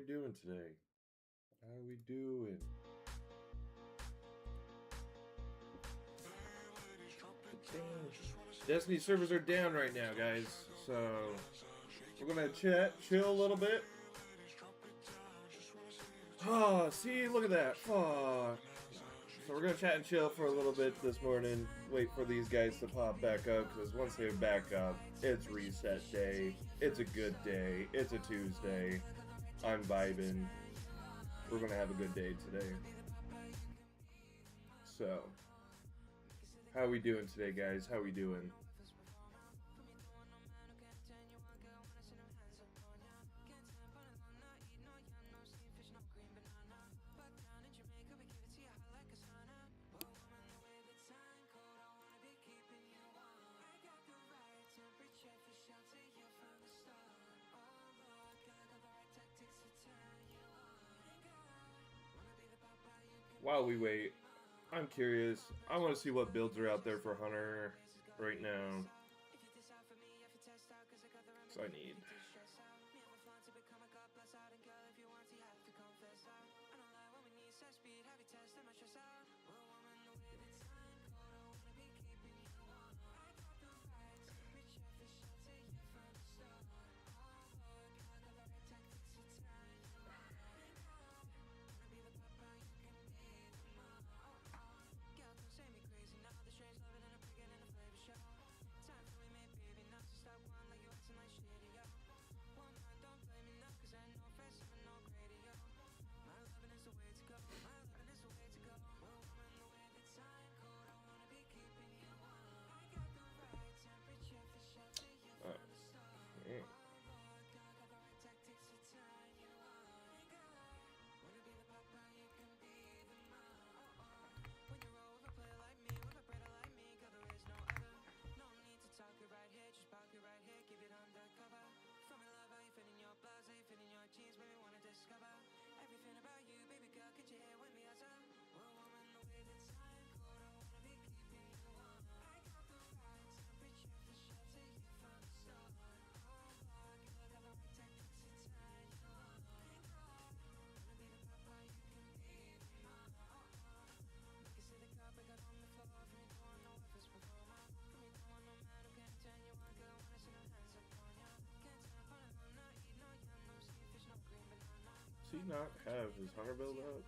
doing today? How we doing? Destiny servers are down right now, guys. So we're gonna chill a little bit. Oh, see, look at that. Fuck. So we're gonna chat and chill for a little bit this morning. Wait for these guys to pop back up, because once they're back up, it's reset day. It's a good day. It's a Tuesday. I'm vibing. We're gonna have a good day today. So, how we doing today, guys? How we doing? While we wait, I'm curious. I want to see what builds are out there for Hunter right now. So I need. Okay. Does he not have his Hunter build up?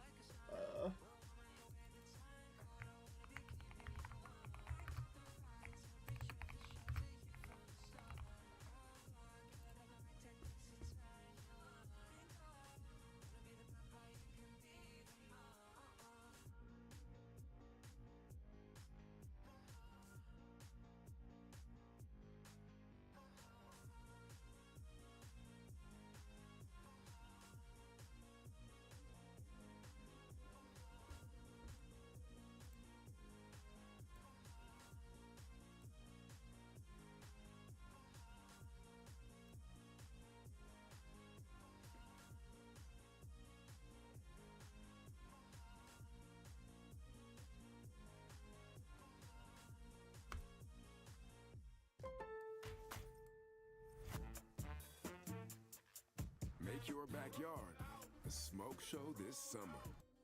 Make your backyard a smoke show this summer.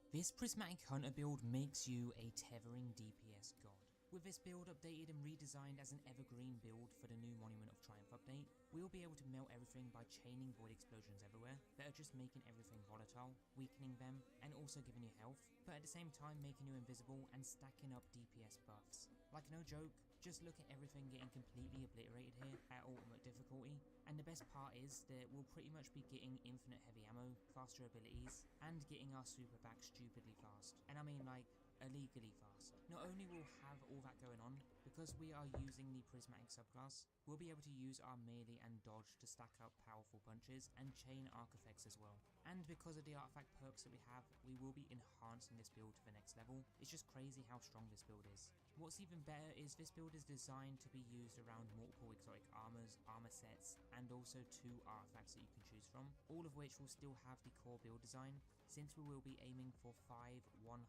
This Prismatic Hunter build makes you a tethering DPS god. With this build updated and redesigned as an evergreen build for the new Monument of Triumph update, we'll be able to melt everything by chaining void explosions everywhere that are just making everything volatile, weakening them, and also giving you health, but at the same time making you invisible and stacking up DPS buffs. Like, no joke, just look at everything getting completely obliterated here at ultimate difficulty, and the best part is that we'll pretty much be getting infinite heavy ammo, faster abilities, and getting our super back stupidly fast. And I mean, like, illegally fast. Not only will have all that going on, because we are using the Prismatic subclass, we'll be able to use our melee and dodge to stack up powerful punches and chain arc effects as well. And because of the artifact perks that we have, we will be enhancing this build to the next level. It's just crazy how strong this build is. What's even better is this build is designed to be used around multiple exotic armors, armor sets, and also 2 artifacts that you can choose from, all of which will still have the core build design, since we will be aiming for 5 100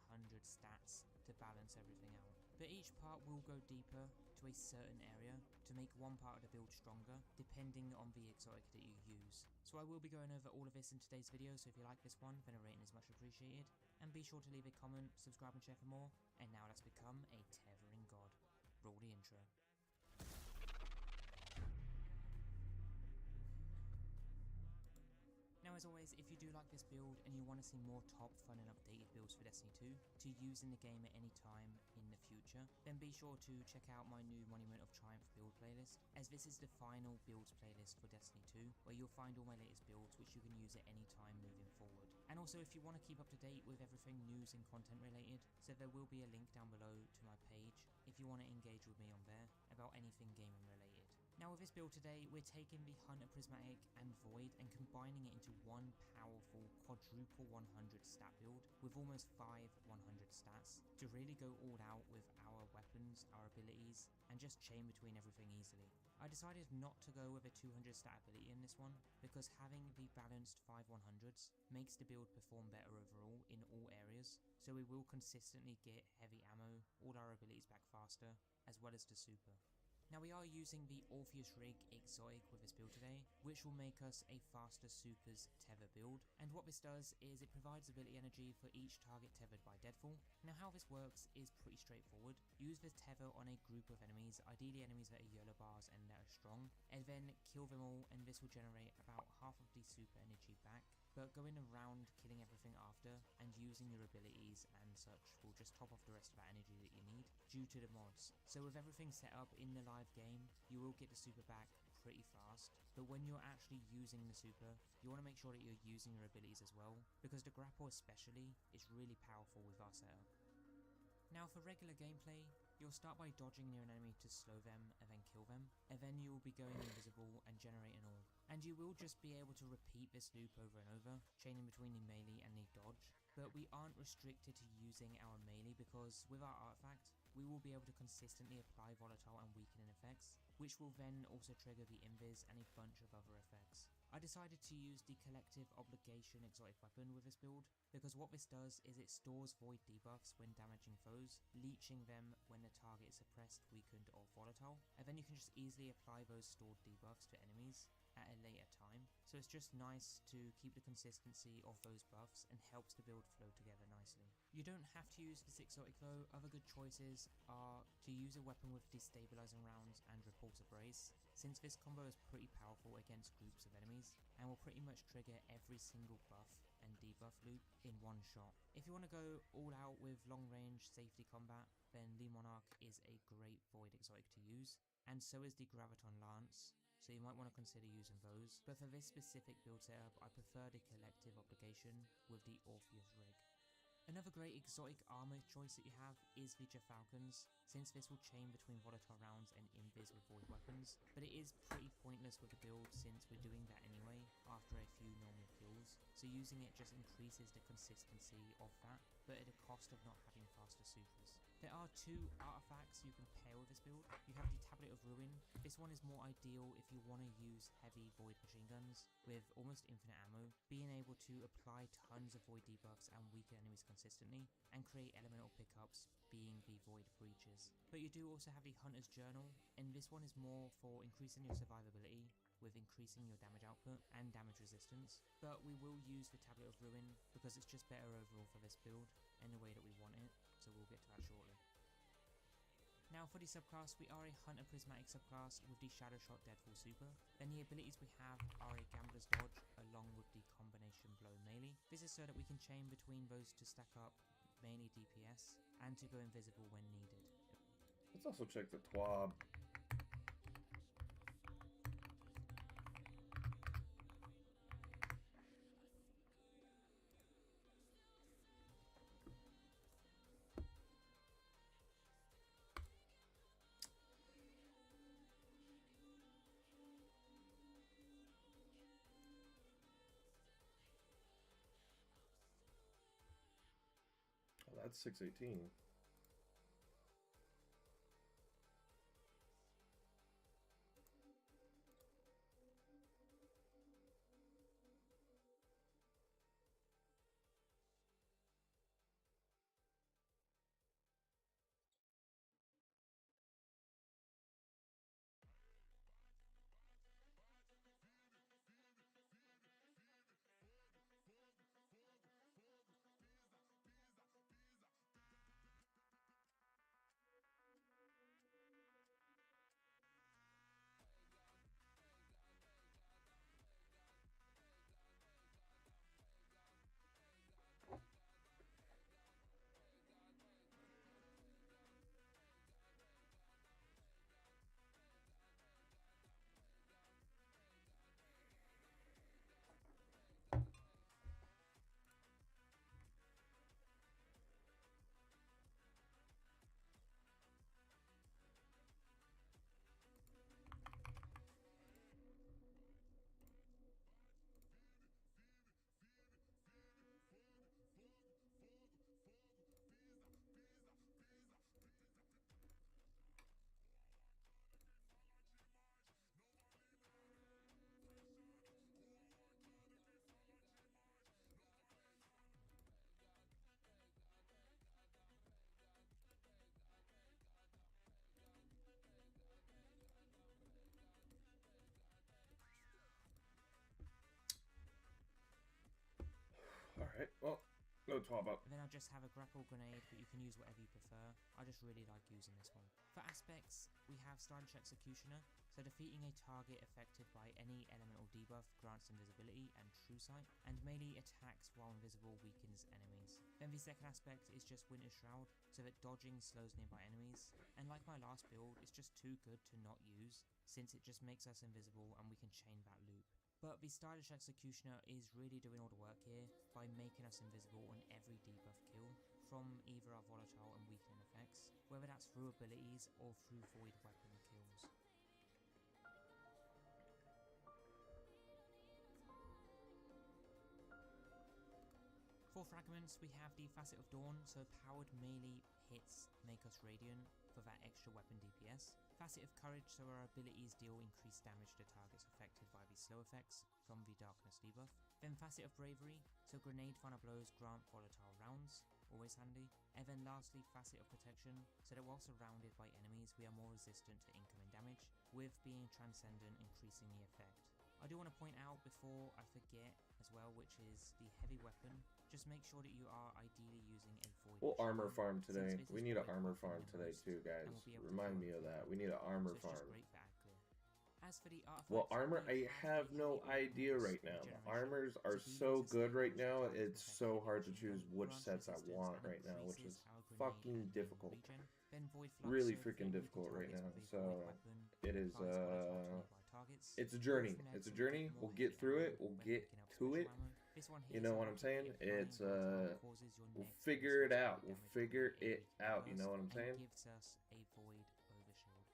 stats to balance everything out. But each part will go deeper to a certain area to make one part of the build stronger, depending on the exotic that you use. So I will be going over all of this in today's video, so if you like this one, then a rating is much appreciated. And be sure to leave a comment, subscribe and share for more. And now let's become a tethering god. Roll the intro. Now as always, if you do like this build and you want to see more top, fun and updated builds for Destiny 2 to use in the game at any time in the future, then be sure to check out my new Monument of Triumph build playlist, as this is the final builds playlist for Destiny 2, where you'll find all my latest builds which you can use at any time moving forward. And also if you want to keep up to date with everything news and content related, so there will be a link down below to my page if you want to engage with me on there about anything gaming related. Now with this build today, we're taking the Hunter Prismatic and Void and combining it into one powerful quadruple 100 stat build with almost 5 100 stats to really go all out with our weapons, our abilities, and just chain between everything easily. I decided not to go with a 200 stat ability in this one because having the balanced 5 100s makes the build perform better overall in all areas, so we will consistently get heavy ammo, all our abilities back faster, as well as the super. Now we are using the Orpheus Rig exotic with this build today, which will make us a faster supers tether build, and what this does is it provides ability energy for each target tethered by deadfall. Now how this works is pretty straightforward. Use the tether on a group of enemies, ideally enemies that are yellow bars and that are strong, and then kill them all, and this will generate about half of the super energy back. But going around killing everything after and using your abilities and such will just top off the rest of that energy that you need due to the mods. So with everything set up in the live game, you will get the super back pretty fast, but when you're actually using the super, you want to make sure that you're using your abilities as well, because the grapple especially is really powerful with our setup. Now for regular gameplay, you'll start by dodging near an enemy to slow them and then kill them, and then you will be going invisible and generate an orb. And you will just be able to repeat this loop over and over, chaining between the melee and the dodge, but we aren't restricted to using our melee because with our artifact, we will be able to consistently apply volatile and weakening effects, which will then also trigger the invis and a bunch of other effects. I decided to use the Collective Obligation exotic weapon with this build, because what this does is it stores void debuffs when damaging foes, leeching them when the target is suppressed, weakened or volatile, and then you can just easily apply those stored debuffs to enemies at a later time. So it's just nice to keep the consistency of those buffs and helps the build flow together nicely. You don't have to use this exotic though. Other good choices are to use a weapon with destabilizing rounds and repulsor brace, since this combo is pretty powerful against groups of enemies and will pretty much trigger every single buff and debuff loop in one shot. If you want to go all out with long range safety combat, then the Monarch is a great void exotic to use, and so is the Graviton Lance, so you might want to consider using those, but for this specific build setup I prefer the Collective Obligation with the Orpheus Rig. Another great exotic armor choice that you have is the Falcons, since this will chain between volatile rounds and invis with void weapons, but it is pretty pointless with the build since we're doing that anyway after a few normal kills, so using it just increases the consistency of that, but at the cost of not having faster supers. There are two artifacts you can pair with this build. You have the Tablet of Ruin. This one is more ideal if you want to use heavy void machine guns with almost infinite ammo, being able to apply tons of void debuffs and weaken enemies consistently, and create elemental pickups being the void breaches. But you do also have the Hunter's Journal, and this one is more for increasing your survivability with increasing your damage output and damage resistance, but we will use the Tablet of Ruin because it's just better overall for this build in the way that we want it, so we'll get to that shortly. Now for the subclass, we are a Hunter Prismatic subclass with the Shadow Shot Deadfall super. Then the abilities we have are a Gambler's Dodge along with the Combination Blow melee. This is so that we can chain between those to stack up melee DPS and to go invisible when needed. Let's also check the TWAB. Oh, that's 618. Okay, well, no top up. And then I just have a grapple grenade, but you can use whatever you prefer. I just really like using this one. For aspects, we have Stylish Executioner, so defeating a target affected by any elemental debuff grants invisibility and true sight, and melee attacks while invisible weakens enemies. Then the second aspect is just Winter Shroud, so that dodging slows nearby enemies, and like my last build, it's just too good to not use, since it just makes us invisible and we can chain that loop. But the Stylish Executioner is really doing all the work here by making us invisible on every debuff kill from either our volatile and weakening effects, whether that's through abilities or through void weapon kills. For fragments, we have the Facet of Dawn, so powered melee hits make us radiant for that extra weapon DPS. Facet of Courage, so our abilities deal increased damage to targets affected by the slow effects from the Darkness debuff. Then Facet of Bravery, so grenade final blows grant volatile rounds, always handy. And then lastly, Facet of Protection, so that while surrounded by enemies we are more resistant to incoming damage, with being Transcendent increasing the effect. I do want to point out before I forget as well, which is the heavy weapon. Just make sure that you are ideally using a void. We'll armor farm today. We need an armor farm today too, guys. Remind me of that. We need an armor farm. As for the well, armor, I have no idea right now. The armors are so good right now. It's so hard to choose which sets I want right now, which is fucking difficult. Really freaking difficult right now. So it is it's a journey. It's a journey. We'll get through it. We'll get to it. You know what I'm saying? It's we'll figure it out. We'll figure it out. You know what I'm saying? Gives us a void overshield.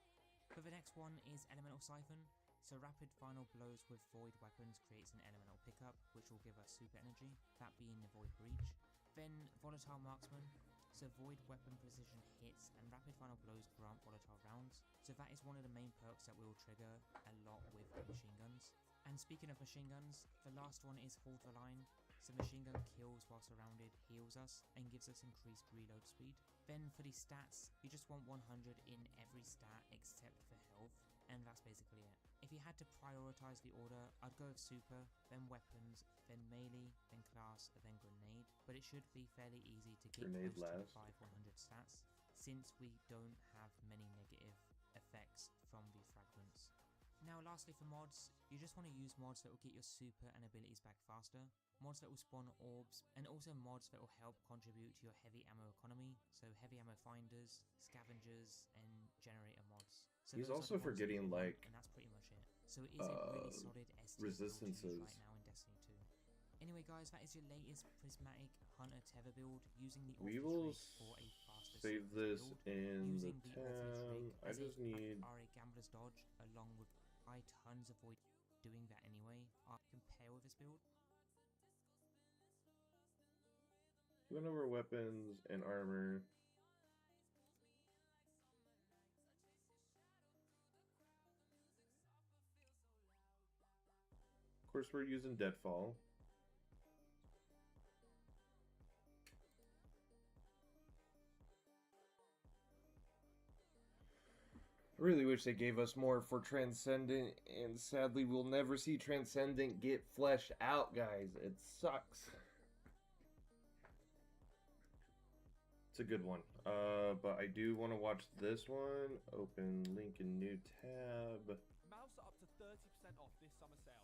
For the next one is Elemental Siphon. So rapid final blows with void weapons creates an elemental pickup, which will give us super energy, that being the void breach. Then Volatile Marksman. So void weapon precision hits and rapid final blows grant volatile rounds. So that is one of the main perks that will trigger a lot with machine guns. And speaking of machine guns, the last one is Hold the Line. So machine gun kills while surrounded, heals us, and gives us increased reload speed. Then for the stats, you just want 100 in every stat except for health, and that's basically it. If you had to prioritize the order, I'd go with super, then weapons, then melee, then class, and then grenade. But it should be fairly easy to get grenade close last. to 500 stats, since we don't have many negative effects from the fragments. Now lastly for mods, you just want to use mods that will get your super and abilities back faster, mods that will spawn orbs, and also mods that will help contribute to your heavy ammo economy, so heavy ammo finders, scavengers, and generator mods. So he's also forgetting like and that's pretty much it. So it is a really solid ST resistances right now in Destiny 2. Anyway guys, that is your latest Prismatic Hunter Tether build using the we will for a faster save this build, in the using the tab. I just need are a gambler's dodge along with tons of void doing that anyway. I compare with this build. He went over weapons and armor. Of course, we're using Deadfall. I really wish they gave us more for Transcendent, and sadly we'll never see Transcendent get fleshed out, guys. It sucks. It's a good one. But I do want to watch this one. Open link in new tab. Mouse are up to 30% off this summer sale.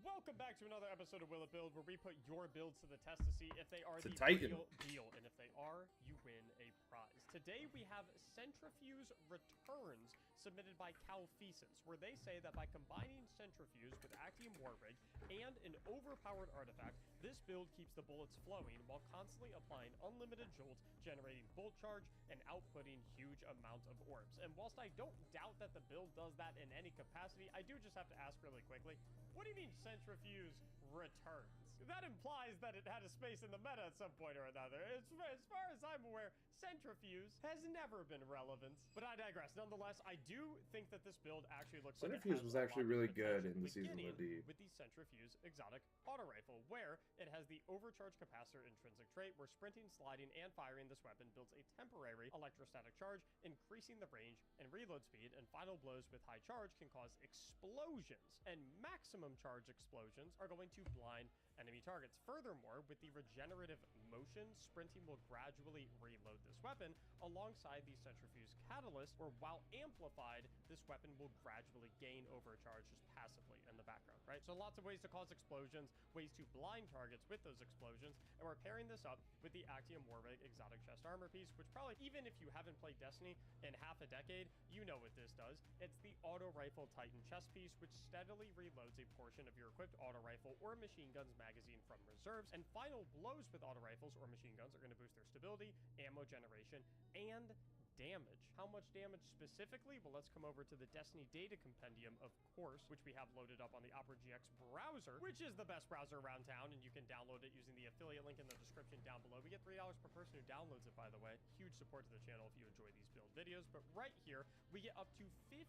Welcome back to another episode of Will It Build, where we put your builds to the test to see if they are the real deal, and if they are, you win a prize. Today we have Centrifuge Returns submitted by Calphesus, where they say that by combining Centrifuge with Actium Warrig and an overpowered artifact, this build keeps the bullets flowing while constantly applying unlimited jolts, generating bolt charge, and outputting huge amounts of orbs. And whilst I don't doubt that the build does that in any capacity, I do just have to ask really quickly, what do you mean Centrifuge Returns? That implies that it had a space in the meta at some point or another. As far as I'm aware, Centrifuge has never been relevant. But I digress. Nonetheless, I do think that this build actually looks like it Centrifuge has was a actually lot of really good potential, in the season beginning with the with the Centrifuge exotic auto rifle, where it has the overcharge capacitor intrinsic trait, where sprinting, sliding, and firing this weapon builds a temporary electrostatic charge, increasing the range and reload speed, and final blows with high charge can cause explosions, and maximum charge explosions are going to blind enemy targets. Furthermore, with the regenerative motion, sprinting will gradually reload this weapon alongside the Centrifuge catalyst, or while amplified, this weapon will gradually gain overcharge just passively in the background, right? So lots of ways to cause explosions, ways to blind targets with those explosions, and we're pairing this up with the Actium Warrig exotic chest armor piece, which probably, even if you haven't played Destiny in half a decade, you know what this does. It's the Auto Rifle Titan chest piece, which steadily reloads a portion of your equipped auto rifle or machine gun's magazine from reserves, and final blows with auto rifles or machine guns are going to boost their stability, ammo generation, and damage. How much damage specifically? Well, let's come over to the Destiny data compendium, of course, which we have loaded up on the Opera GX browser, which is the best browser around town, and you can download it using the affiliate link in the description down below. We get $3 per person who downloads it, by the way. Huge support to the channel if you enjoy these build videos. But right here, we get up to 15%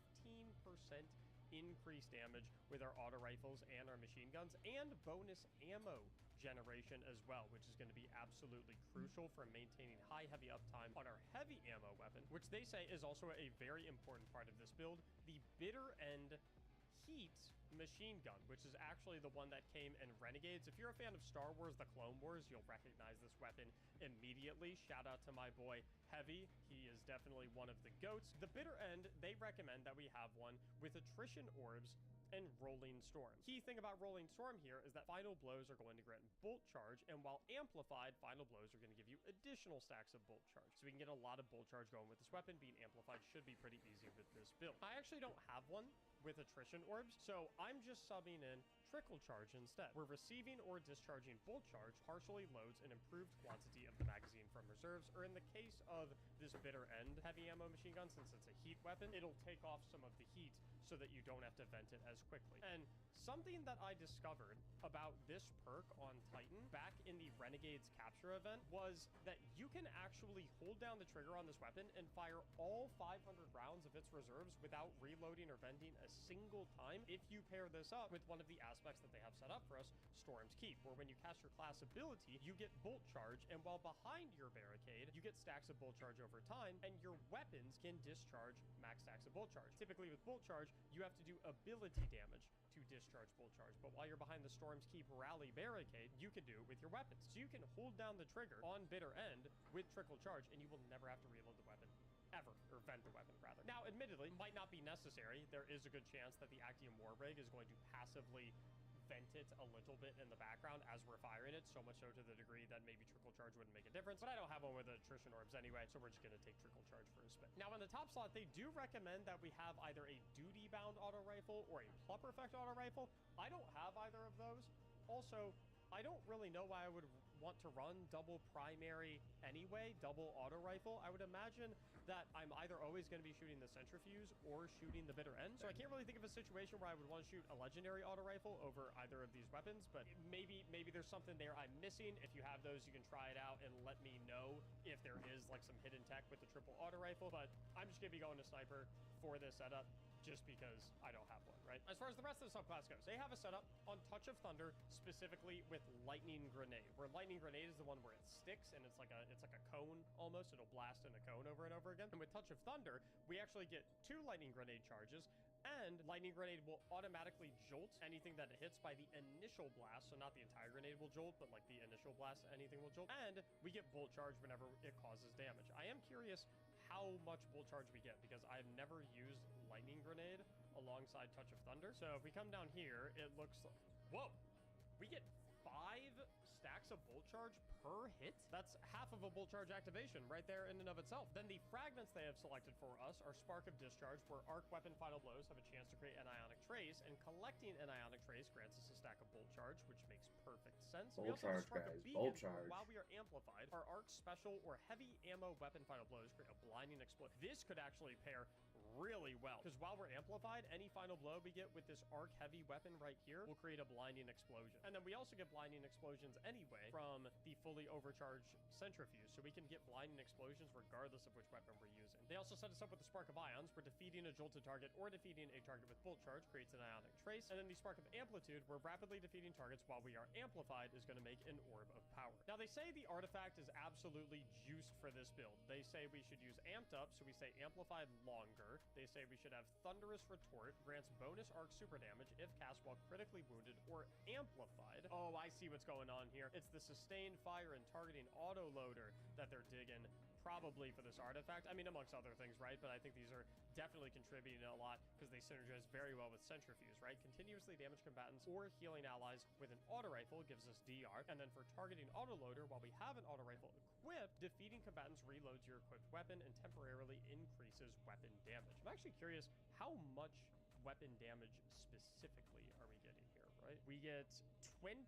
increased damage with our auto rifles and our machine guns, and bonus ammo generation as well, which is going to be absolutely crucial for maintaining high heavy uptime on our heavy ammo weapon, which they say is also a very important part of this build, the bitter end heat machine gun, which is actually the one that came in Renegades. If you're a fan of Star Wars The Clone Wars, you'll recognize this weapon immediately. Shout out to my boy Heavy. He is definitely one of the goats. The bitter end, they recommend that we have one with attrition orbs and Rolling Storm. Key thing about Rolling Storm here is that final blows are going to grant bolt charge, and while amplified, final blows are going to give you additional stacks of bolt charge. So we can get a lot of bolt charge going with this weapon. Being amplified should be pretty easy with this build. I actually don't have one with attrition orbs, so I'm just subbing in trickle charge instead. We're receiving or discharging bolt charge, partially loads an improved quantity of the magazine from reserves, or in the case of this bitter end heavy ammo machine gun, since it's a heat weapon, it'll take off some of the heat so that you don't have to vent it as quickly. And something that I discovered about this perk on Titan back in the Renegades capture event was that you can actually hold down the trigger on this weapon and fire all 500 rounds of its reserves without reloading or venting a single time if you pair this up with one of the aspects that they have set up for us, Storm's Keep, where when you cast your class ability, you get bolt charge, and while behind your barricade, you get stacks of bolt charge over time, and your weapons can discharge max stacks of bolt charge. Typically with bolt charge, you have to do ability damage to discharge bolt charge, but while you're behind the Storm's Keep rally barricade, you can do it with your weapons. So you can hold down the trigger on bitter end with trickle charge, and you will never have to reload the weapon ever, or vent the weapon rather. Now, admittedly, might not be necessary. There is a good chance that the Actium Warrig is going to passively vent it a little bit in the background as we're firing it, so much so to the degree that maybe trickle charge wouldn't make a difference, but I don't have one with attrition orbs anyway, so we're just going to take trickle charge for a spin. Now, in the top slot, they do recommend that we have either a duty-bound auto rifle or a Plupper effect auto rifle. I don't have either of those. Also, I don't really know why I would want to run double primary anyway, double auto rifle. I would imagine that I'm either always going to be shooting the Centrifuge or shooting the bitter end. So I can't really think of a situation where I would want to shoot a legendary auto rifle over either of these weapons, but maybe there's something there I'm missing. If you have those, you can try it out and let me know if there is like some hidden tech with the triple auto rifle, but I'm just going to be going to sniper for this setup just because I don't have one, right? As far as the rest of the subclass goes, they have a setup on Touch of Thunder, specifically with Lightning Grenade, where Lightning Grenade is the one where it sticks and it's like a cone almost. It'll blast in a cone over and over again. And with Touch of Thunder, we actually get 2 Lightning Grenade charges, and Lightning Grenade will automatically jolt anything that it hits by the initial blast. So not the entire grenade will jolt, but like the initial blast, anything will jolt. And we get bolt charge whenever it causes damage. I am curious how much bolt charge we get, because I've never used Lightning Grenade alongside Touch of Thunder. So if we come down here, it looks like, whoa, we get 5 stacks of bolt charge per hit. That's half of a bolt charge activation right there in and of itself. Then the fragments they have selected for us are Spark of Discharge, where arc weapon final blows have a chance to create an ionic trace, and collecting an ionic trace grants us a stack of bolt charge, which makes perfect sense. Bolt charge, guys. Bolt charge. While we are amplified, our arc special or heavy ammo weapon final blows create a blinding explosion. This could actually pair really well, because while we're amplified, any final blow we get with this arc heavy weapon right here will create a blinding explosion. And then we also get blinding explosions anyway from the fully overcharge centrifuge, so we can get blinding explosions regardless of which weapon we're using. They also set us up with the Spark of Ions, where defeating a jolted target or defeating a target with bolt charge creates an ionic trace, and then the Spark of Amplitude, where rapidly defeating targets while we are amplified is going to make an orb of power. Now, they say the artifact is absolutely juiced for this build. They say we should use Amped Up, so we say Amplified longer. They say we should have Thunderous Retort, grants bonus arc super damage if cast while critically wounded or amplified. Oh, I see what's going on here. It's the sustained fire and targeting autoloader that they're digging, probably for this artifact. I mean, amongst other things, right? But I think these are definitely contributing a lot because they synergize very well with Centrifuge, right? Continuously damage combatants or healing allies with an auto rifle gives us DR. And then for targeting autoloader, while we have an auto rifle equipped, defeating combatants reloads your equipped weapon and temporarily increases weapon damage. I'm actually curious how much weapon damage specifically are we getting here, right? We get 20%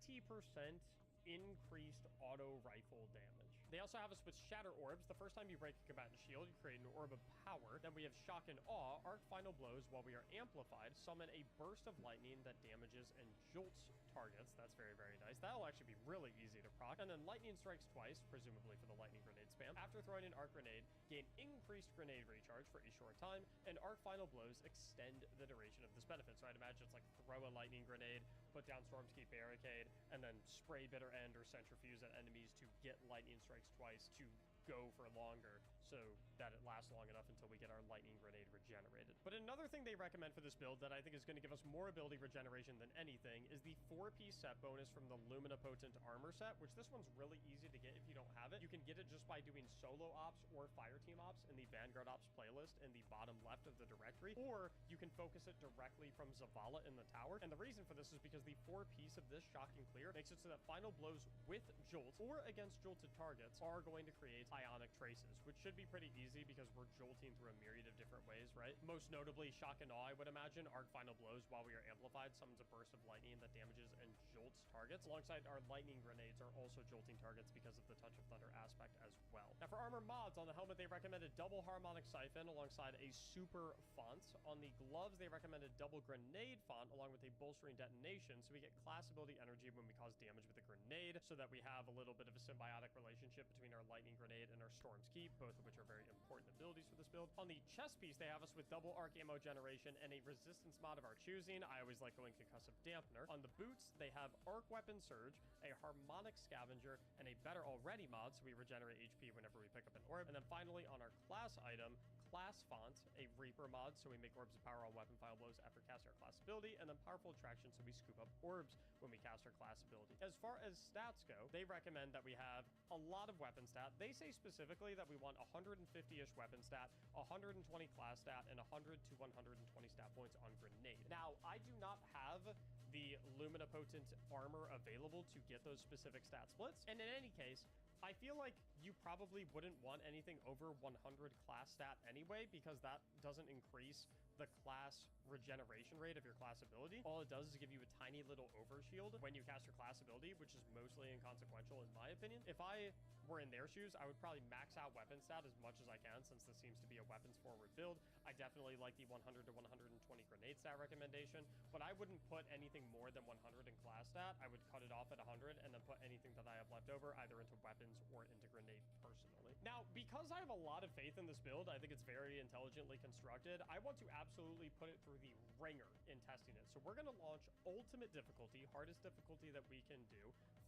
increased auto rifle damage. They also have us with Shatter Orbs. The first time you break a combatant shield, you create an Orb of Power. Then we have Shock and Awe, Arc Final Blows while we are amplified, summon a burst of lightning that damages and jolts targets. That's very, very nice. That'll actually be really easy to proc. And then Lightning Strikes twice, presumably for the Lightning Grenade spam. After throwing an Arc Grenade, gain increased grenade recharge for a short time, and Arc Final Blows extend the duration of this benefit. So I'd imagine it's like throw a Lightning Grenade, put down Storm's Keep Barricade, and then spray Bitter End or Centrifuge at enemies to get Lightning Strikes twice to go for longer, so that it lasts long enough until we get our Lightning Grenade regenerated. But another thing they recommend for this build that I think is going to give us more ability regeneration than anything is the 4-piece set bonus from the Luminipotent Armor set, which this one's really easy to get if you don't have it. You can get it just by doing solo ops or fire team ops in the Vanguard ops playlist in the bottom left of the directory, or you can focus it directly from Zavala in the tower. And the reason for this is because the 4-piece of this Shock and Clear makes it so that final blows with jolts or against jolted targets are going to create ionic traces, which should be pretty easy because we're jolting through a myriad of different ways, right? Most notably, Shock and Awe, I would imagine. Arc Final Blows while we are amplified summons a burst of lightning that damages and jolts targets, alongside our Lightning Grenades are also jolting targets because of the Touch of Thunder aspect as well. Now, for armor mods, on the helmet, they recommended double Harmonic Siphon alongside a super font. On the gloves, they recommended double Grenade font along with a bolstering detonation, so we get class ability energy when we cause damage with a grenade, so that we have a little bit of a symbiotic relationship between our Lightning Grenade and our Storm's Keep, both of which are very important abilities for this build. On the chest piece, they have us with double arc ammo generation and a resistance mod of our choosing. I always like going Concussive Dampener. On the boots, they have arc weapon surge, a harmonic scavenger, and a better already mod, so we regenerate HP whenever we pick up an orb. And then finally, on our class item, class font, a Reaper mod, so we make orbs of power on weapon file blows after casting our class ability, and then powerful attraction, so we scoop up orbs when we cast our class ability. As far as stats go, they recommend that we have a lot of weapon stat. They say specifically that we want 150-ish weapon stat, 120 class stat, and 100 to 120 stat points on grenade. Now, I do not have the Luminipotent armor available to get those specific stat splits, and in any case, I feel like you probably wouldn't want anything over 100 class stat anyway, because that doesn't increase the class regeneration rate of your class ability. All it does is give you a tiny little overshield when you cast your class ability, which is mostly inconsequential in my opinion. If I were in their shoes, I would probably max out weapon stat as much as I can, since this seems to be a weapons forward build. I definitely like the 100 to 120 grenade stat recommendation, but I wouldn't put anything more than 100 in class stat. I would cut it off at 100 and then put anything that I have left over either into weapons or into grenade personally. Now, because I have a lot of faith in this build, I think it's very intelligently constructed. I want to absolutely put it through the ringer in testing it. So we're going to launch ultimate difficulty, hardest difficulty that we can do,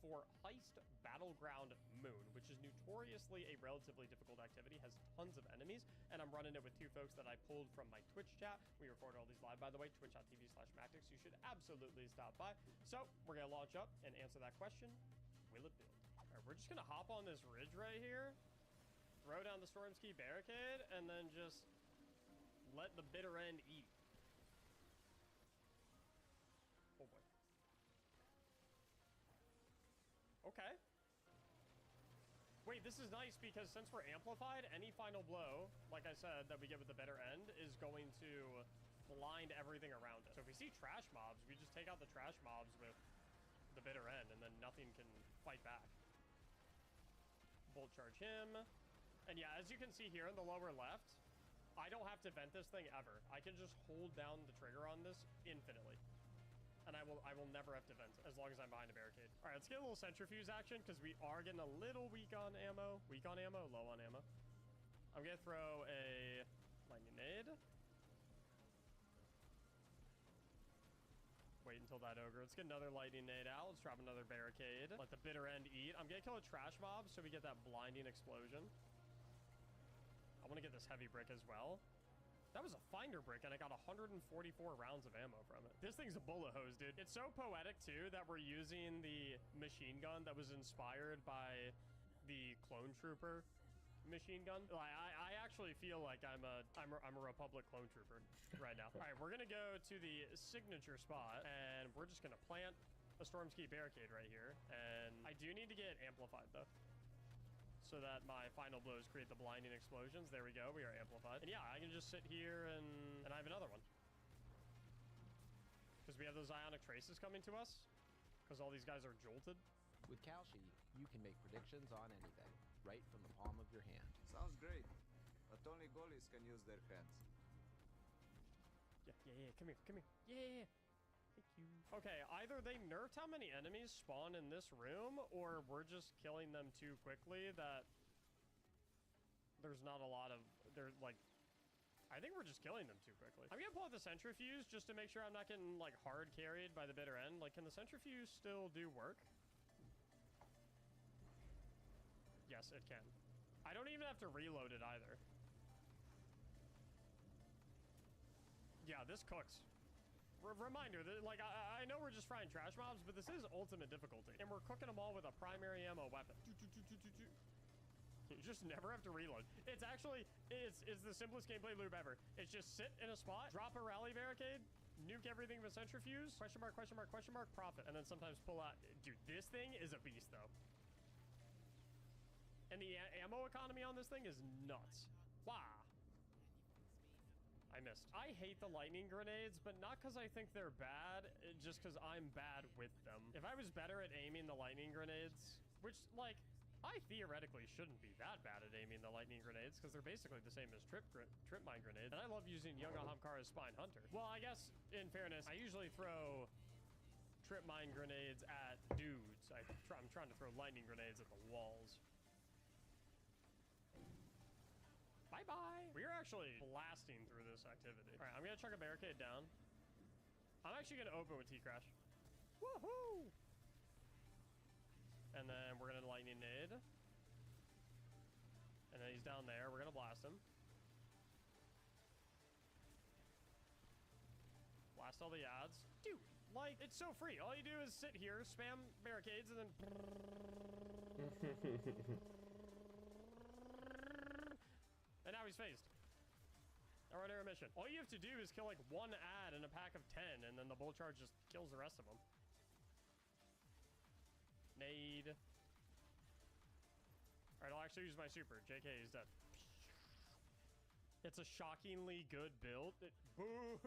for Heist Battleground Moon, which is notoriously a relatively difficult activity, has tons of enemies, and I'm running it with two folks that I pulled from my Twitch chat. We record all these live, by the way, twitch.tv/Mactix. You should absolutely stop by. So we're going to launch up and answer that question. Will it build? All right, we're just going to hop on this ridge right here, throw down the Storm's Key barricade, and then just let the bitter end eat. Oh boy. Okay. Wait, this is nice because since we're amplified, any final blow, like I said, that we get with the bitter end is going to blind everything around us. So if we see trash mobs, we just take out the trash mobs with the bitter end, and then nothing can fight back. Bolt charge him. And yeah, as you can see here in the lower left, I don't have to vent this thing ever. I can just hold down the trigger on this infinitely. and I will never have to vent as long as I'm behind a barricade. All right, let's get a little centrifuge action because we are getting a little weak on ammo. Weak on ammo, low on ammo. I'm gonna throw a lightning nade. Wait until that ogre. Let's get another lightning nade out. Let's drop another barricade. Let the bitter end eat. I'm gonna kill a trash mob so we get that blinding explosion. I want to get this heavy brick as well. That was a finder brick, and I got 144 rounds of ammo from it. This thing's a bullet hose, dude. It's so poetic, too, that we're using the machine gun that was inspired by the clone trooper machine gun. I actually feel like I'm a Republic clone trooper right now. All right, we're gonna go to the signature spot, and we're just gonna plant a Stormskeet barricade right here. And I do need to get amplified, though, so that my final blows create the blinding explosions. There we go. We are amplified. And yeah, I can just sit here and I have another one. Because we have those ionic traces coming to us. Because all these guys are jolted. With Kalshi, you can make predictions on anything, right from the palm of your hand. Sounds great. But only goalies can use their hands. Yeah. Come here. Yeah. Thank you. Okay, either they nerfed how many enemies spawn in this room, or we're just killing them too quickly that there's not a lot of... I think we're just killing them too quickly. I'm gonna pull out the centrifuge just to make sure I'm not getting, like, hard carried by the bitter end. Like, can the centrifuge still do work? Yes, it can. I don't even have to reload it either. Yeah, this cooks. Reminder that, like, I know we're just frying trash mobs, but this is ultimate difficulty, and we're cooking them all with a primary ammo weapon. You just never have to reload. It's actually, it's the simplest gameplay loop ever. It's just sit in a spot, drop a rally barricade, nuke everything with centrifuge, question mark, profit, and then sometimes pull out. Dude, this thing is a beast, though. And the ammo economy on this thing is nuts. Wow. I missed. I hate the lightning grenades, but not because I think they're bad, just because I'm bad with them. If I was better at aiming the lightning grenades, which, like, I theoretically shouldn't be that bad at aiming the lightning grenades, because they're basically the same as trip mine grenades, and I love using Young Ahamkara's Spine Hunter. Well, I guess, in fairness, I usually throw trip mine grenades at dudes. I'm trying to throw lightning grenades at the walls. Bye-bye. We are actually blasting through this activity. All right, I'm gonna chuck a barricade down. I'm actually gonna open with T-Crash. Woohoo! And then we're gonna lightning nade. And then he's down there. We're gonna blast him. Blast all the ads. Dude, like, it's so free. All you do is sit here, spam barricades, and then... And now he's phased. Ordinary mission. All you have to do is kill like one ad in a pack of 10, and then the bull charge just kills the rest of them. Nade. All right, I'll actually use my super. JK is dead. It's a shockingly good build. Boo!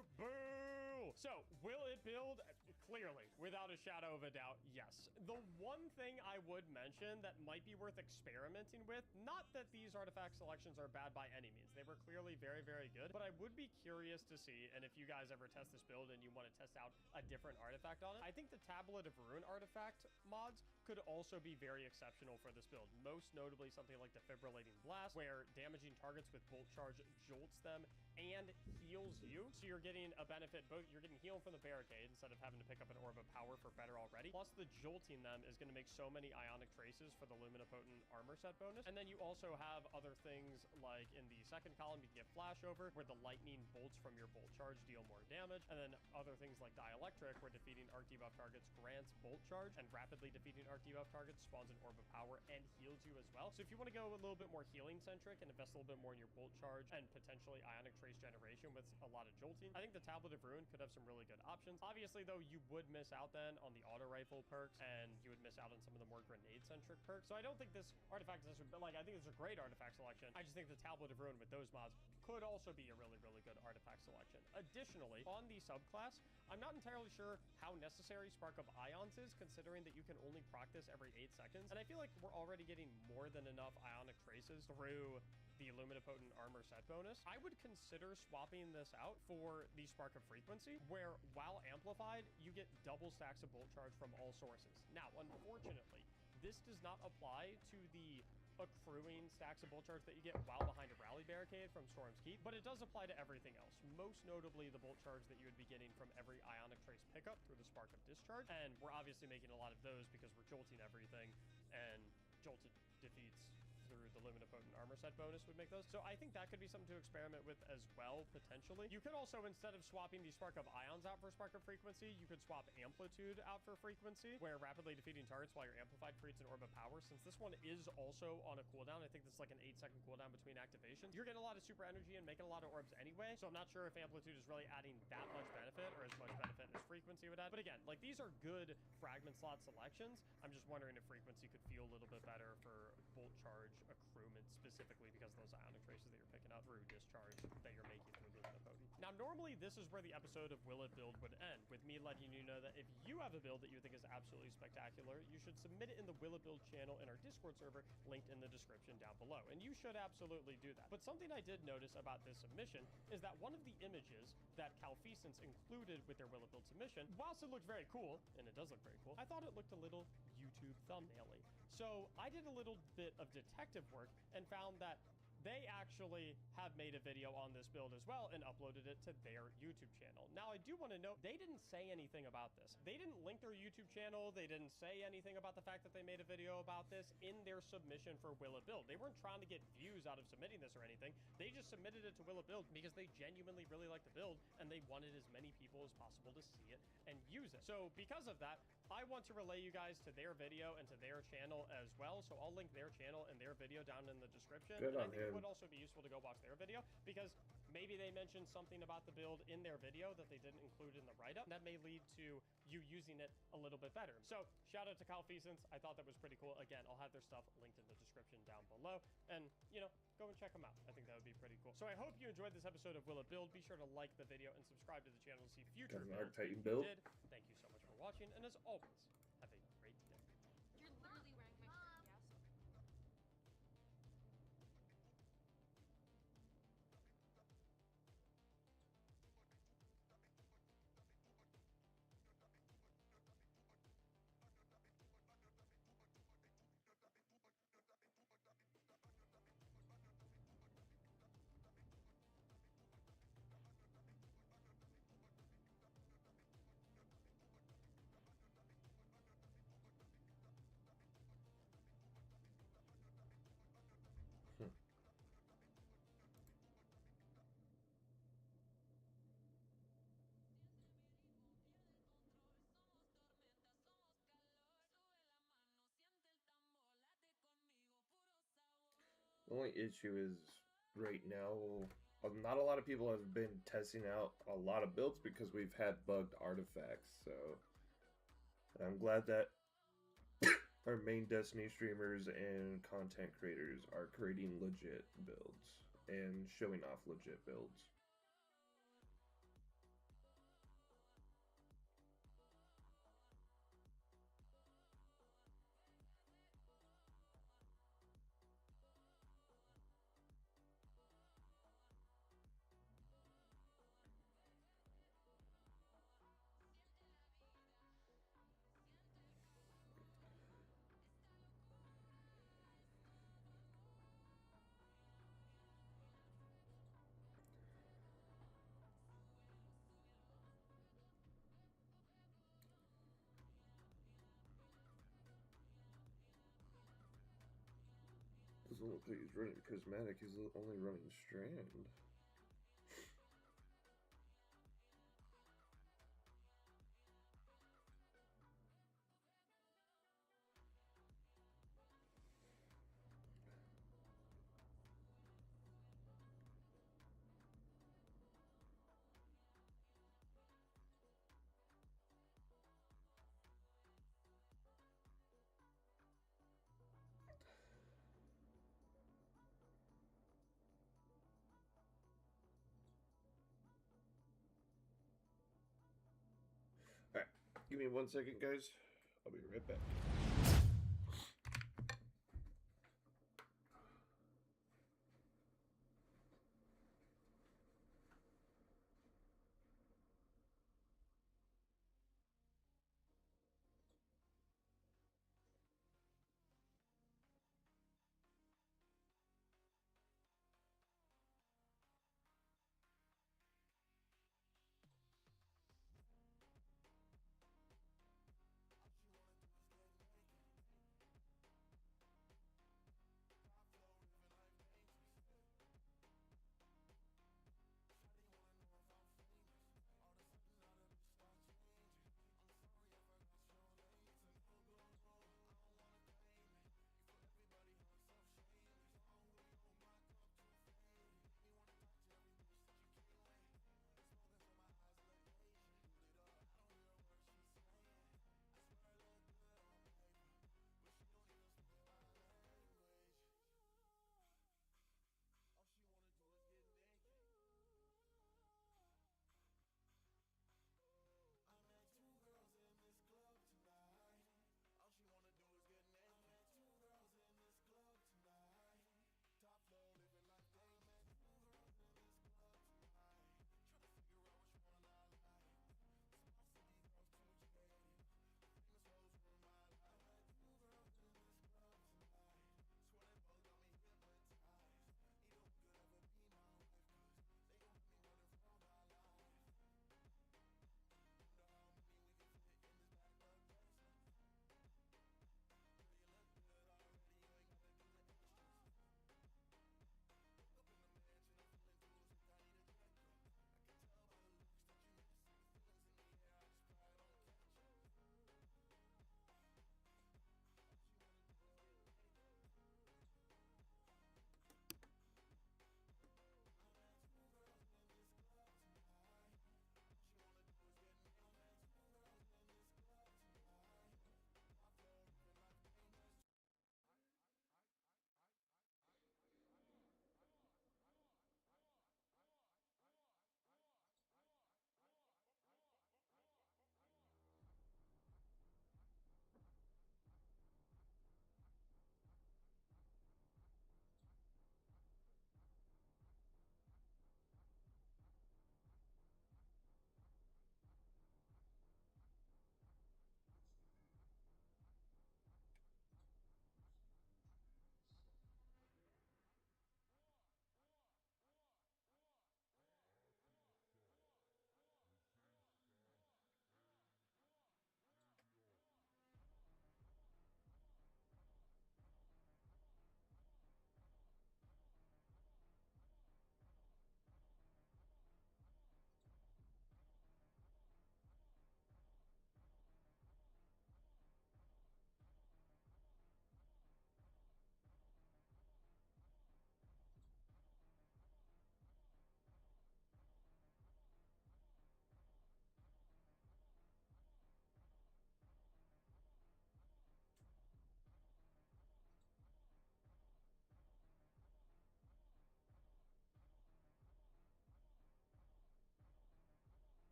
So, will it build? Clearly, without a shadow of a doubt, yes. The one thing I would mention that might be worth experimenting with, not that these artifact selections are bad by any means, they were clearly very, very good, but I would be curious to see, and if you guys ever test this build and you want to test out a different artifact on it, I think the Tablet of Ruin artifact mods could also be very exceptional for this build. Most notably, something like Defibrillating Blast, where damaging targets with Bolt Charge jolts them and heals you. So you're getting a benefit, both you're getting healed from the barricade instead of having to pick up an Orb of Power for better already. Plus the jolting them is going to make so many Ionic Traces for the Luminipotent armor set bonus. And then you also have other things like in the second column, you can get Flashover, where the lightning bolts from your Bolt Charge deal more damage. And then other things like Dielectric, where defeating arc debuff targets grants Bolt Charge, and rapidly defeating arc debuff targets spawns an Orb of Power and heals you as well. So if you want to go a little bit more healing centric and invest a little bit more in your Bolt Charge and potentially Ionic Trace generation with a lot of jolting, I think the Tablet of Ruin could have some really good options. Obviously, though, you would miss out then on the auto rifle perks, and you would miss out on some of the more grenade-centric perks. So I don't think this artifact is, like, I think it's a great artifact selection. I just think the Tablet of Ruin with those mods could also be a really, really good artifact selection. Additionally, on the subclass, I'm not entirely sure how necessary Spark of Ions is, considering that you can only proc this every 8 seconds. And I feel like we're already getting more than enough Ionic Traces through the Luminipotent armor set bonus, I would consider swapping this out for the Spark of Frequency, where while amplified, you get double stacks of bolt charge from all sources. Now, unfortunately, this does not apply to the accruing stacks of bolt charge that you get while behind a rally barricade from Storm's Keep, but it does apply to everything else, most notably the bolt charge that you would be getting from every Ionic Trace pickup through the Spark of Discharge, and we're obviously making a lot of those because we're jolting everything, and jolted defeats through the Luminipotent armor set bonus would make those. So I think that could be something to experiment with as well, potentially. You could also, instead of swapping the Spark of Ions out for Spark of Frequency, you could swap Amplitude out for Frequency, where rapidly defeating targets while you're amplified creates an Orb of Power. Since this one is also on a cooldown, I think this is like an 8-second cooldown between activations. You're getting a lot of super energy and making a lot of orbs anyway, so I'm not sure if Amplitude is really adding that much benefit or as much benefit as Frequency would add. But again, like, these are good fragment slot selections. I'm just wondering if Frequency could feel a little bit better for bolt charge accruement, specifically because of those Ionic Traces that you're picking up through Discharge that you're making through Luminipotent. Now, normally this is where the episode of Will It Build would end, with me letting you know that if you have a build that you think is absolutely spectacular, you should submit it in the Will It Build channel in our Discord server, linked in the description down below. And you should absolutely do that. But something I did notice about this submission is that one of the images that Calfeasance included with their Will It Build submission, whilst it looked very cool, and it does look very cool, I thought it looked a little YouTube thumbnail-y. So I did a little bit of detective work and found that they actually have made a video on this build as well and uploaded it to their YouTube channel. Now, I do want to note, they didn't say anything about this. They didn't link their YouTube channel. They didn't say anything about the fact that they made a video about this in their submission for Will It Build. They weren't trying to get views out of submitting this or anything. They just submitted it to Will It Build because they genuinely really liked the build and they wanted as many people as possible to see it and use it. So because of that, I want to relay you guys to their video and to their channel as well. So I'll link their channel and their video down in the description. Good and I on think it him. would also be useful to go watch their video because maybe they mentioned something about the build in their video that they didn't include in the write-up. That may lead to you using it a little bit better. So shout out to Calfeasance. I thought that was pretty cool. Again, I'll have their stuff linked in the description down below. And, you know, go and check them out. I think that would be pretty cool. So I hope you enjoyed this episode of Will It Build. Be sure to like the video and subscribe to the channel to see future Got an builds. Archetype If you build. did, thank you so much for watching. And as always, have a great day. You're literally wearing my shirt, yes? The only issue is right now, not a lot of people have been testing out a lot of builds because we've had bugged artifacts. So I'm glad that our main Destiny streamers and content creators are creating legit builds and showing off legit builds. Doesn't look like he's running cosmetic, he's only running strand. Alright, give me 1 second, guys. I'll be right back.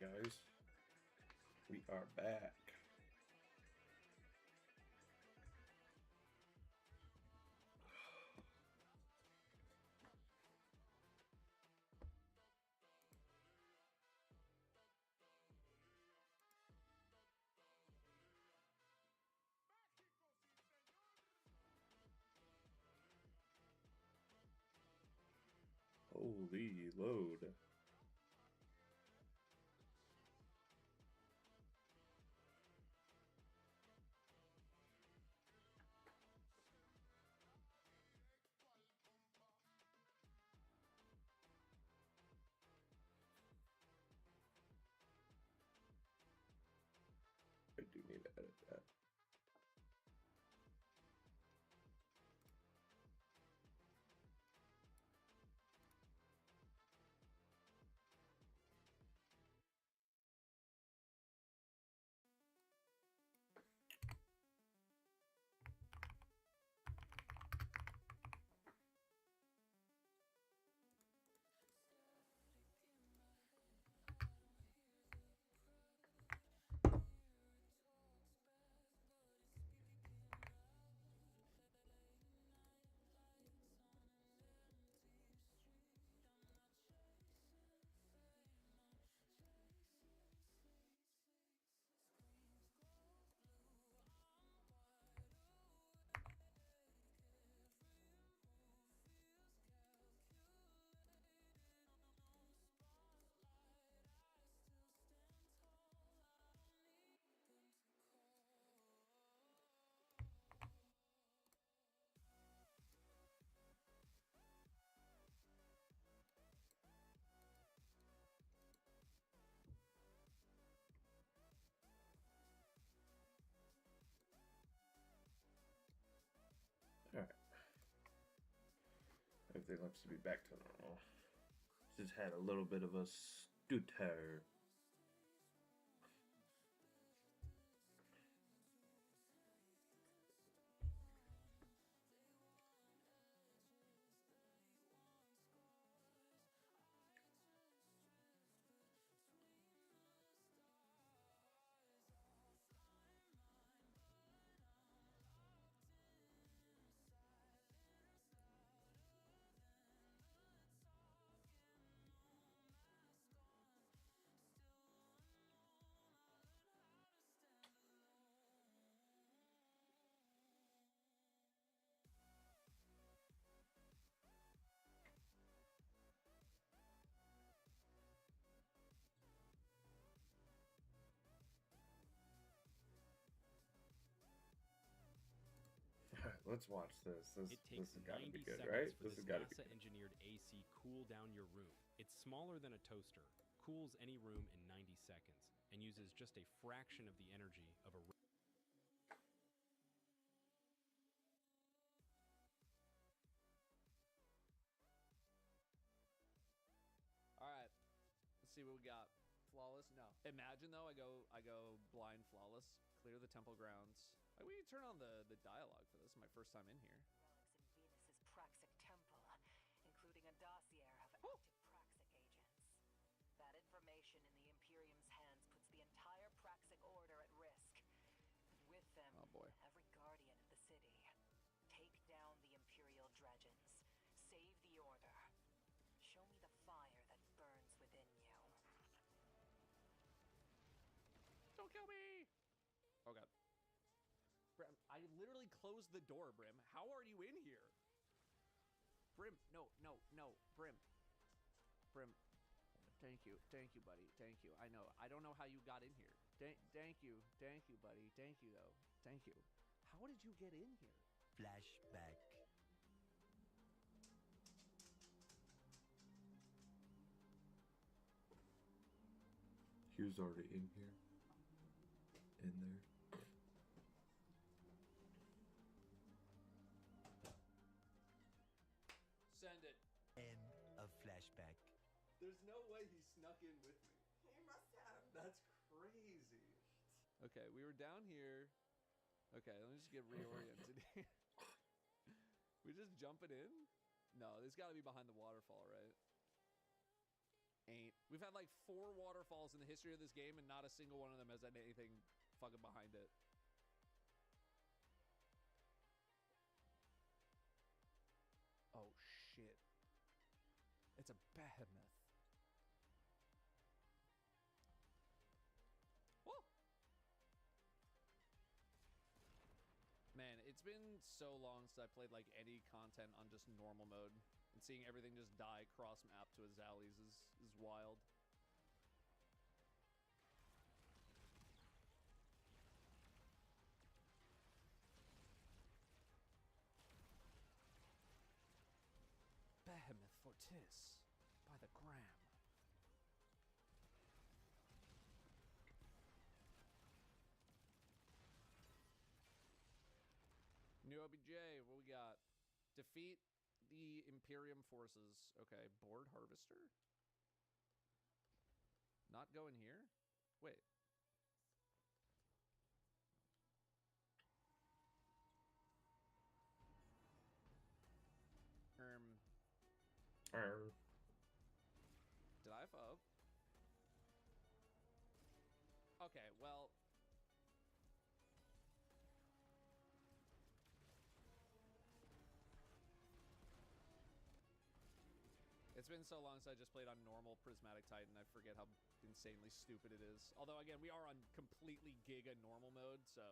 guys. We are back. Holy load. I do need to edit that. Alright. Everything looks to be back to normal. Just had a little bit of a stutter. Let's watch this. It takes has got to 90 be good, seconds right? for This this has got to be good. NASA-engineered AC cool down your room. It's smaller than a toaster, cools any room in 90 seconds, and uses just a fraction of the energy of a All right, let's see what we got. Flawless? No. Imagine though, I go blind flawless, clear the temple grounds. Like, we can turn on the dialogue for this. My first time in here. Relics in Venus's Praxic temple, including a dossier of active Praxic agents. That information in the Imperium's hands puts the entire Praxic order at risk. And with them, Oh boy. every guardian of the city. Take down the Imperial dredgens. Save the order. Show me the fire that burns within you. Don't kill me! Oh god. Brim, I literally closed the door, Brim. How are you in here? Brim, no, Brim. Brim, thank you, buddy, thank you. I know, I don't know how you got in here. Thank you, buddy, thank you, though. Thank you. How did you get in here? Flashback. He was already in here. In there. Send it. End of flashback. There's no way he snuck in with me. He must have. That's crazy. Okay, we were down here. Okay, let me just get reoriented here. We just jumping in? No, it's got to be behind the waterfall, right? ain't. We've had like 4 waterfalls in the history of this game, and not a single one of them has had anything fucking behind it. Oh shit. It's a behemoth. Whoa! Man, it's been so long since I played like any content on just normal mode. And seeing everything just die cross map to Azali's is wild. Behemoth Fortis by the gram. New OBJ, what we got? Defeat the Imperium forces. Okay, board harvester? Not going here? Wait. Did I F up? Okay, well. It's been so long since I just played on normal Prismatic Titan, I forget how insanely stupid it is. Although, again, we are on completely giga normal mode, so...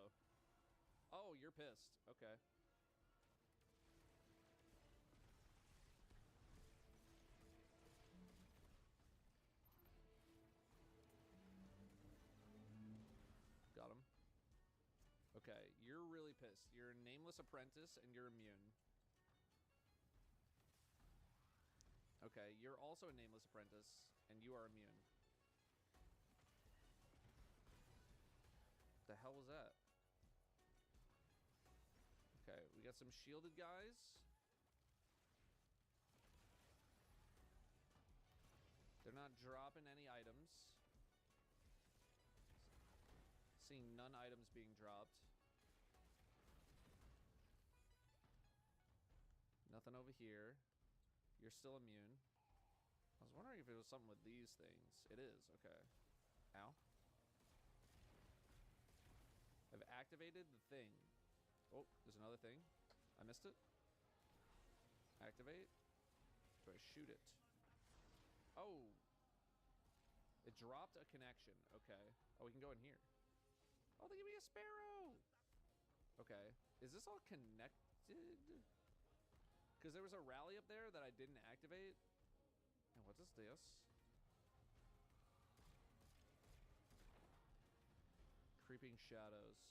Oh, you're pissed. Okay. Got him. Okay, you're really pissed. You're a nameless apprentice, and you're immune. Okay, you're also a nameless apprentice, and you are immune. The hell was that? Okay, we got some shielded guys. They're not dropping any items. Seeing none items being dropped. Nothing over here. You're still immune. I was wondering if it was something with these things. It is, okay. Ow. I've activated the thing. Oh, there's another thing. I missed it. Activate. Do I shoot it? Oh. It dropped a connection. Okay. Oh, we can go in here. Oh, they give me a sparrow. Okay. Is this all connected? Because there was a rally up there that I didn't activate. And what is this? Creeping shadows.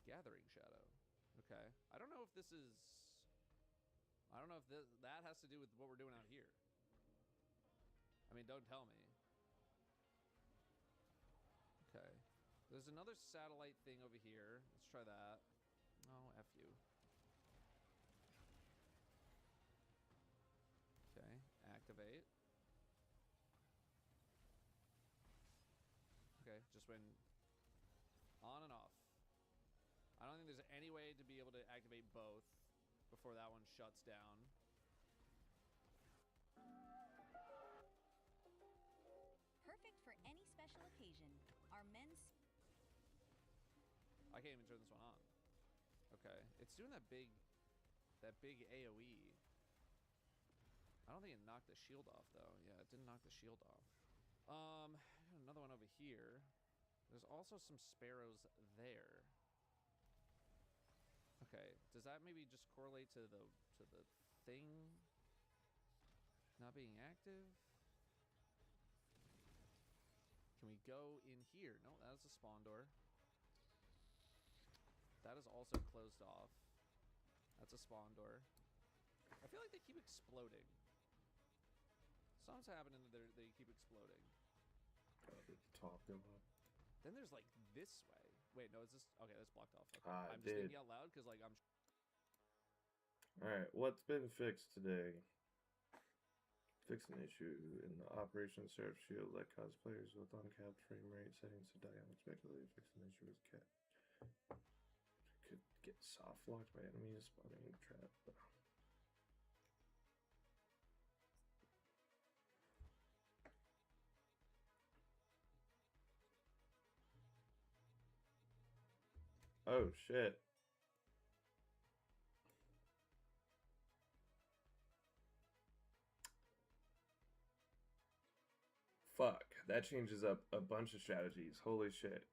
Gathering shadow. Okay. I don't know if this is... I don't know if that has to do with what we're doing out here. I mean, don't tell me. Okay. There's another satellite thing over here. Let's try that. Oh, F you. Okay, activate. Okay, just went on and off. I don't think there's any way to be able to activate both before that one shuts down. Perfect for any special occasion. Our men's... I can't even turn this one on. Okay, it's doing that big AoE. I don't think it knocked the shield off, though. Yeah, it didn't knock the shield off. Another one over here. There's also some sparrows there. Okay, does that maybe just correlate to the thing not being active? Can we go in here? No, that is a spawn door. That is also closed off. That's a spawn door. I feel like they keep exploding. Something's happening that they keep exploding. Top go up. Then there's like this way. Wait, no, is this... Okay, that's blocked off. Okay. I'm just did. thinking out loud because like I'm... Alright, what's been fixed today? Fix an issue in the Operation Surf Shield that caused players with uncapped frame rate settings to die unexpectedly. Fix an issue with cat. Could get soft locked by enemies spawning in the trap. Oh, shit. Fuck. That changes up a bunch of strategies. Holy shit.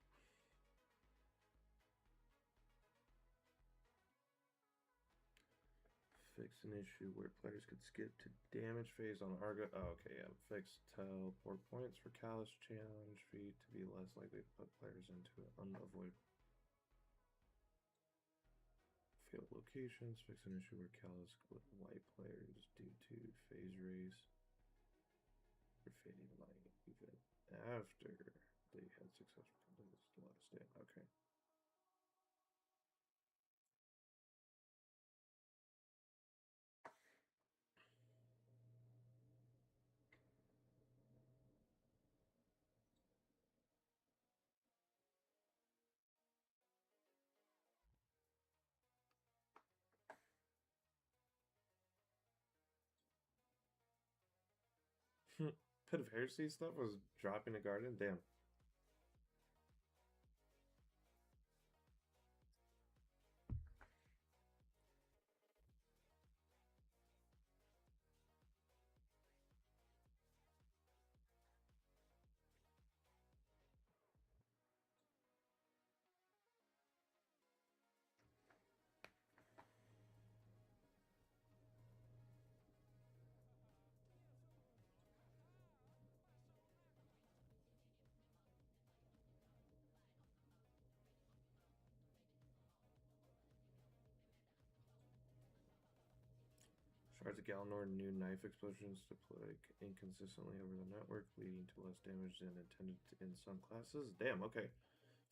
Fix an issue where players could skip to damage phase on Argo. Oh, okay, yeah. Fix teleport points for Callus challenge feat to be less likely to put players into unavoidable failed locations. Fix an issue where Callus would wipe players due to phase race or fading light even after they had successfully completed a lot of stamina. Okay. Pit of Heresy stuff was dropping a garden? Damn. Shards of Galanor new knife explosions deploy inconsistently over the network, leading to less damage than intended in some classes. Damn, okay.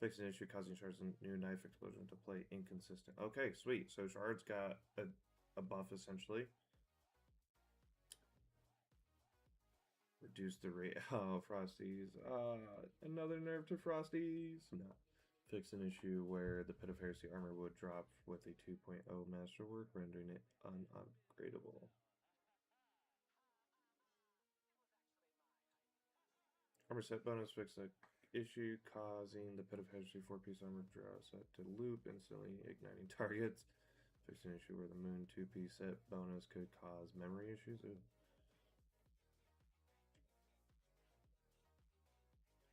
Fix an issue causing shards of new knife explosion to play inconsistent. Okay, sweet. So shards got a buff essentially. Reduce the rate. Oh, Frosties. Another nerf to Frosties. No. Fix an issue where the Pit of Heresy armor would drop with a 2.0 masterwork, rendering it unupgradable. Armor set bonus. Fix the issue causing the Pit of Heresy 4-piece armor draw set to loop, instantly igniting targets. Fix an issue where the Moon 2-piece set bonus could cause memory issues. Ooh.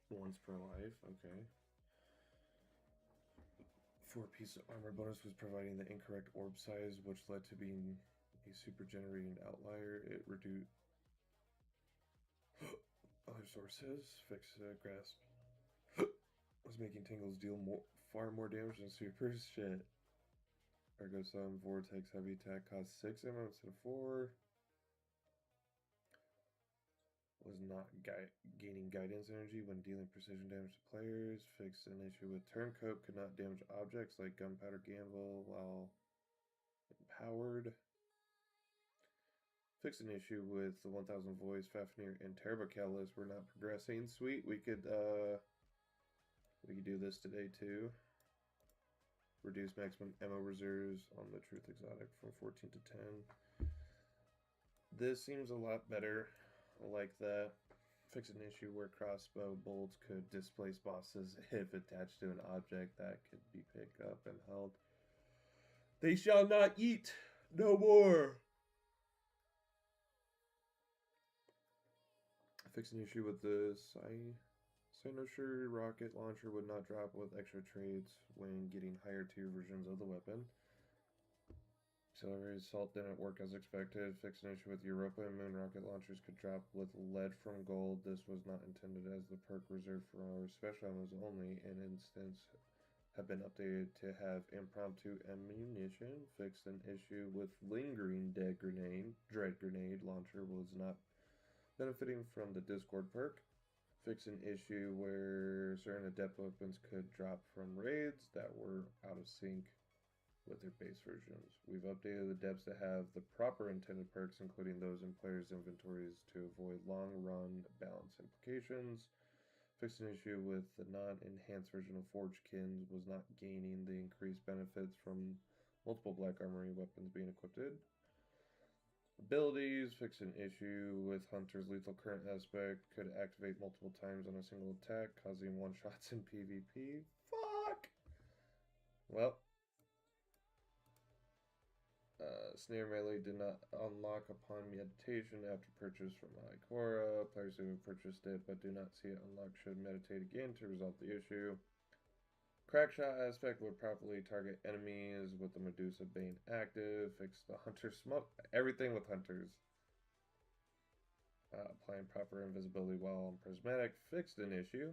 Once per life, okay. 4-piece armor bonus was providing the incorrect orb size, which led to being a super generating outlier. It reduced other sources. Fix grasp was making tingles deal far more damage than supers. Shit. Ergo some vortex heavy attack cost 6 ammo instead of 4. Was not gaining guidance energy when dealing precision damage to players. Fixed an issue with turncoat could not damage objects like gunpowder gamble while empowered. Fixed an issue with the 1000 voice Fafnir and Terbacal list. We're not progressing. Sweet, we could do this today too. Reduce maximum ammo reserves on the Truth Exotic from 14 to 10. This seems a lot better. I like that. Fix an issue where crossbow bolts could displace bosses if attached to an object that could be picked up and held. They shall not eat no more. Fix an issue with the Cynosure rocket launcher would not drop with extra trades when getting higher tier versions of the weapon. Accelerated assault didn't work as expected. Fix an issue with Europa and Moon rocket launchers could drop with lead from gold. This was not intended as the perk reserved for our special ammos only, and instance have been updated to have impromptu ammunition. Fixed an issue with lingering dread grenade launcher was not benefiting from the Discord perk. Fix an issue where certain adept weapons could drop from raids that were out of sync with their base versions. We've updated the depths to have the proper intended perks, including those in players' inventories to avoid long-run balance implications. Fixed an issue with the non-enhanced version of Forged Kins was not gaining the increased benefits from multiple Black Armory weapons being equipped. Abilities. Fix an issue with Hunter's Lethal Current aspect. Could activate multiple times on a single attack, causing one-shots in PvP. Fuck! Well, Snare Melee did not unlock upon meditation after purchase from Ikora. Players who have purchased it but do not see it unlocked should meditate again to resolve the issue. Crackshot aspect would properly target enemies with the Medusa Bane active. Fix the Hunter smoke. Everything with Hunters. Applying proper invisibility while on Prismatic fixed an issue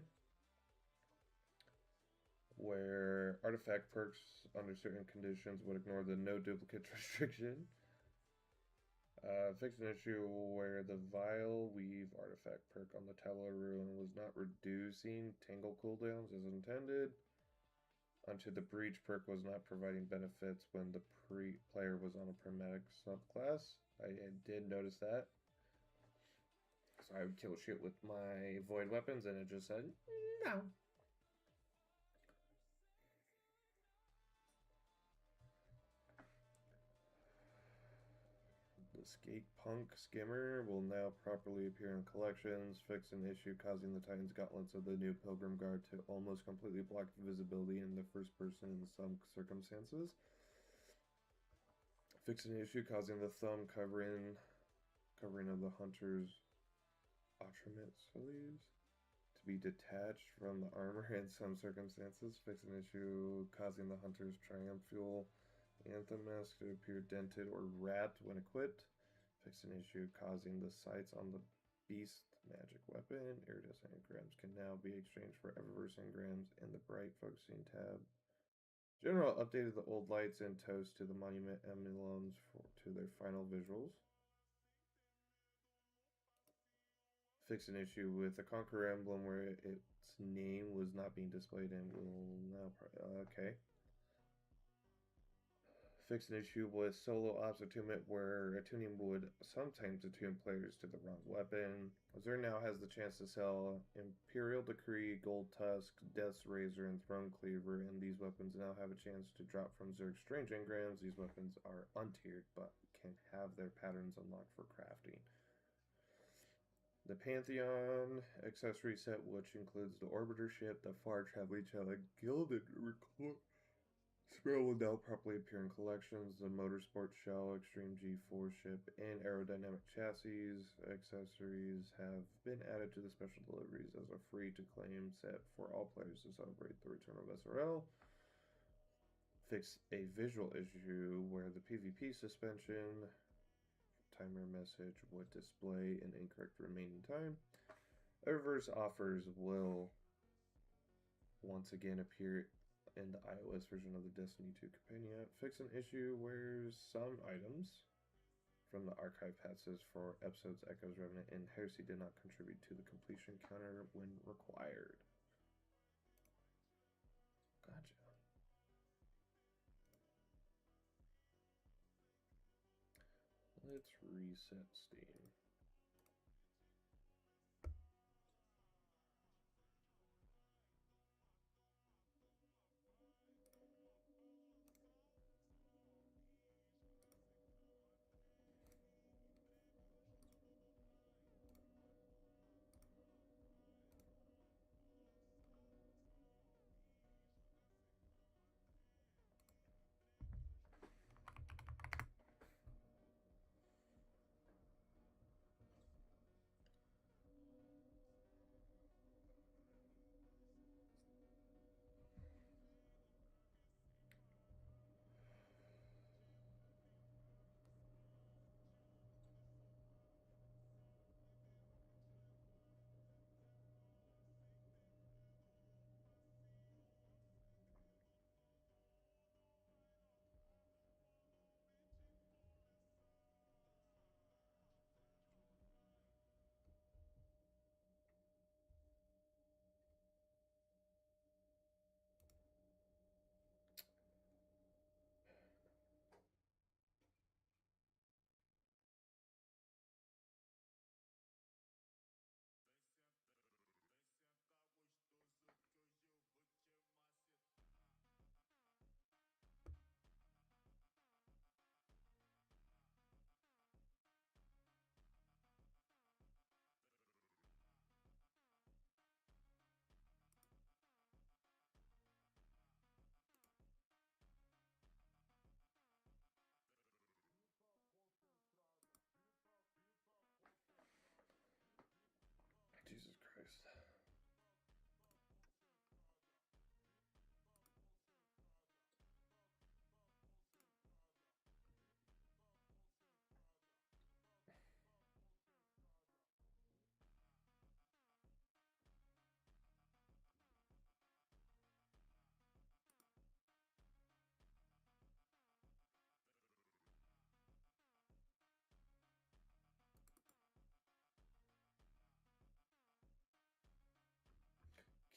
where artifact perks under certain conditions would ignore the no duplicates restriction. Fixed an issue where the Vile Weave artifact perk on the Tableau Ruin was not reducing Tangle cooldowns as intended. Unto the Breach perk was not providing benefits when the player was on a Prismatic subclass. I did notice that. So I would kill shit with my void weapons and it just said, no. The Skate Punk Skimmer will now properly appear in collections. Fix an issue causing the Titan's Gauntlets of the new Pilgrim Guard to almost completely block visibility in the first person in some circumstances. Fix an issue causing the thumb covering of the Hunter's Atrament sleeves to be detached from the armor in some circumstances. Fix an issue causing the Hunter's Triumphal Anthem mask to appear dented or wrapped when equipped. Fix an issue causing the sights on the Beast magic weapon. Iridescent engrams can now be exchanged for Eververse engrams in the Bright Focusing tab. General updated the old lights and toast to the monument emblems to their final visuals. Fix an issue with the Conqueror emblem where its name was not being displayed and will now... okay. Fix an issue with solo ops attunement where attuning would sometimes attune players to the wrong weapon. Zer now has the chance to sell Imperial Decree, Gold Tusk, Death's Razor, and Throne Cleaver, and these weapons now have a chance to drop from Zerg's Strange Engrams. These weapons are untiered but can have their patterns unlocked for crafting. The Pantheon accessory set, which includes the Orbiter ship, the Far Traveling Challenge, Gilded Sparrow will now properly appear in collections. The Motorsport Shell, Extreme G4 ship, and Aerodynamic Chassis accessories have been added to the special deliveries as a free-to-claim set for all players to celebrate the return of SRL. Fix a visual issue where the PvP suspension timer message would display an incorrect remaining time. Eververse offers will once again appear in the iOS version of the Destiny 2 companion app. Fix an issue where some items from the archive passes for episodes Echoes, Revenant, and Heresy did not contribute to the completion counter when required. Gotcha. Let's reset Steam.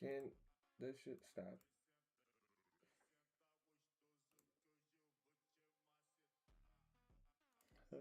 Can this shit stop? Huh?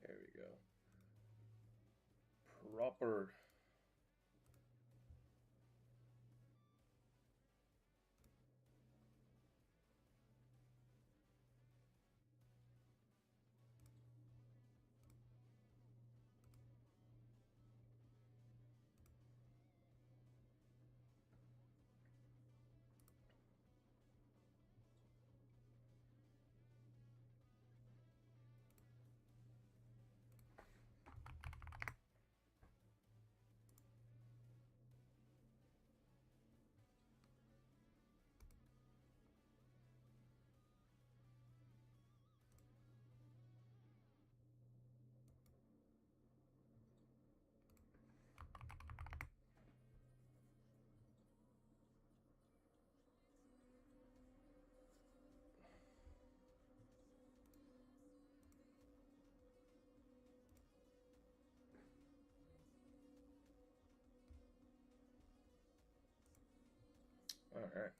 There we go. Proper. All right.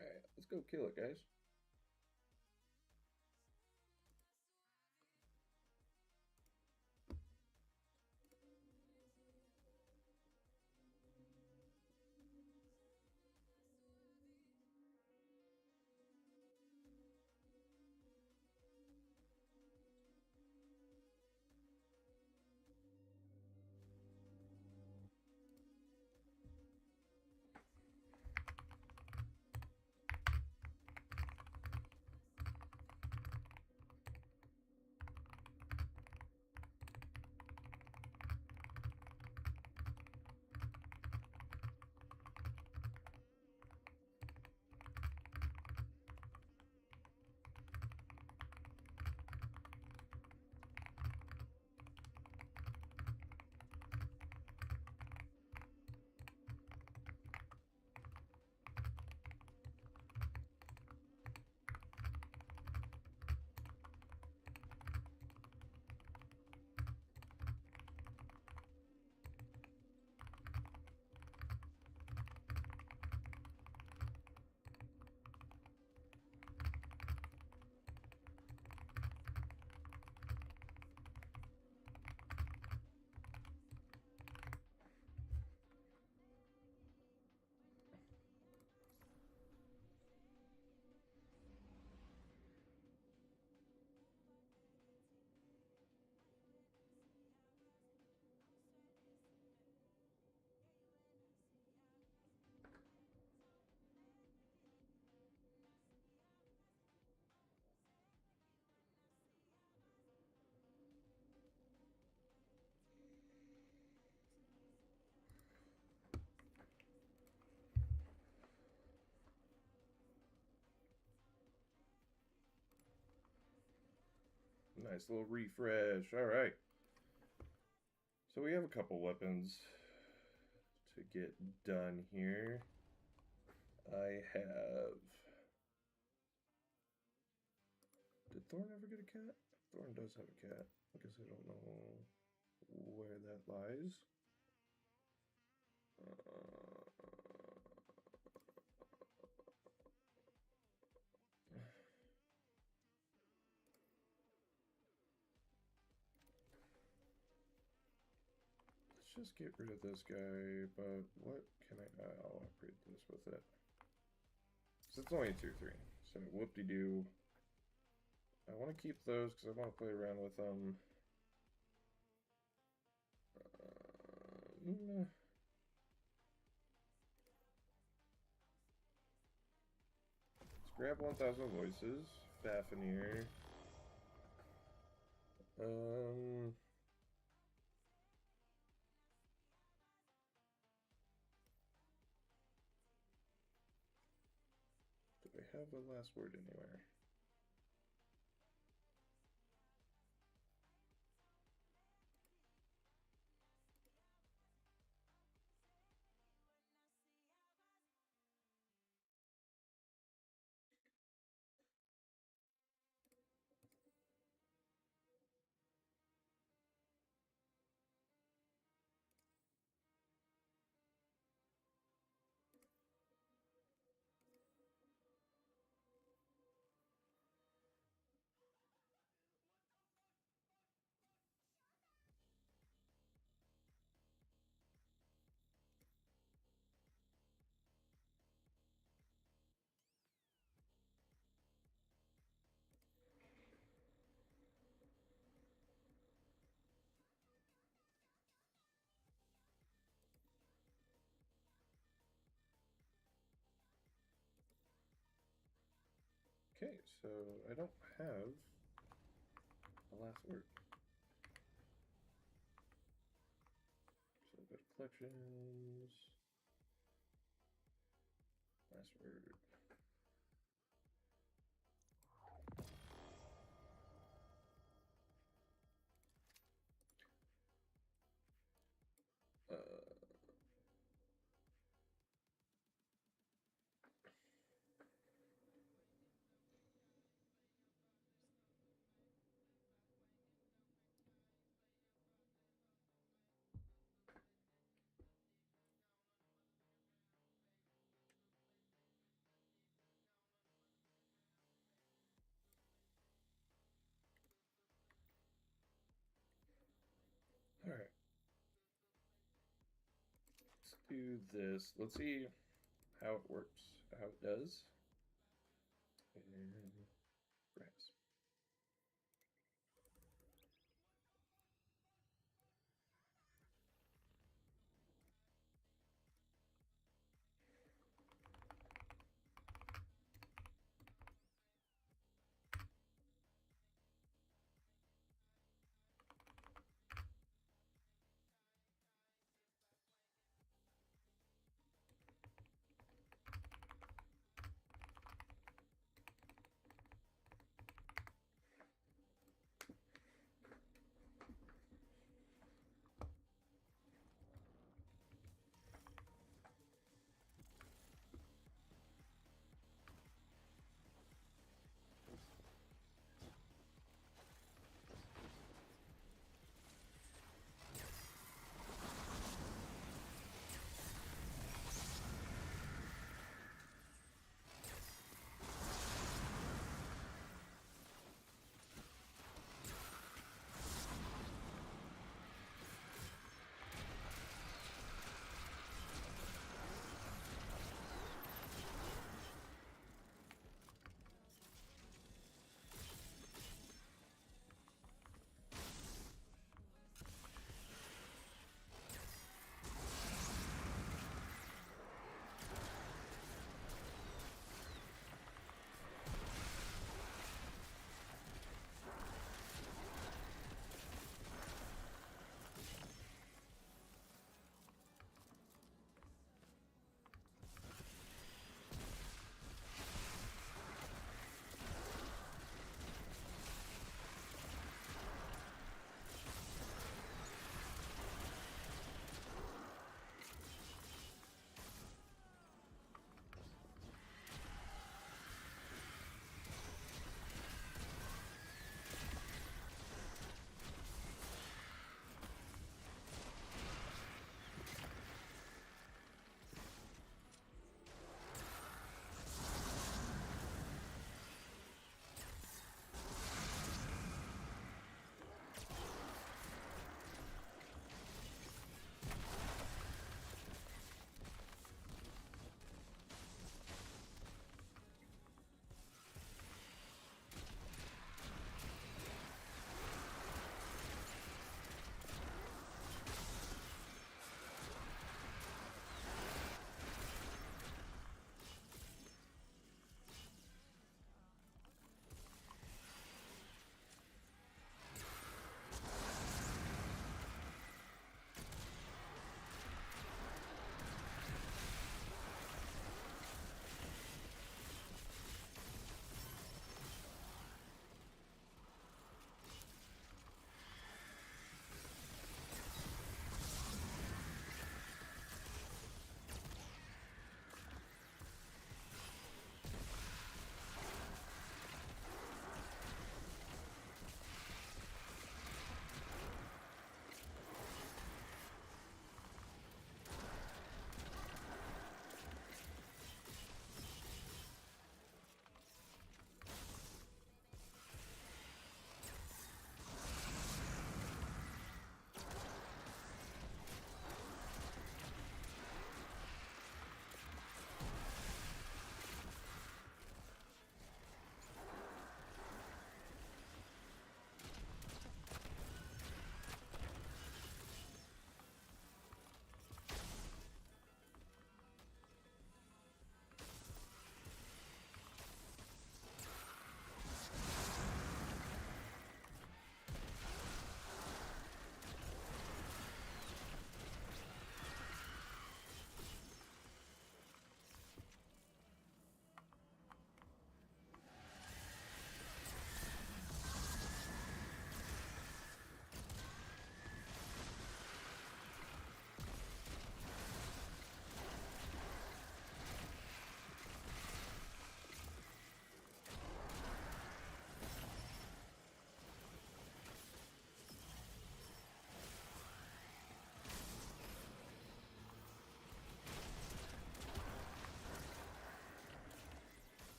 All right, let's go kill it, guys. Nice little refresh. All right. So we have a couple weapons to get done here. I have... Did Thorn ever get a cat? Thorn does have a cat. I guess I don't know where that lies. Let's just get rid of this guy, but what can I'll upgrade this with it. So it's only 2-3. So whoop-de-doo. I want to keep those because I want to play around with them. Let's grab 1,000 voices. Fafnir. Do I have a last word anywhere? Okay, so I don't have a last word. So go to collections. Last word. All right. Let's do this. Let's see how it works, how it does. And grass.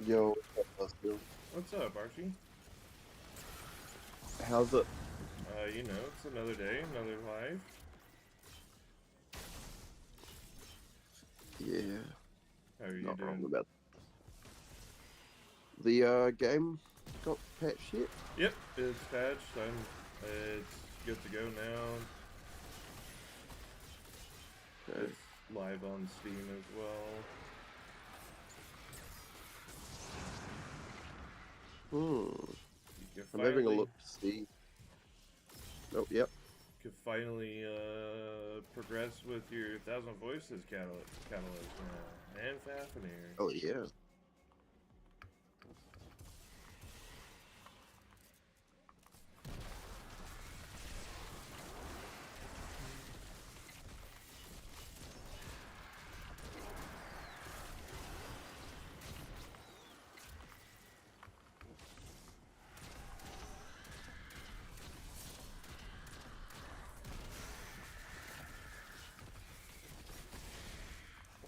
Yo, BuzzKill. What's up, Archie? How's it? You know, it's another day, another life. Yeah. How are you Not doing? wrong about the game got patched yet? Yep, it's patched. It's good to go now. Okay. It's live on Steam as well. I'm having a look to see. Oh, yep. Could finally progress with your 1,000 Voices catalyst now. And Fafnir. Oh, yeah.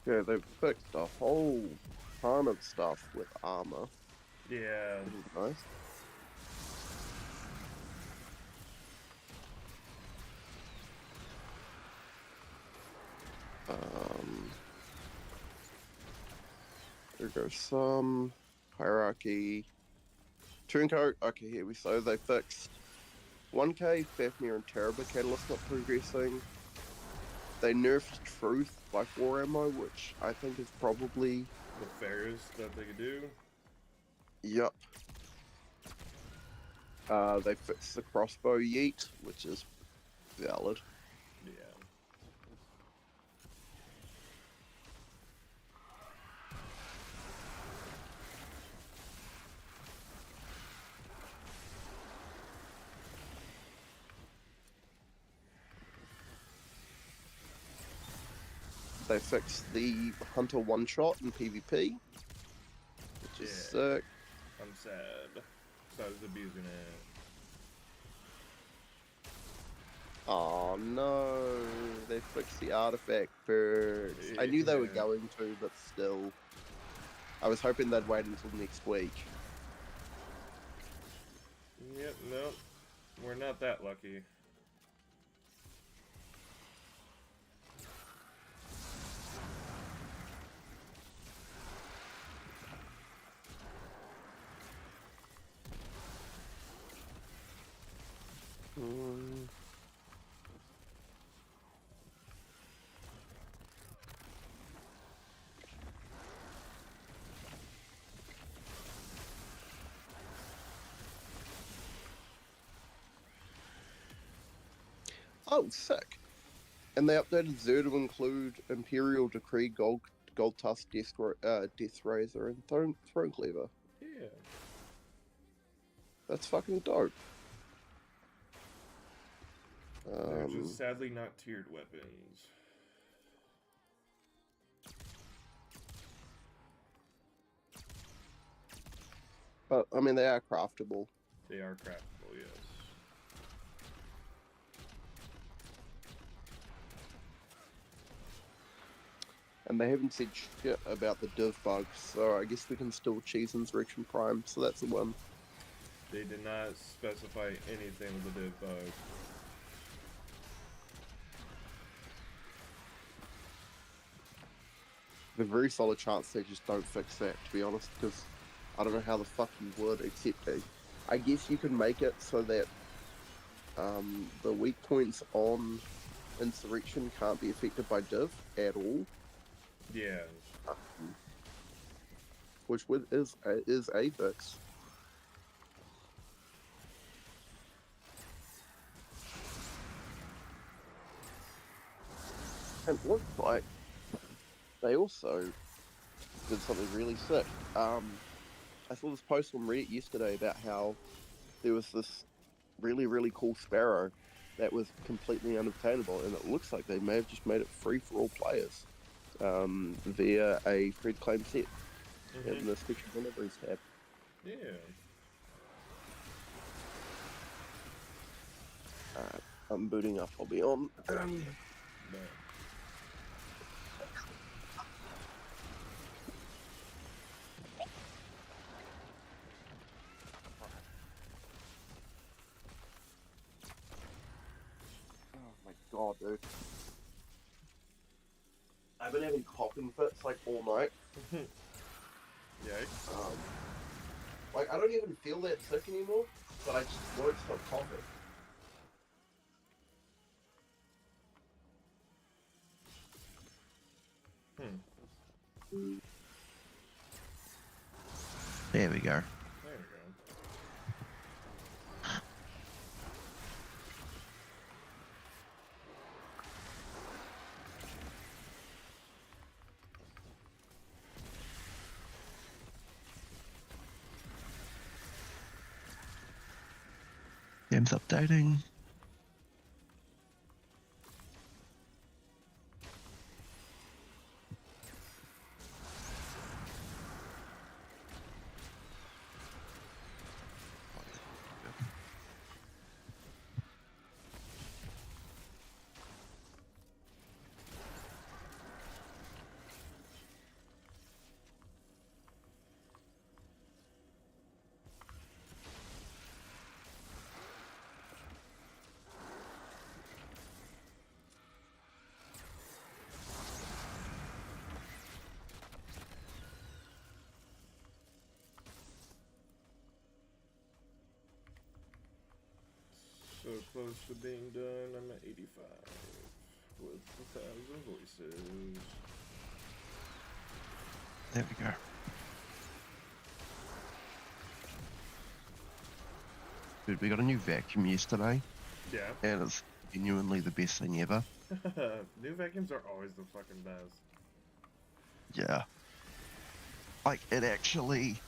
Yeah, they've fixed a whole ton of stuff with armor. Yeah. Which is nice. There goes some hierarchy. Turncoat. Okay, here we go. They fixed 1K, Fafnir, and Terror catalyst not progressing. They nerfed Truth by 4 ammo, which I think is probably the fairest that they could do. Yup. They fixed the crossbow yeet, which is valid. Yeah. They fixed the Hunter one-shot in PvP, which is sick. I'm sad. So I was abusing it. Oh no, they fixed the artifact first. I knew they were going to, but still. I was hoping they'd wait until next week. Yep, nope. We're not that lucky. Oh, sick. And they updated Xur to include Imperial Decree, Gold Tusk, Death Razor, and Throne Cleaver. Yeah. That's fucking dope. They're just sadly not tiered weapons. But, I mean, they are craftable. They are craftable, yes. And they haven't said shit about the div bugs, so I guess we can still cheese Insurrection Prime, so that's a win. They did not specify anything with the div bug. There's a very solid chance they just don't fix that, to be honest, because I don't know how the fuck you would, except I guess you can make it so that the weak points on Insurrection can't be affected by div at all. Yeah. Which is a fix. And it looks like they also did something really sick. I saw this post on Reddit yesterday about how there was this really, really cool sparrow that was completely unobtainable, and it looks like they may have just made it free for all players via a free to claim set in the special deliveries tab. Yeah. I'm booting up, I'll be on. dude. I've been having coughing fits like all night. Yikes. Like I don't even feel that sick anymore, but I just won't stop coughing. There we go. There we go. Game's updating. So close to being done. I'm at 85 with 1,000 voices. There we go. Dude, we got a new vacuum yesterday. Yeah. And it's genuinely the best thing ever. New vacuums are always the fucking best. Yeah. Like, it actually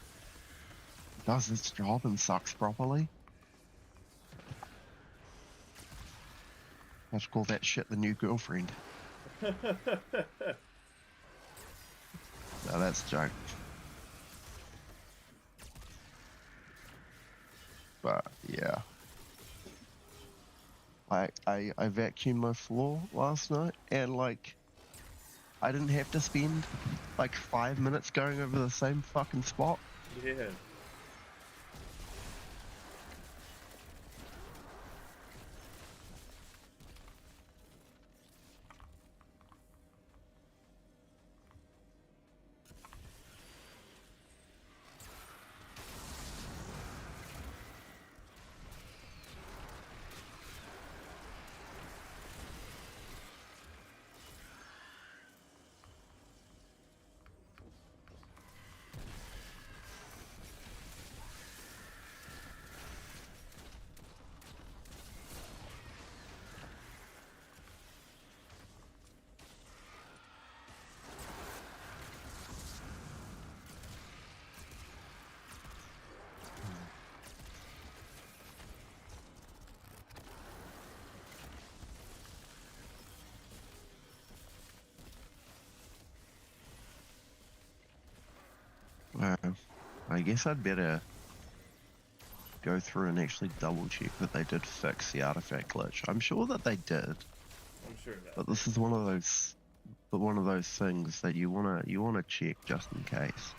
does its job and sucks properly. Let's call that shit the new girlfriend. No, that's a joke. But, yeah. I vacuumed my floor last night, and, like, I didn't have to spend, like, 5 minutes going over the same fucking spot. Yeah. I guess I'd better go through and actually double check that they did fix the artifact glitch. I'm sure that they did. I'm sure that. But this is one of those things that you wanna check just in case.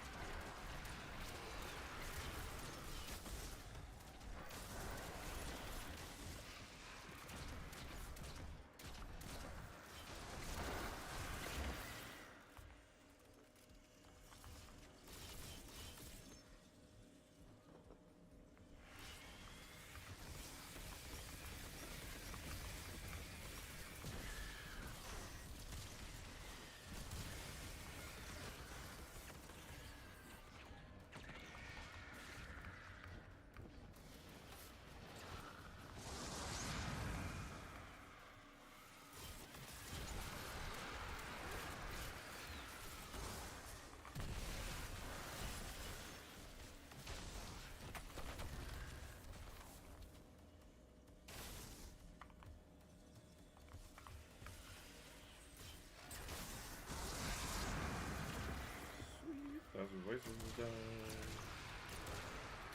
Thousand voices is done.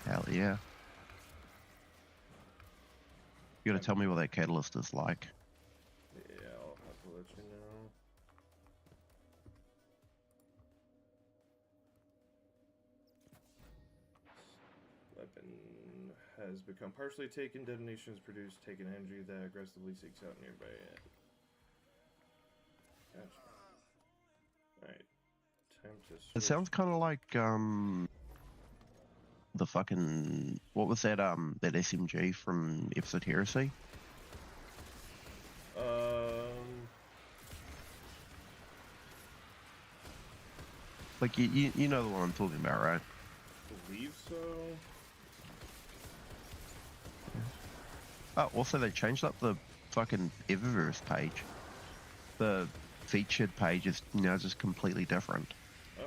Hell yeah. You gotta tell me what that catalyst is like. Yeah, I'll have to let you know. Weapon has become partially taken. Detonations produce taken energy that aggressively seeks out nearby. It sounds kind of like the fucking, what was that that SMG from Episode Heresy? Like you know the one I'm talking about, right? I believe so. Oh, also they changed up the fucking Eververse page. The featured page is now just completely different. Oh.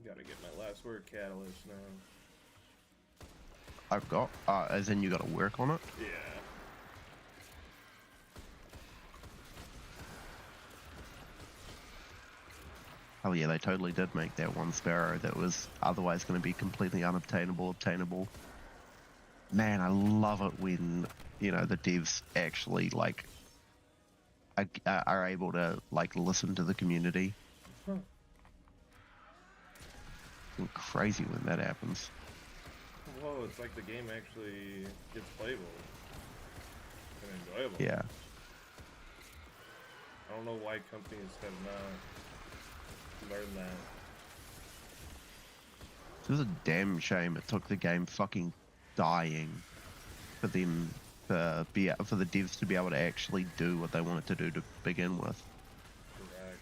Gotta get my last word catalyst now. I've got, as in you got to work on it? Yeah. Oh yeah, they totally did make that one sparrow that was otherwise going to be completely unobtainable, obtainable. Man, I love it when, you know, the devs actually, like, are able to, like, listen to the community. Huh. It's crazy when that happens. Whoa, it's like the game actually gets playable and enjoyable. Yeah. I don't know why companies have not learned that. It was a damn shame it took the game fucking dying for them to be, for the devs to be able to actually do what they wanted to do to begin with. Correct.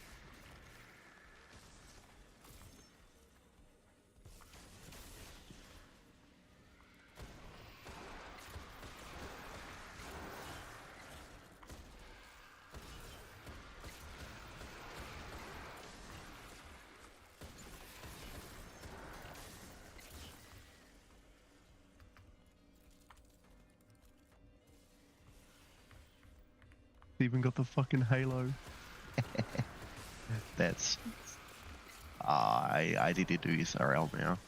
Even got the fucking halo. That's... I need to do SRL now.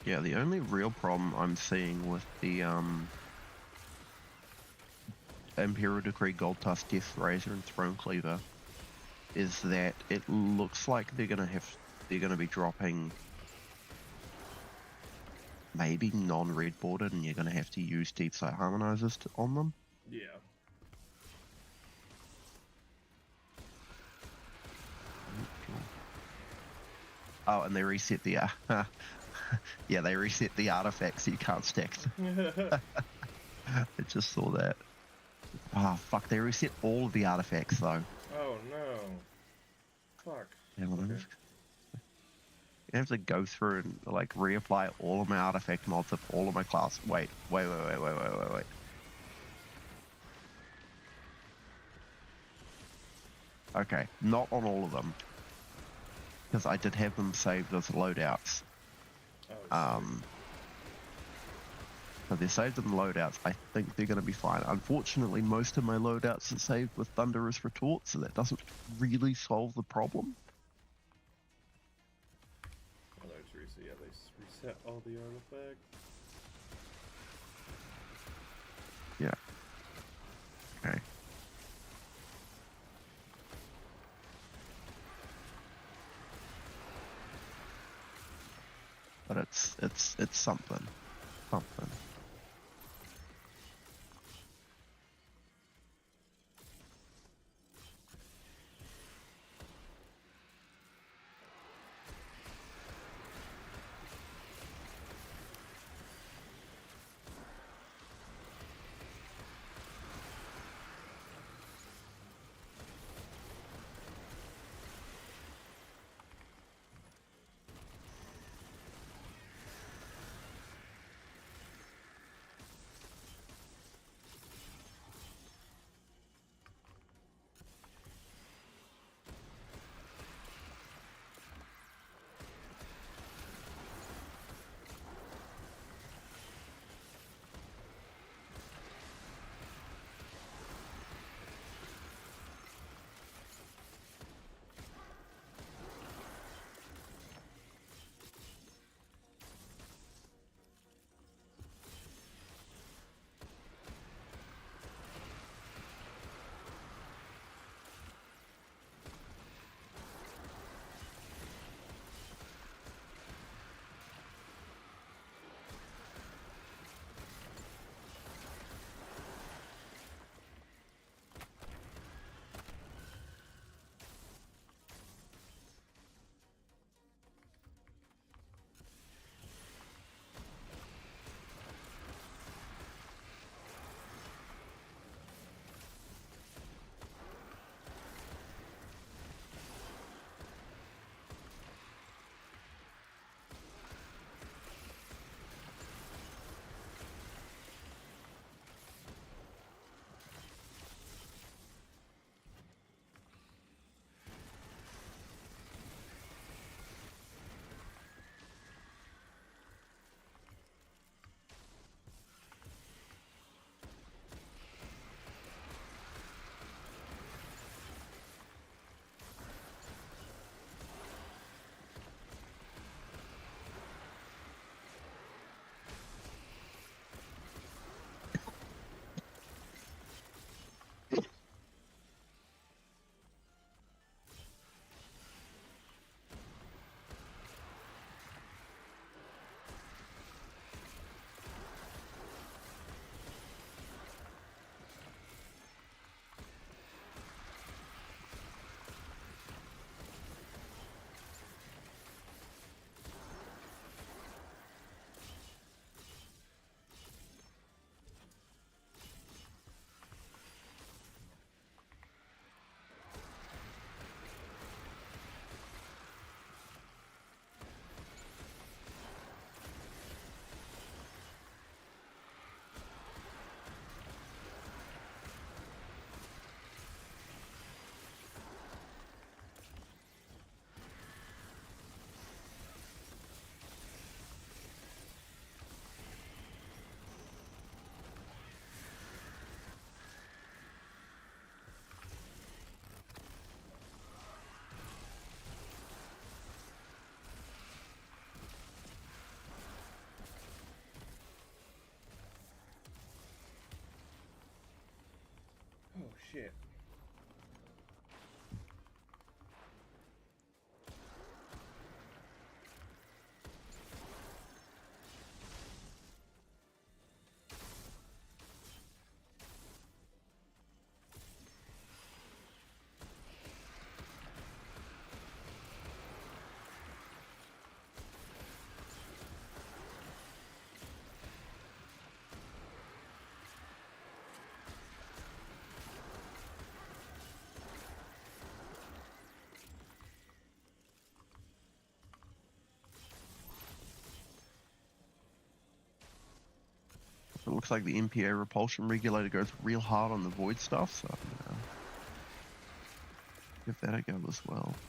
Yeah, the only real problem I'm seeing with the Imperial Decree Gold Tusk Death Razor and Throne Cleaver is that it looks like they're gonna be dropping maybe non-red bordered, and you're gonna have to use deep sight harmonizers on them. Yeah. Oh, and they reset the yeah, they reset the artifacts so you can't stack them. I just saw that. Oh fuck, they reset all of the artifacts though. Oh no. Fuck. Yeah, well, Okay. I have to go through and like reapply all of my artifact mods of all of my class. Wait. Okay, not on all of them, because I did have them saved as loadouts. So they're saved in loadouts. I think they're going to be fine. Unfortunately, most of my loadouts are saved with Thunderous Retort, so that doesn't really solve the problem. Oh, that's reset. Yeah, they reset all the artifacts. Yeah. Okay. something. Something. Oh shit. It looks like the MPA repulsion regulator goes real hard on the void stuff, so give that a go as well.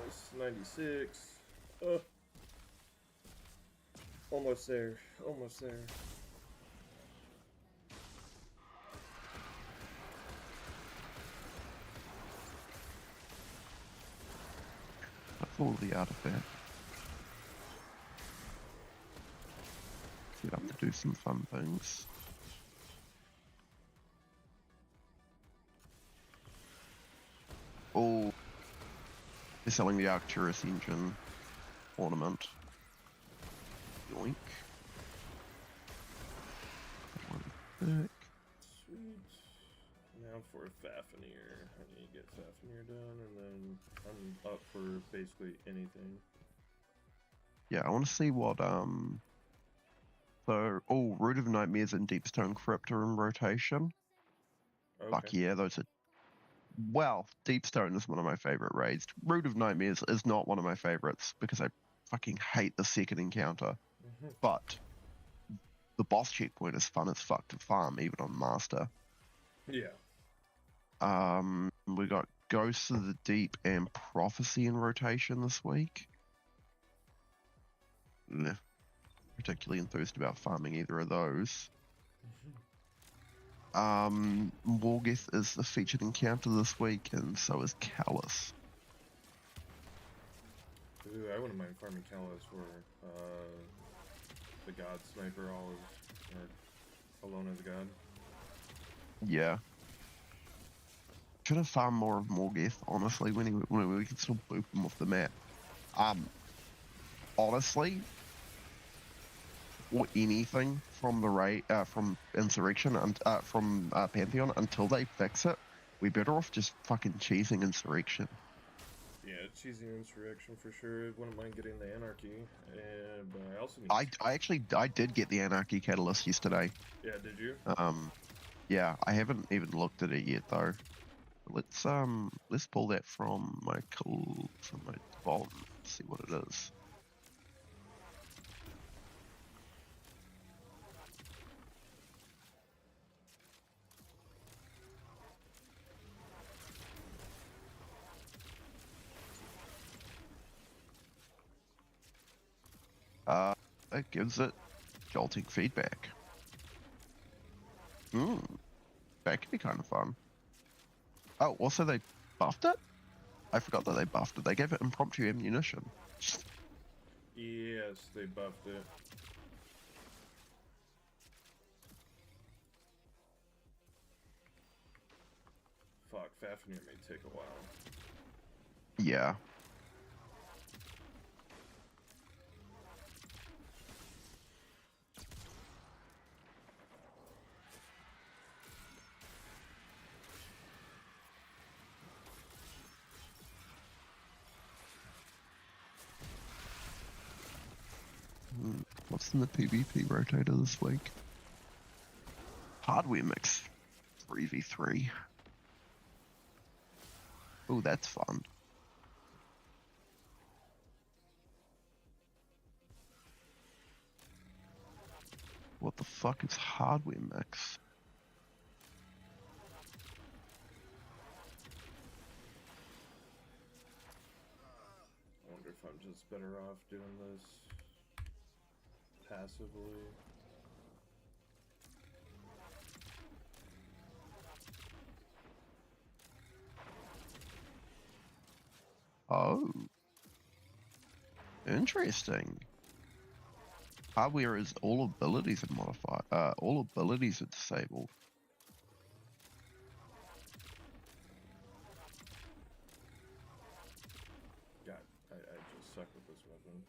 It's 96. Almost there. Almost there. That's all the artifact. Get up to do some fun things. Oh, they're selling the Arcturus engine ornament. Yoink. One back. Sweet. Now for Fafnir. I need to get Fafnir done, and then I'm up for basically anything. Yeah, I want to see what So, Root of Nightmares and Deepstone Crypt are in rotation. Okay. Fuck yeah, those are... Well, Deepstone is one of my favorite raids. Root of Nightmares is not one of my favorites because I fucking hate the second encounter. But the boss checkpoint is fun as fuck to farm, even on Master. Yeah. We got Ghosts of the Deep and Prophecy in rotation this week. Nah, particularly enthused about farming either of those. Morgeth is the featured encounter this week, and so is Callus. Ooh, I wouldn't mind farming Callus for the God Sniper, or Alone as a God. Yeah. Should have farmed more of Morgeth, honestly, when we can still boop him off the map. Honestly, or anything from the raid, from Insurrection and from Pantheon until they fix it, we're better off just fucking cheesing Insurrection. Yeah, cheesy Insurrection for sure. Wouldn't mind getting the Anarchy, but I also need. I did get the Anarchy Catalyst yesterday. Yeah, did you? Yeah, I haven't even looked at it yet though. Let's pull that from my vault, see what it is. It gives it jolting feedback. That could be kind of fun. Oh, also they buffed it? I forgot that they buffed it. They gave it impromptu ammunition. Yes, they buffed it. Fuck, Fafnir may take a while. Yeah. What's in the PvP rotator this week? Hardware mix 3v3. Oh, that's fun. What the fuck is hardware mix? I wonder if I'm just better off doing this passively. Oh. Interesting. Hardware is all abilities are modified. All abilities are disabled. God, I just suck with this weapon.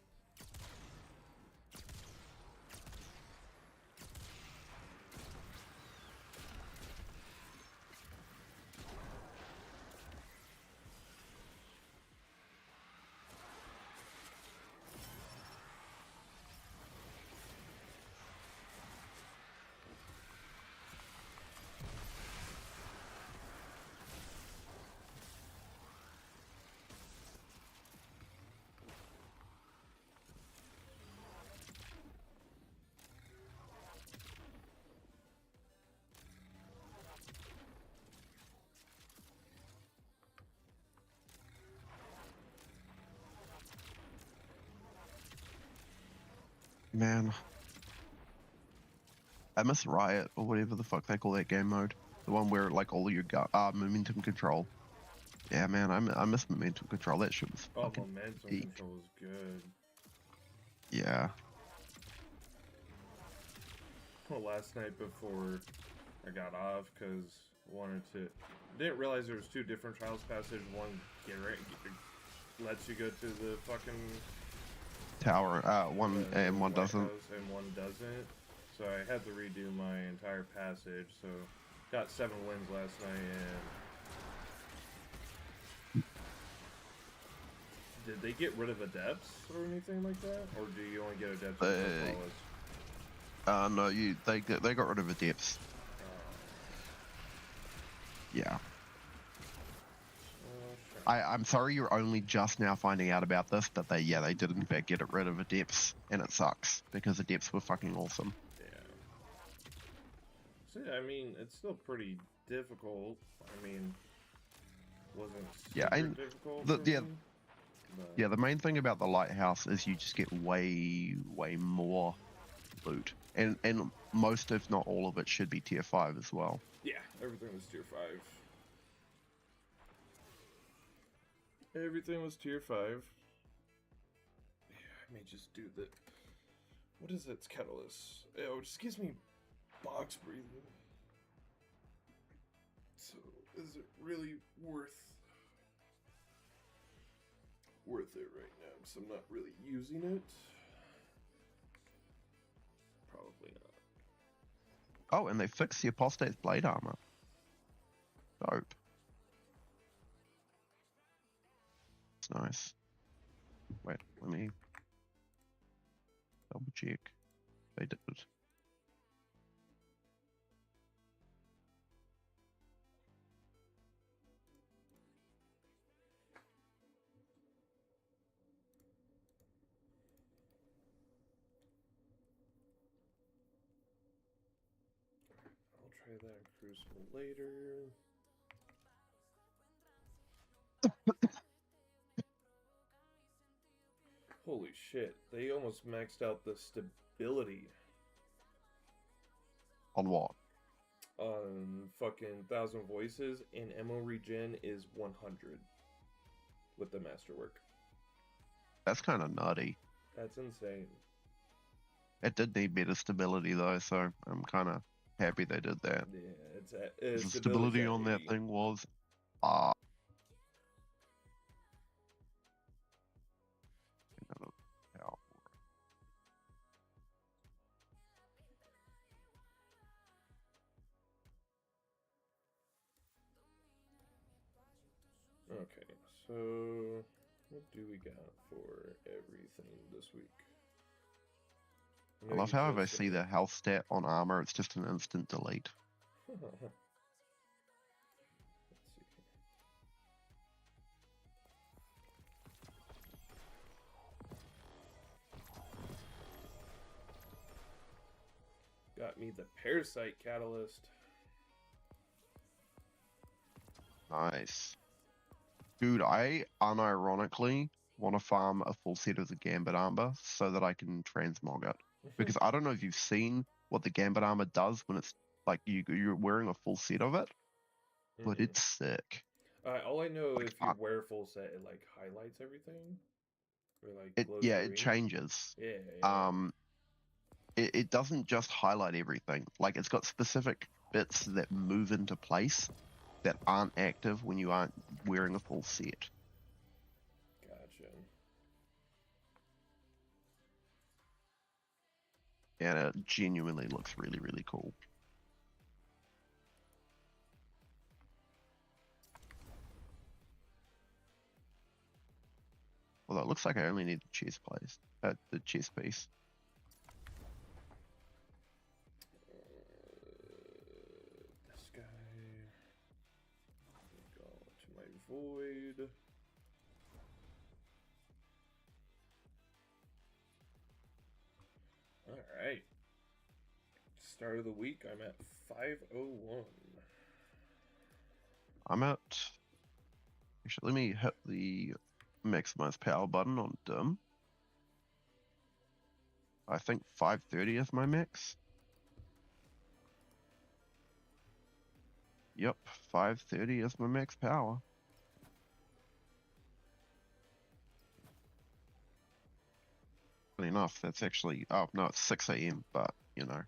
Man, I miss Riot or whatever the fuck they call that game mode. The one where like all of your momentum control. Yeah, man, I miss momentum control. That shit was Oh, fucking momentum peak. control is good. Yeah. Well, last night before I got off, because didn't realize there was 2 different Trials Passage. One lets you go to the fucking Tower, one and one White doesn't. House, and one doesn't. So I had to redo my entire passage. So got 7 wins last night. And did they get rid of Adepts or anything like that, or do you only get Adepts with flawless? No, they got rid of the depths. Yeah. I'm sorry you're only just now finding out about this, but they did in fact get rid of the depths, and it sucks because the depths were fucking awesome. So yeah, I mean, it's still pretty difficult. I mean, wasn't super difficult for me, but... the main thing about the lighthouse is you just get way more loot, and most if not all of it should be tier 5 as well. Yeah, everything was tier 5. Everything was tier 5. Yeah, I may just do the... What is its catalyst? Oh, it just gives me box breathing. So, is it really worth it right now? Because I'm not really using it. Probably not. Oh, and they fixed the Apostate's blade armor. Dope. It's nice. Wait, let me double check. They did it. I'll try that in Crucible later. Holy shit, they almost maxed out the stability. On what? On fucking 1,000 Voices, and ammo regen is 100 with the masterwork. That's kind of nutty. That's insane. It did need better stability though, so I'm kind of happy they did that. Yeah, the stability on that thing was Okay, so what do we got for everything this week? I love how if I see the health stat on armor, it's just an instant delete. Let's see. Got me the Parasite Catalyst. Nice. Dude, I unironically want to farm a full set of the Gambit armor so that I can transmog it. Because I don't know if you've seen what the Gambit armor does when it's like you're wearing a full set of it, but it's sick. All I know, Like, if you wear a full set, it like highlights everything, or like glows it green. changes. Yeah. It doesn't just highlight everything. Like, it's got specific bits that move into place that aren't active when you aren't wearing a full set. Gotcha. And it genuinely looks really, really cool. Although it looks like I only need the chest piece. This guy. Go to my void. Alright. Start of the week, I'm at 501. I'm at... Actually, let me hit the maximize power button on dim. I think 530 is my max. Yep, 530 is my max power. Funny enough, that's actually, oh no, it's 6 a.m., but you know.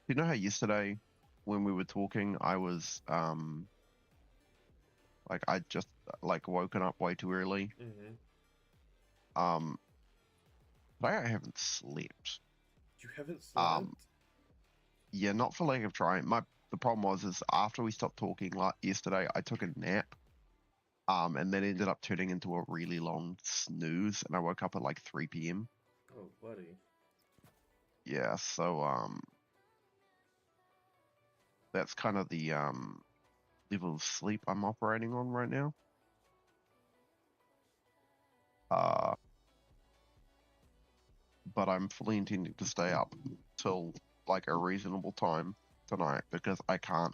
You know how yesterday when we were talking, I was, like, I just, like, woken up way too early. Today I haven't slept. You haven't slept? Yeah, not for lack of trying. The problem is after we stopped talking like yesterday, I took a nap. And then ended up turning into a really long snooze, and I woke up at like 3 p.m. Oh, buddy. Yeah, so that's kind of the level of sleep I'm operating on right now. But I'm fully intending to stay up till like a reasonable time tonight because I can't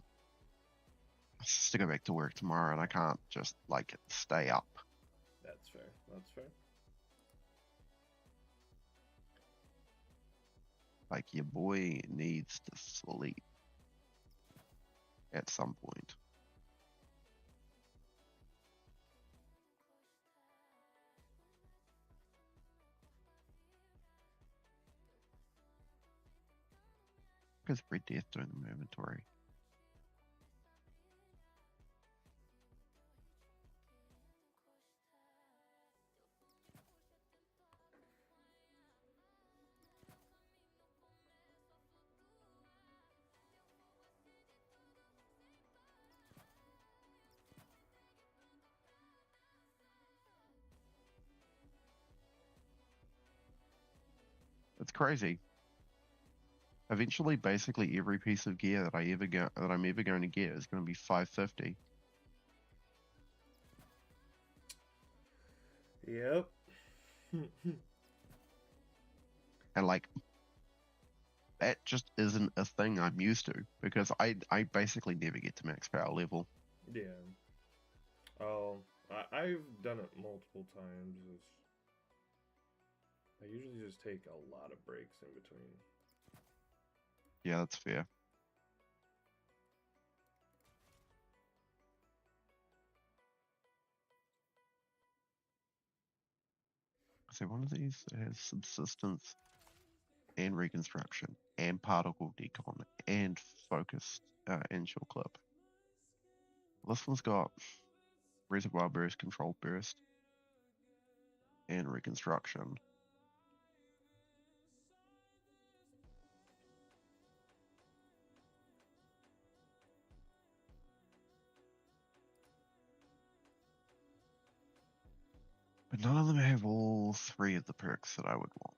just to go back to work tomorrow, and I can't just like stay up. That's fair. That's fair. Like your boy needs to sleep at some point. Because Red Death doing the inventory. It's crazy. Eventually, basically every piece of gear that I'm ever going to get is going to be 550. Yep. And like that just isn't a thing I'm used to because I basically never get to max power level. Yeah. Oh, I've done it multiple times. I usually just take a lot of breaks in between. Yeah, that's fair. So one of these has subsistence and reconstruction and particle decon and focused inshore clip. This one's got reservoir burst, control burst, and reconstruction. But none of them have all three of the perks that I would want.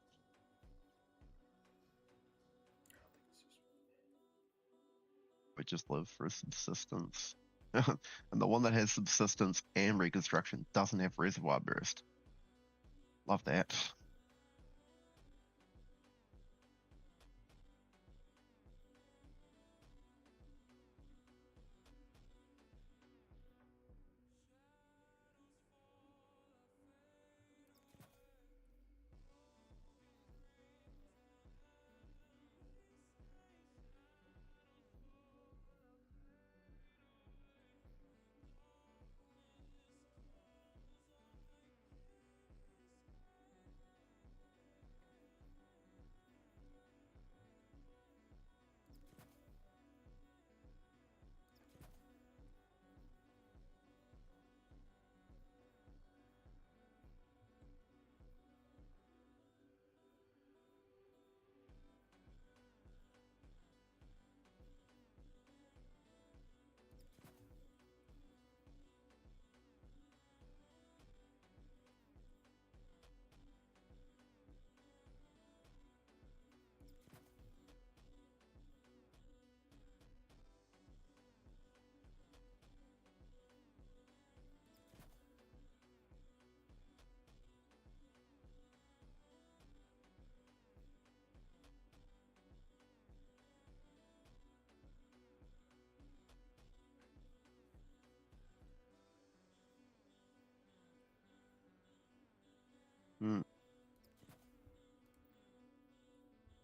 We just live for subsistence. And the one that has subsistence and reconstruction doesn't have reservoir burst. Love that.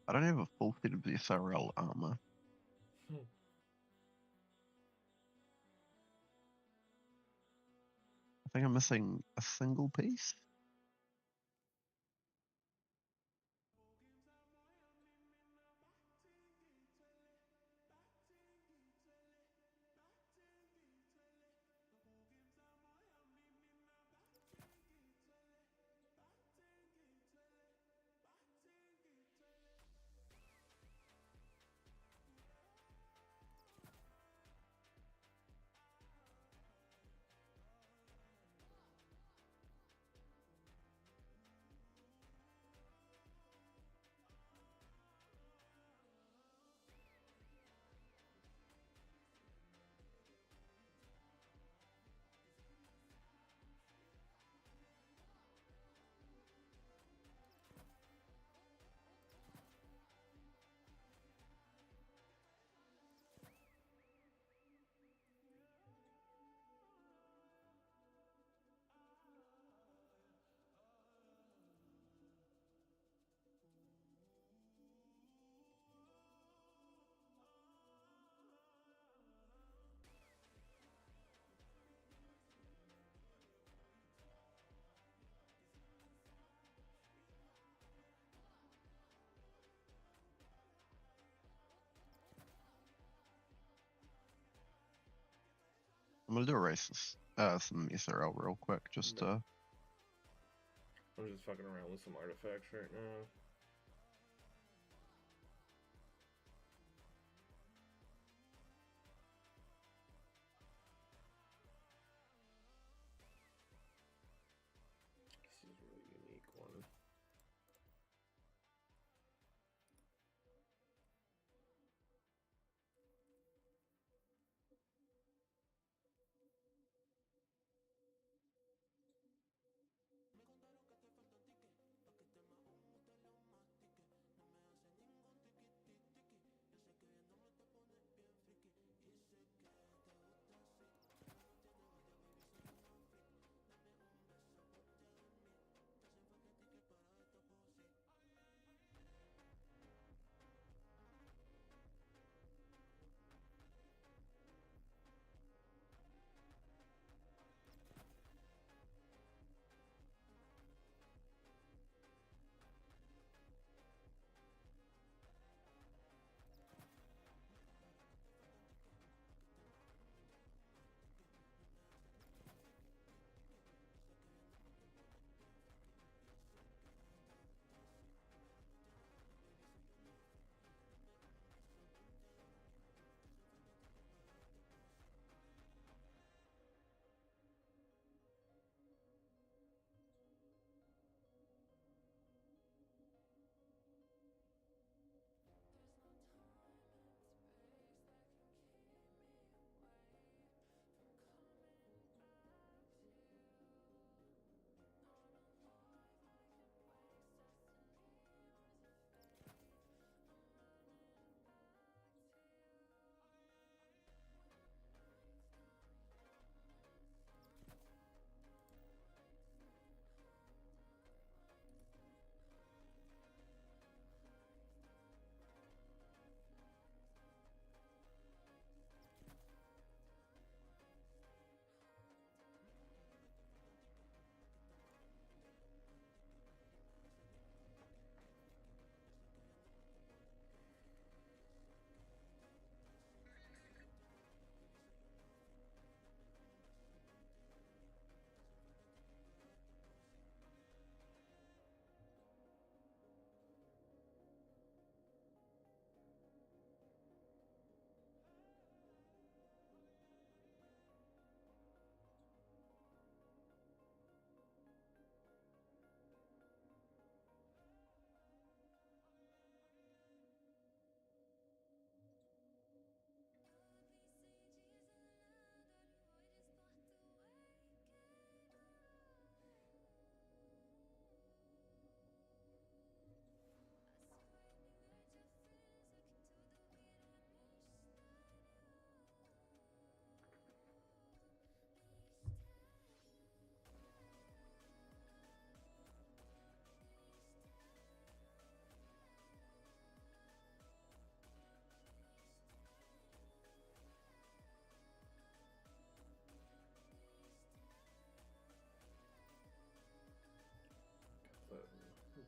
I don't have a full set of SRL armor. I think I'm missing a single piece. I'm gonna do a race some SRL real quick, just I'm just fucking around with some artifacts right now. This is a really unique one.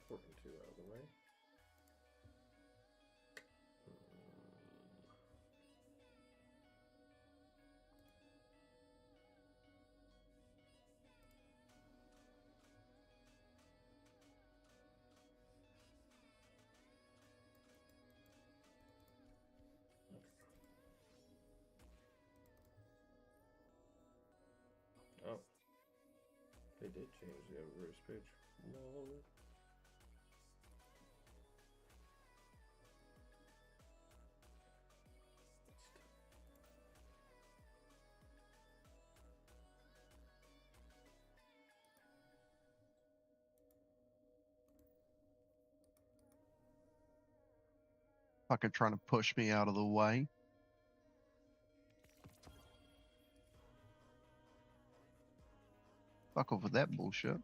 Important 2 out of the way. Oh. They did change the reverse pitch. No. Fucking trying to push me out of the way. Fuck off with that bullshit.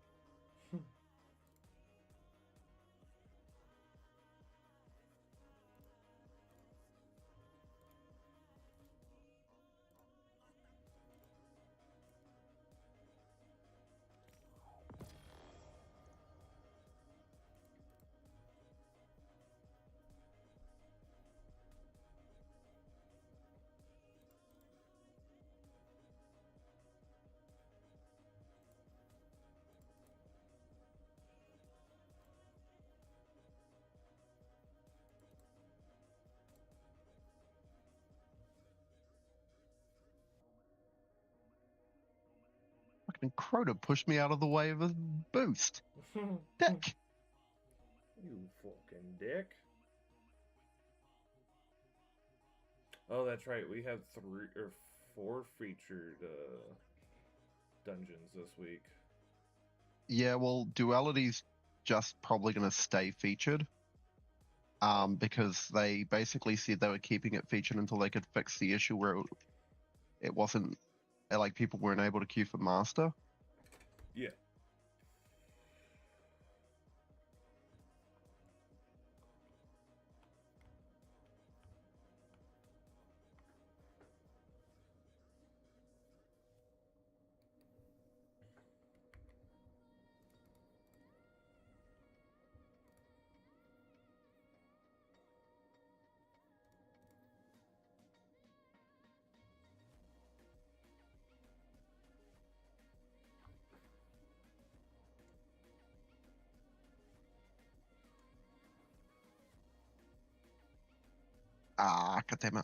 Fucking Crota pushed me out of the way of a boost. Dick. You fucking dick. Oh, that's right. We have 3 or 4 featured dungeons this week. Yeah, well, Duality's just probably going to stay featured. Because they basically said they were keeping it featured until they could fix the issue where it wasn't, like, people weren't able to queue for Master. Yeah. Ah, goddammit. Let's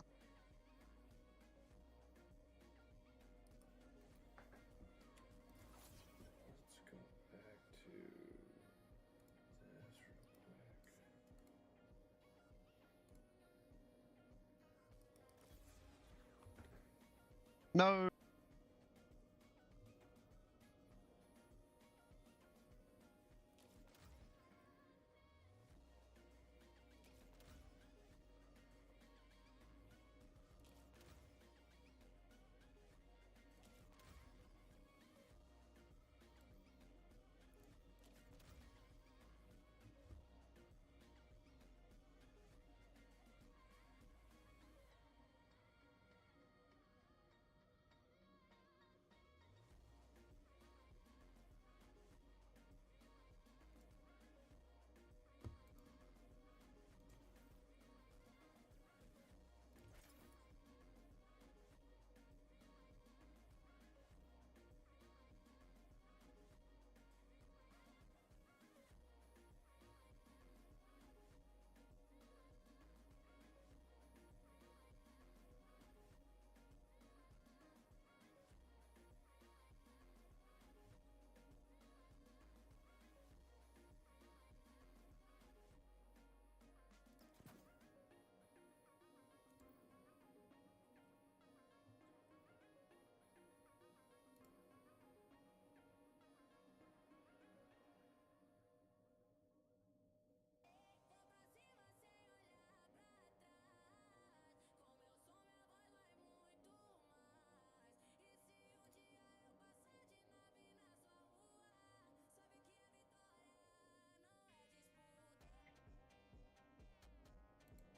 go back to this real quick. No.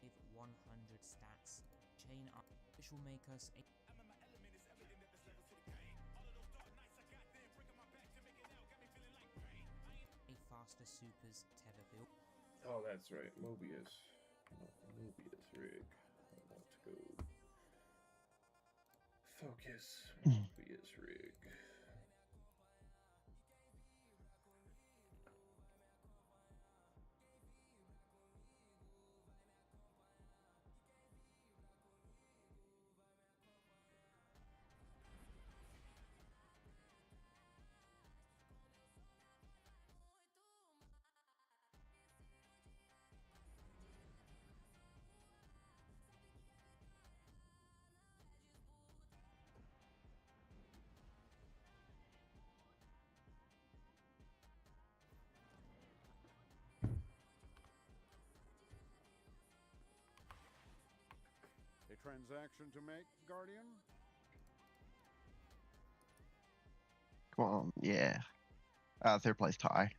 With 100 stats, chain up, which will make us a faster supers tether build. Oh, that's right. Mobius. Mobius rig. I want to go. Focus. Mobius rig. A transaction to make, Guardian? Come on, yeah. Third place tie.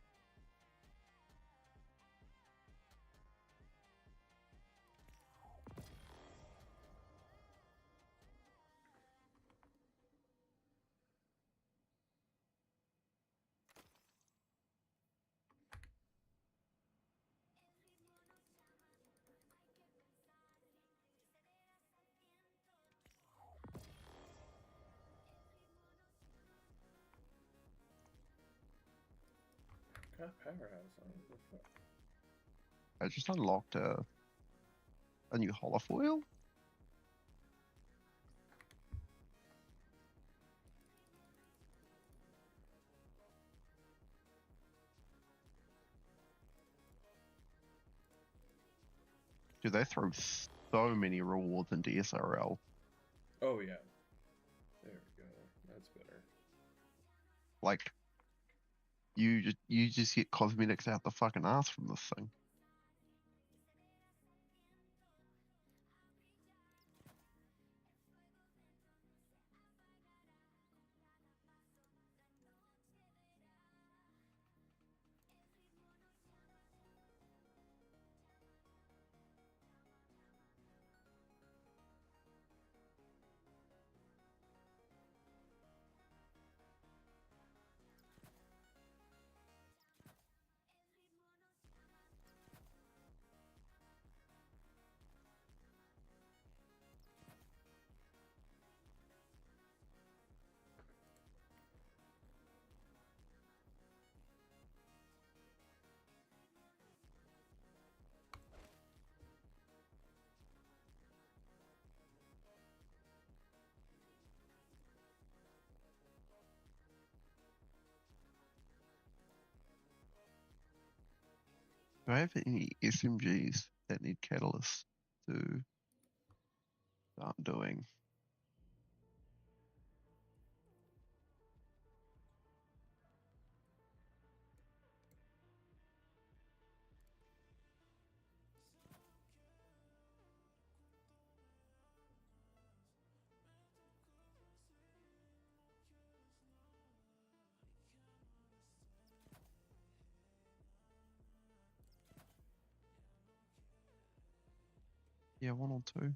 Got powerhouse on. What the fuck? I just unlocked a new holofoil. Dude, they throw so many rewards into SRL. Oh yeah. There we go. That's better. Like, you just get cosmetics out the fucking ass from this thing. Do I have any SMGs that need catalysts to start doing? Yeah, one or two.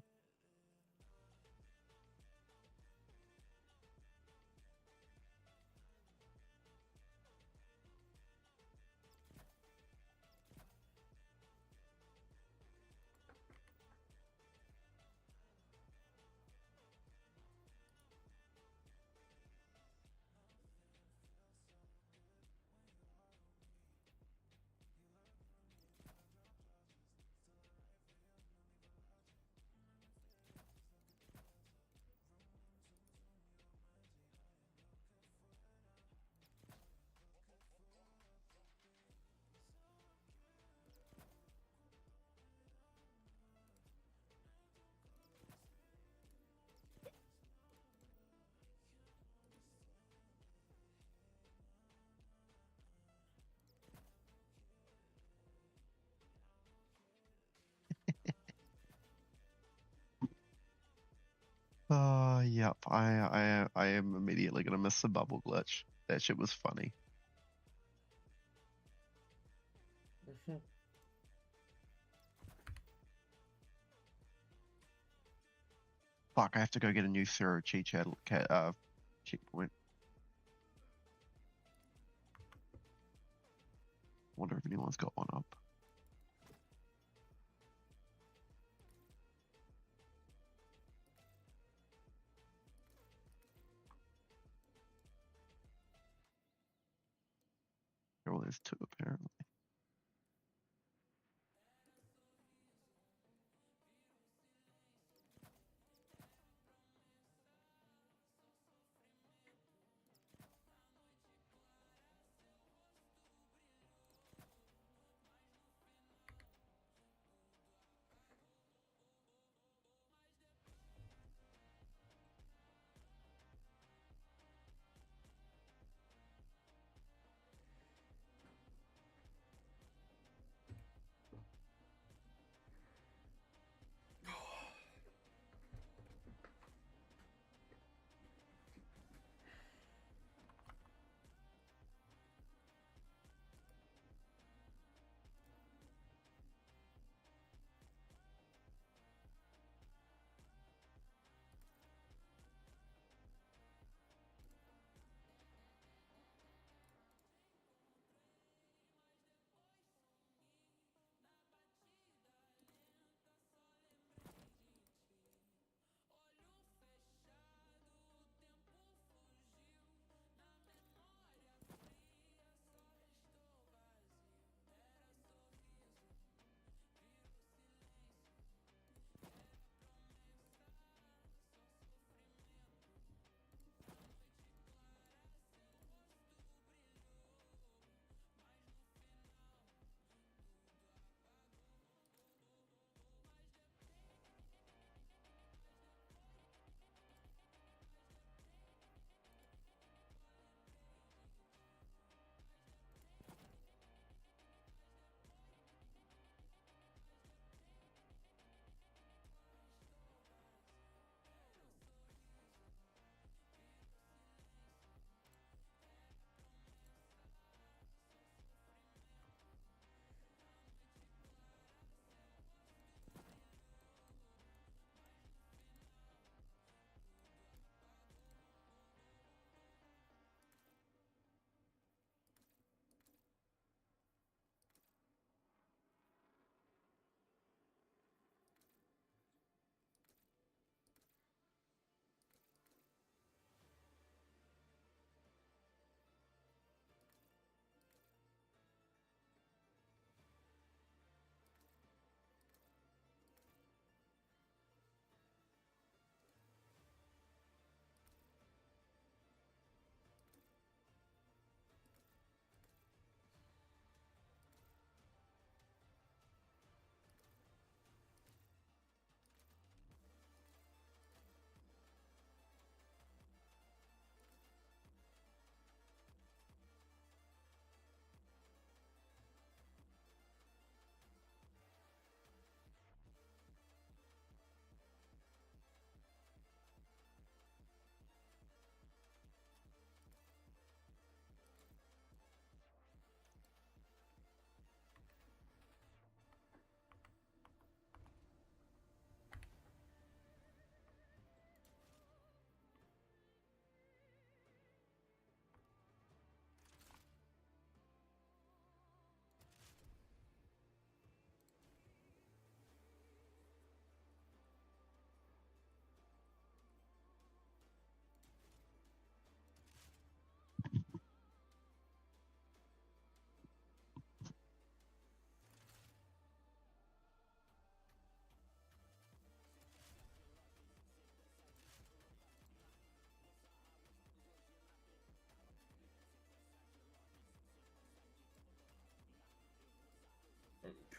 Yep. I am immediately gonna miss the bubble glitch. That shit was funny. Fuck, I have to go get a new Thero checkpoint. I want if anyone's got one up. Oh, there's two apparently.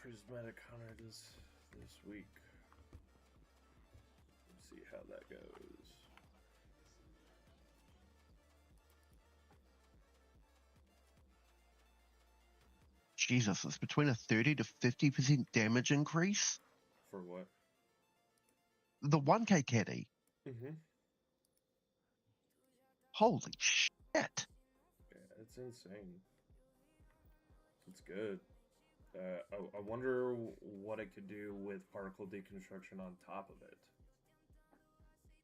Prismatic Hunter this week. Let's see how that goes. Jesus, it's between a 30 to 50% damage increase. For what? The 1K caddy. Mm-hmm. Holy shit. Yeah, it's insane. It's good. I wonder what it could do with particle deconstruction on top of it.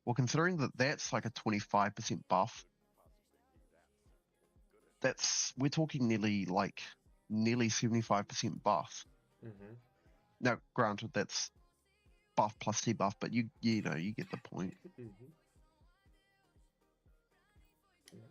Well, considering that that's like a 25% buff, we're talking nearly like nearly 75% buff. Mm-hmm. Now, granted, that's buff plus debuff, but you know, you get the point. Mm-hmm. 100%.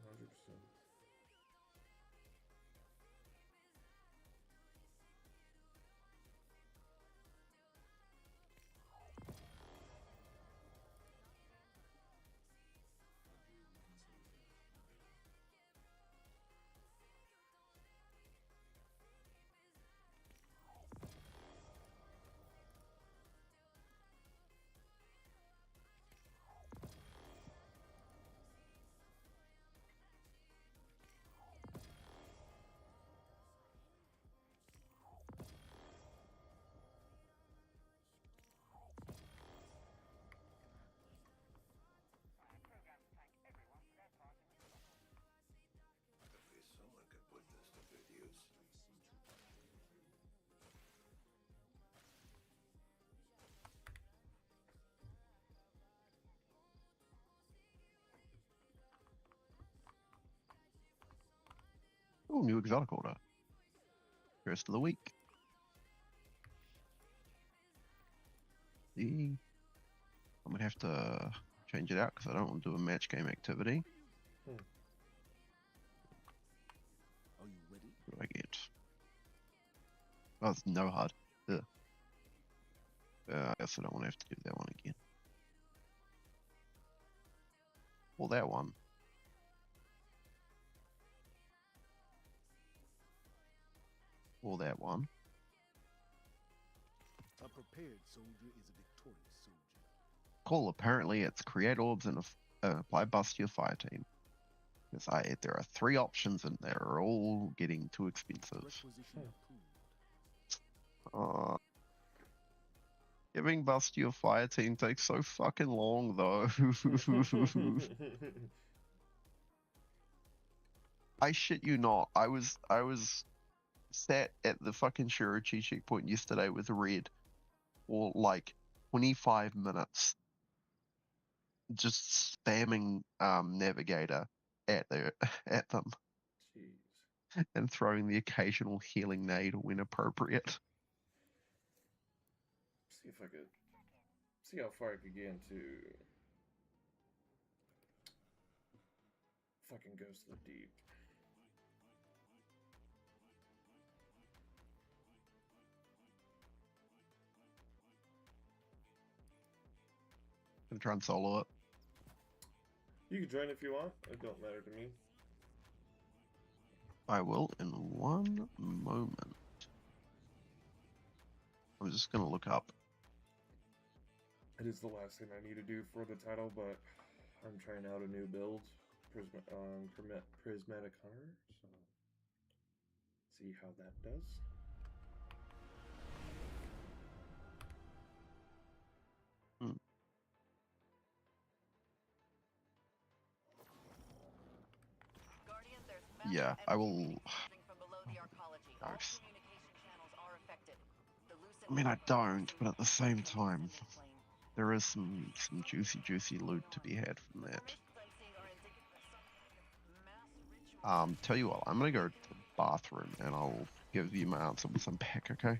Oh, new exotic order. First of the week. I'm gonna have to change it out because I don't want to do a match game activity. Are you ready? What do I get? Oh, it's no hard. Ugh. I guess I don't want to have to do that one again. Or that one. Or that one. A prepared soldier is a victorious soldier. Cool. Apparently, it's create orbs and apply buffs to your fire team. Because there are 3 options and they're all getting too expensive. Giving buffs to your fire team takes so fucking long, though. I shit you not. I was sat at the fucking Shurichi checkpoint yesterday with Red for like 25 minutes, just spamming Navigator at them, Jeez. and throwing the occasional healing nade when appropriate. See if I could see how far I could get into fucking Ghost of the Deep. Gonna try and solo it. You can join if you want. It don't matter to me. I will in one moment. I'm just gonna look up. It is the last thing I need to do for the title, but I'm trying out a new build, Prismatic Hunter, so see how that does. Yeah, I will. Nice. I mean, I don't, but at the same time, there is some juicy loot to be had from that. Tell you what, I'm gonna go to the bathroom and I'll give you my answer once I'm back, okay?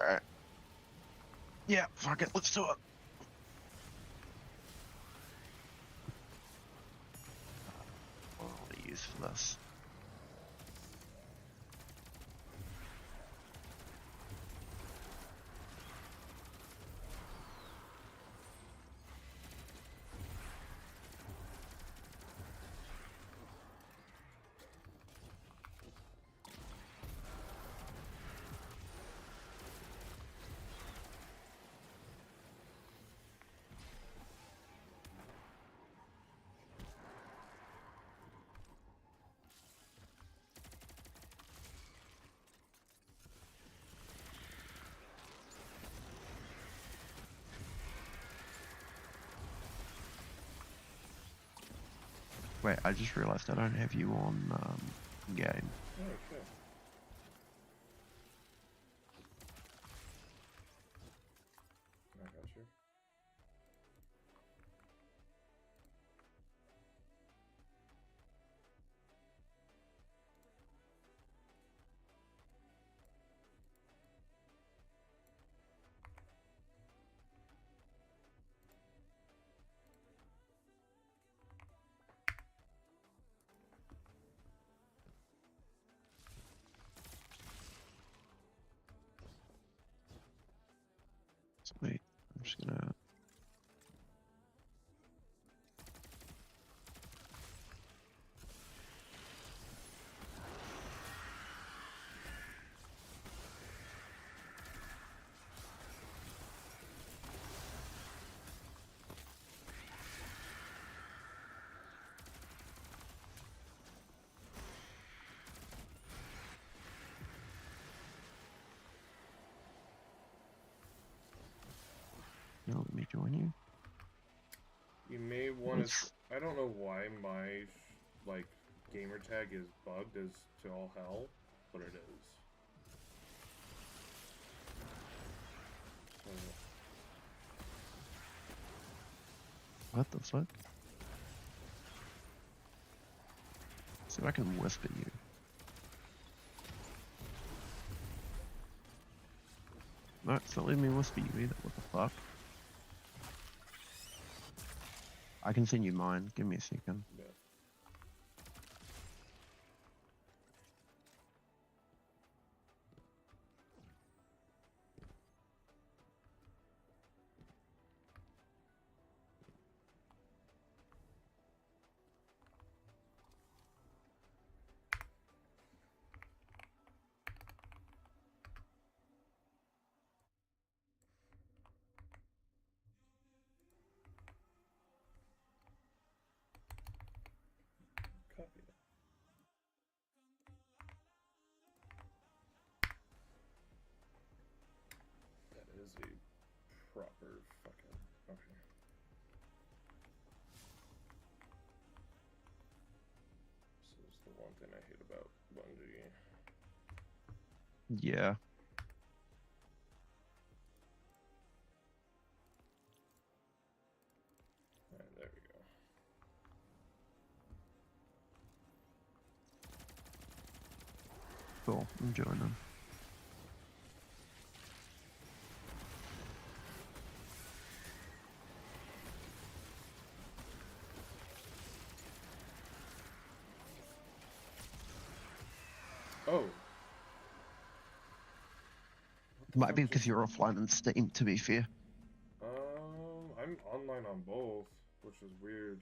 Alright. Yeah, fuck it, let's do it. What do I use for this? Wait, I just realized I don't have you on game. Oh, okay. I got you. Wait, I'm just gonna... No, let me join you. You may want to. I don't know why my like gamer tag is bugged as to all hell, but it is. So, What the fuck? See if I can whisper you. No, it's not letting me whisper you either. What the fuck? I can send you mine. Give me a second. yeah. Copy that. That is a proper fucking okay. This is the one thing I hate about Bungie. Yeah. Alright, there we go. Cool. I'm joining them. Oh. Might be because you're offline on Steam, to be fair. I'm online on both, which is weird.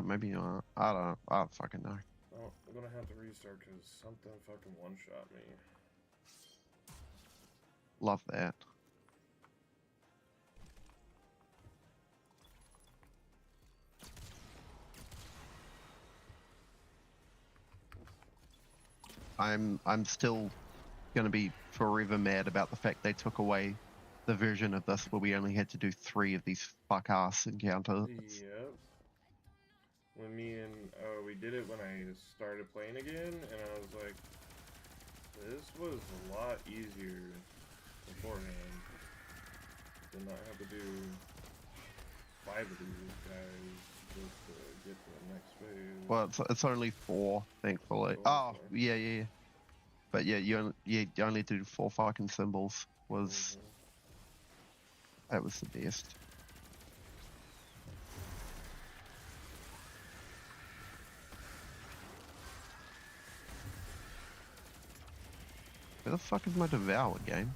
Maybe not. I don't know. I don't fucking know. Oh, I'm gonna have to restart because something fucking one-shot me. Love that. I'm still gonna be forever mad about the fact they took away the version of this where we only had to do 3 of these fuck-ass encounters. Yep. When me and we did it when I started playing again, and I was like, this was a lot easier beforehand. Did not have to do 5 of these guys just to get to the next phase. Well, it's only 4, thankfully. Oh, Oh, sorry. yeah. But yeah, you only do 4 fucking symbols. That was the best. Where the fuck is my Devour game?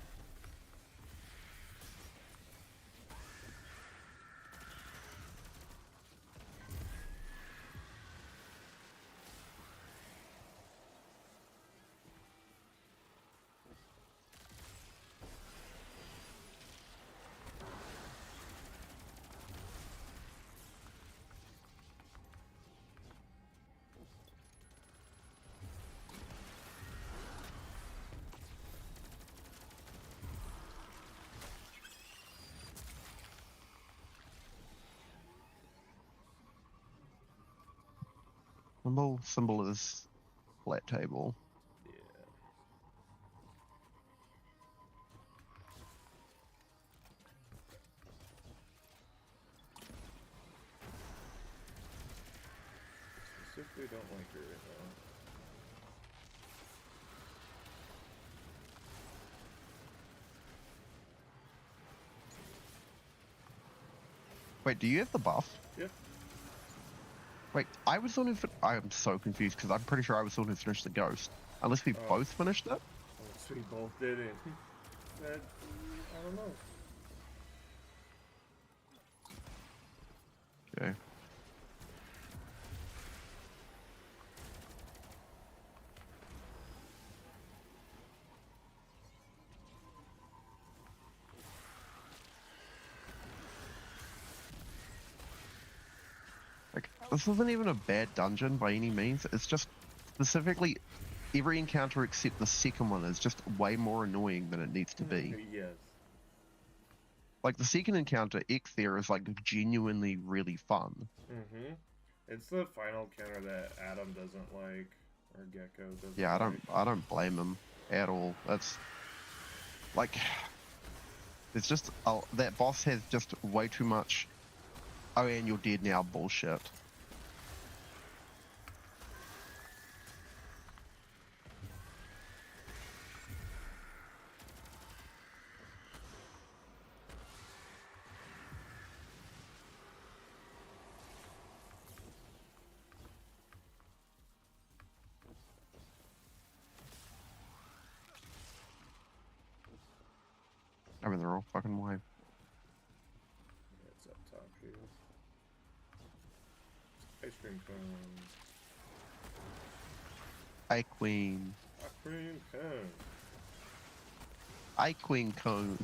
Symbol is flat table. Yeah. Specifically don't like her right now. Wait, do you have the buff? Yep. Wait, I was the one who... I'm so confused, because I'm pretty sure I was the one who finished the Ghost. Unless we both finished it? Unless we both did it. That, I don't know. Okay. Like, this isn't even a bad dungeon by any means. It's just specifically every encounter except the second one is just way more annoying than it needs to be. Yes. Like, the second encounter, Ekthir, is like genuinely really fun. It's the final counter that Adam doesn't like, or Gecko doesn't. Yeah, like. I don't blame him at all. That's like, it's just that boss has just way too much. Oh, and you're dead now, bullshit. I'm in the wrong fucking way. It's up top here. Ice cream cone. I-Queen. Ice cream cone. I-Queen cone.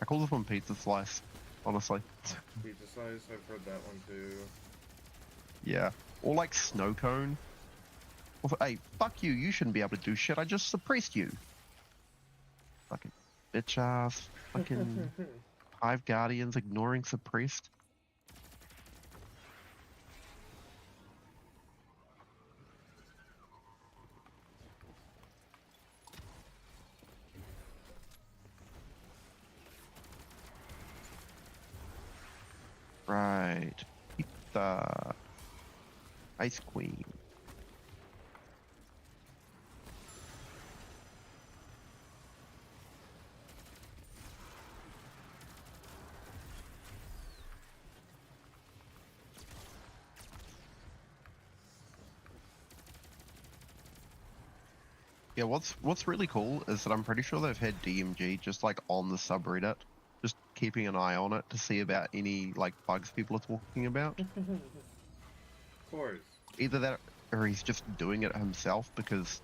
I call this one pizza slice, honestly. Pizza slice, I've heard that one too. Yeah. Or like snow cone. Or, hey, fuck you, you shouldn't be able to do shit, I just suppressed you. Fucking bitch ass. Fucking Hive Guardians ignoring suppressed. Right. Pizza. Ice Queen. Yeah, what's really cool is that I'm pretty sure they've had DMG just like on the subreddit, just keeping an eye on it to see about any like bugs people are talking about. Of course. Either that or he's just doing it himself because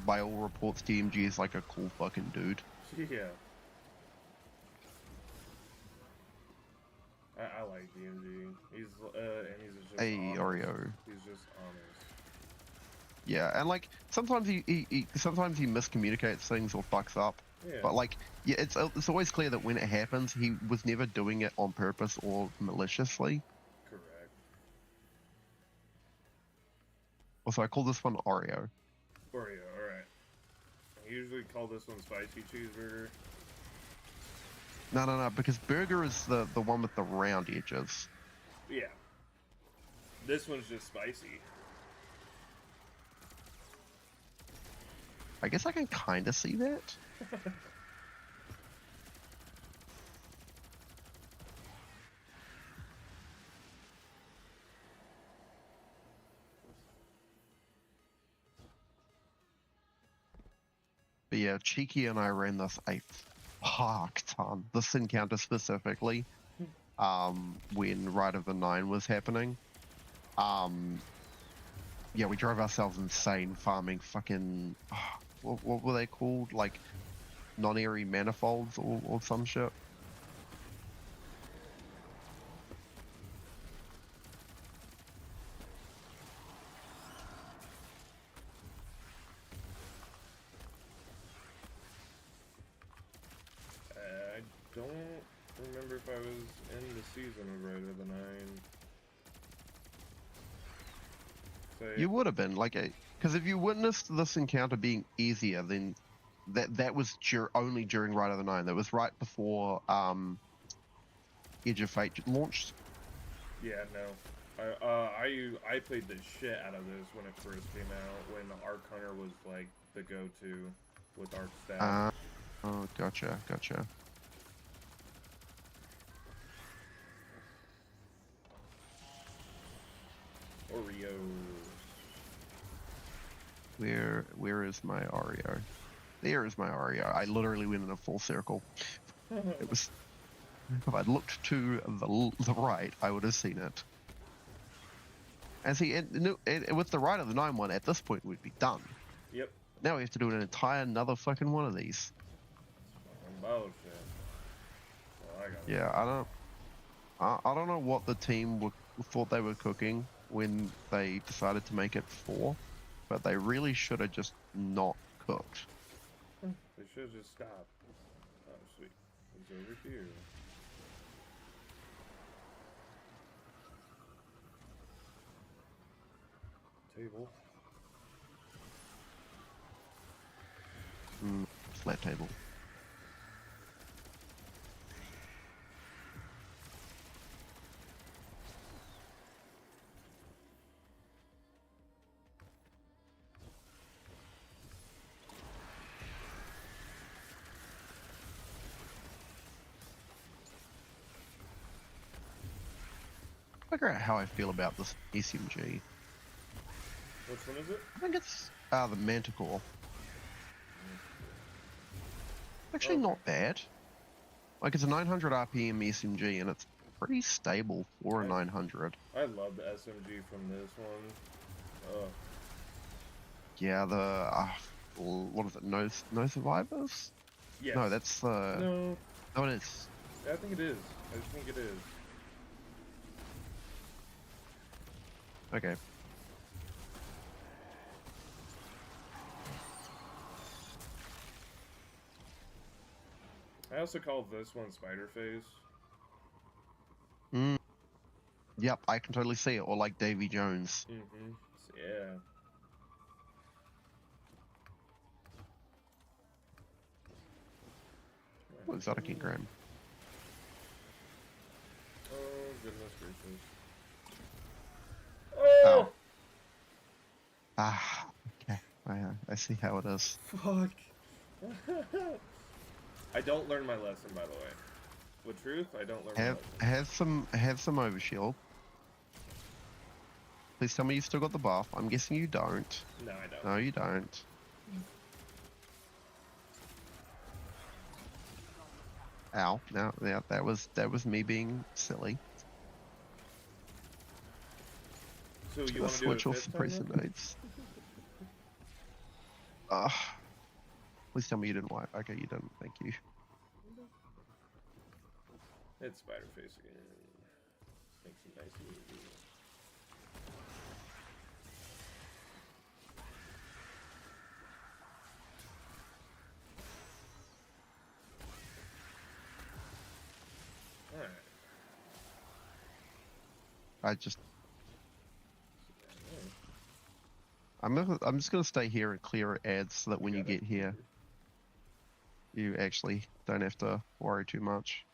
by all reports DMG is like a cool fucking dude. Yeah. I like DMG. He's and he's just Hey, honest. Oreo. He's just honest. Yeah, and like sometimes he miscommunicates things or fucks up. Yeah. But like, yeah, it's always clear that when it happens, he was never doing it on purpose or maliciously. Correct. Also, I call this one Oreo. Oreo, alright. I usually call this one spicy cheeseburger. No, because burger is the one with the round edges. Yeah. This one's just spicy. I guess I can kind of see that. But yeah, Cheeky and I ran this a fuck ton. This encounter specifically, when Rite of the Nine was happening. Yeah, we drove ourselves insane farming fucking, what were they called? Like, non-airy manifolds or some shit. I don't remember if I was in the season of Rite of the Nine. You would have been, like, because if you witnessed this encounter being easier, then that was only during Rite of the Nine. That was right before Edge of Fate launched. Yeah, no. I played the shit out of this when it first came out, when Arc Hunter was like the go-to with Arc Stab. Oh, gotcha. Oreo. Where is my Oreo? There is my Oreo. I literally went in a full circle. It was. If I'd looked to the right, I would have seen it. And see, with the Rite of the Nine one, at this point we'd be done. Yep. Now we have to do an entire another fucking one of these. Bullshit. Well, I got it. Yeah, I don't know what the team thought they were cooking when they decided to make it 4, but they really should have just not cooked. They should have just stopped. Oh, sweet. It's over here. Table. Flat table. Figure out how I feel about this SMG. Which one is it? I think it's the Manticore. Actually, not bad. Like, it's a 900 RPM SMG, and it's pretty stable for a 900. I love the SMG from this one. Yeah, the what is it? No survivors? Yes. No, that's No. No, it is. I think it is. I just think it is. Okay. I also call this one Spider Face. Yep, I can totally see it. Or like Davy Jones. Mm-hmm. Yeah. What exotic engram? Oh, goodness gracious. Oh. Ah, okay. I see how it is. Fuck. I don't learn my lesson, by the way. With truth, I don't learn my lesson. Have some overshield. Please tell me you still got the buff. I'm guessing you don't. No, I don't. No, you don't. Ow! No, yeah, that was me being silly. So you Let's want to do switch it off the fifth time then? precedents. Please tell me you didn't wipe. Okay, you didn't. Thank you. It's Spider Face again. Makes it nice and easy. Alright. I'm just gonna stay here and clear ads so that when you get here, you actually don't have to worry too much.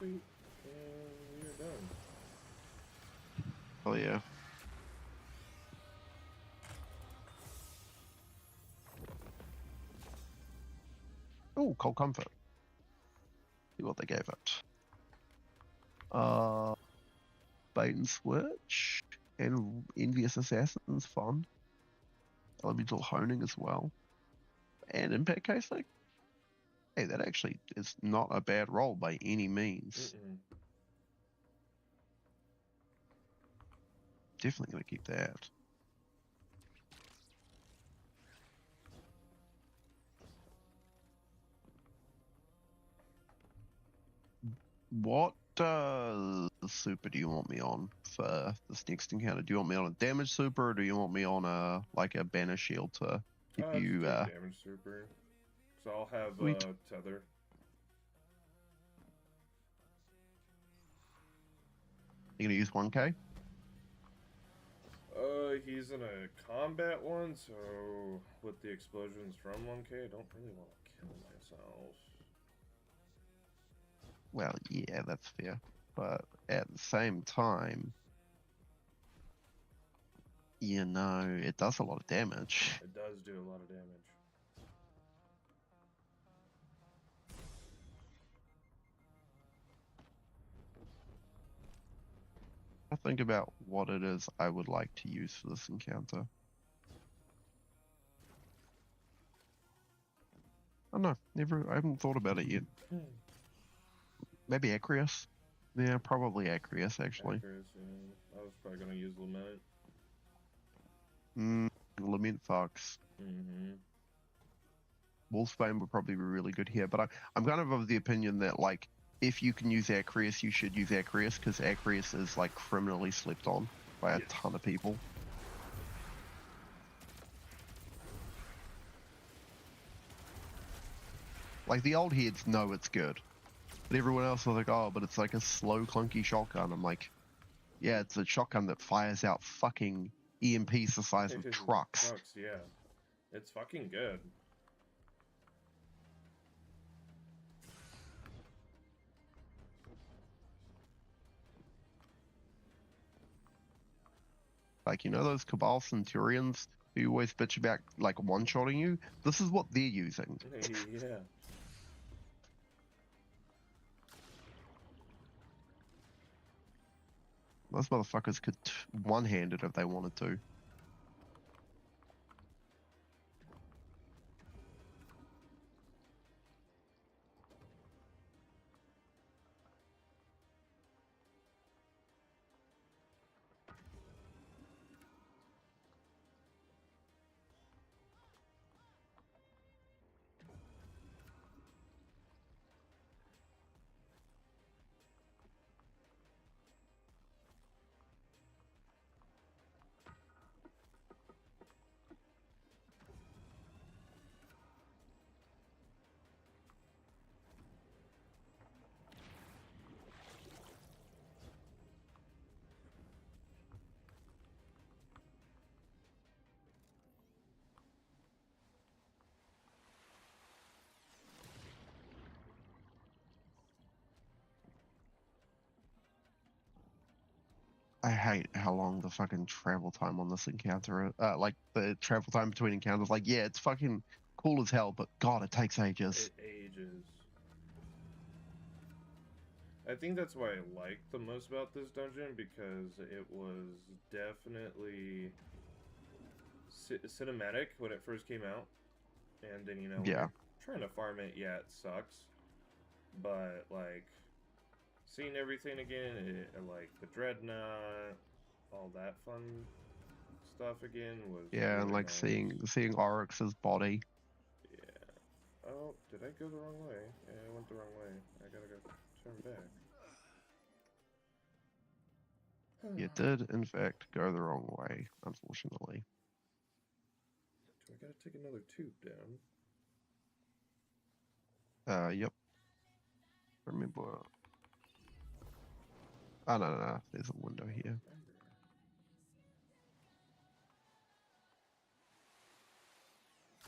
sweet. And we're done. Oh yeah. Oh, Cold Comfort. See what they gave it. Bait and Switch and Envious Assassin's fun. Elemental Honing as well. And Impact Casing. Hey, that actually is not a bad roll by any means. Definitely gonna keep that. What super do you want me on for this next encounter? Do you want me on a damage super, or do you want me on a like a banner shield to keep you? Damage super. So I'll have tether. You gonna use 1K? He's in a combat one, so with the explosions from 1K, I don't really want to kill myself. Well, yeah, that's fair. But at the same time, you know, it does a lot of damage. It does do a lot of damage. I think about what it is I would like to use for this encounter. I don't know. I haven't thought about it yet. Maybe Acreus? Yeah, probably Acreus, actually. Acreus, yeah. I was probably going to use Lament. Lament Fox. Wolfsbane would probably be really good here, but I'm kind of the opinion that, like, if you can use Acreus, you should use Acreus, because Acreus is, like, criminally slept on by a ton of people. Like, the old heads know it's good. But everyone else was like, oh, but it's like a slow, clunky shotgun. I'm like, yeah, it's a shotgun that fires out fucking EMPs the size of trucks. Yeah. It's fucking good. Like, you know those Cabal Centurions who always bitch about, like, one-shotting you? This is what they're using. Yeah. Those motherfuckers could one-hand it if they wanted to. I hate how long the fucking travel time on this encounter is. Like, the travel time between encounters. Like, yeah, it's fucking cool as hell, but God, it takes ages. It ages. I think that's why I liked the most about this dungeon, because it was definitely cinematic when it first came out. And then, you know, yeah, trying to farm it, yeah, it sucks. But, like, seeing everything again, like the Dreadnought, all that fun stuff again was yeah, and like nice. seeing Oryx's body. Yeah. Oh, did I go the wrong way? Yeah, I went the wrong way. I gotta go turn back. You did, in fact, go the wrong way, unfortunately. Do I gotta take another tube down? Yep. Remember. Oh, no. There's a window here.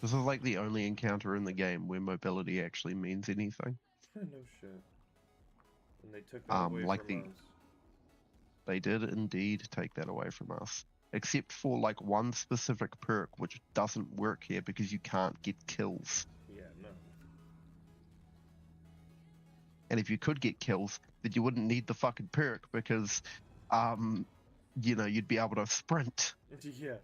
This is like the only encounter in the game where mobility actually means anything. No shit. And they took that away like from us. They did indeed take that away from us. Except for like one specific perk which doesn't work here because you can't get kills. Yeah, no. And if you could get kills, then you wouldn't need the fucking perk because, you know, you'd be able to sprint. Yeah.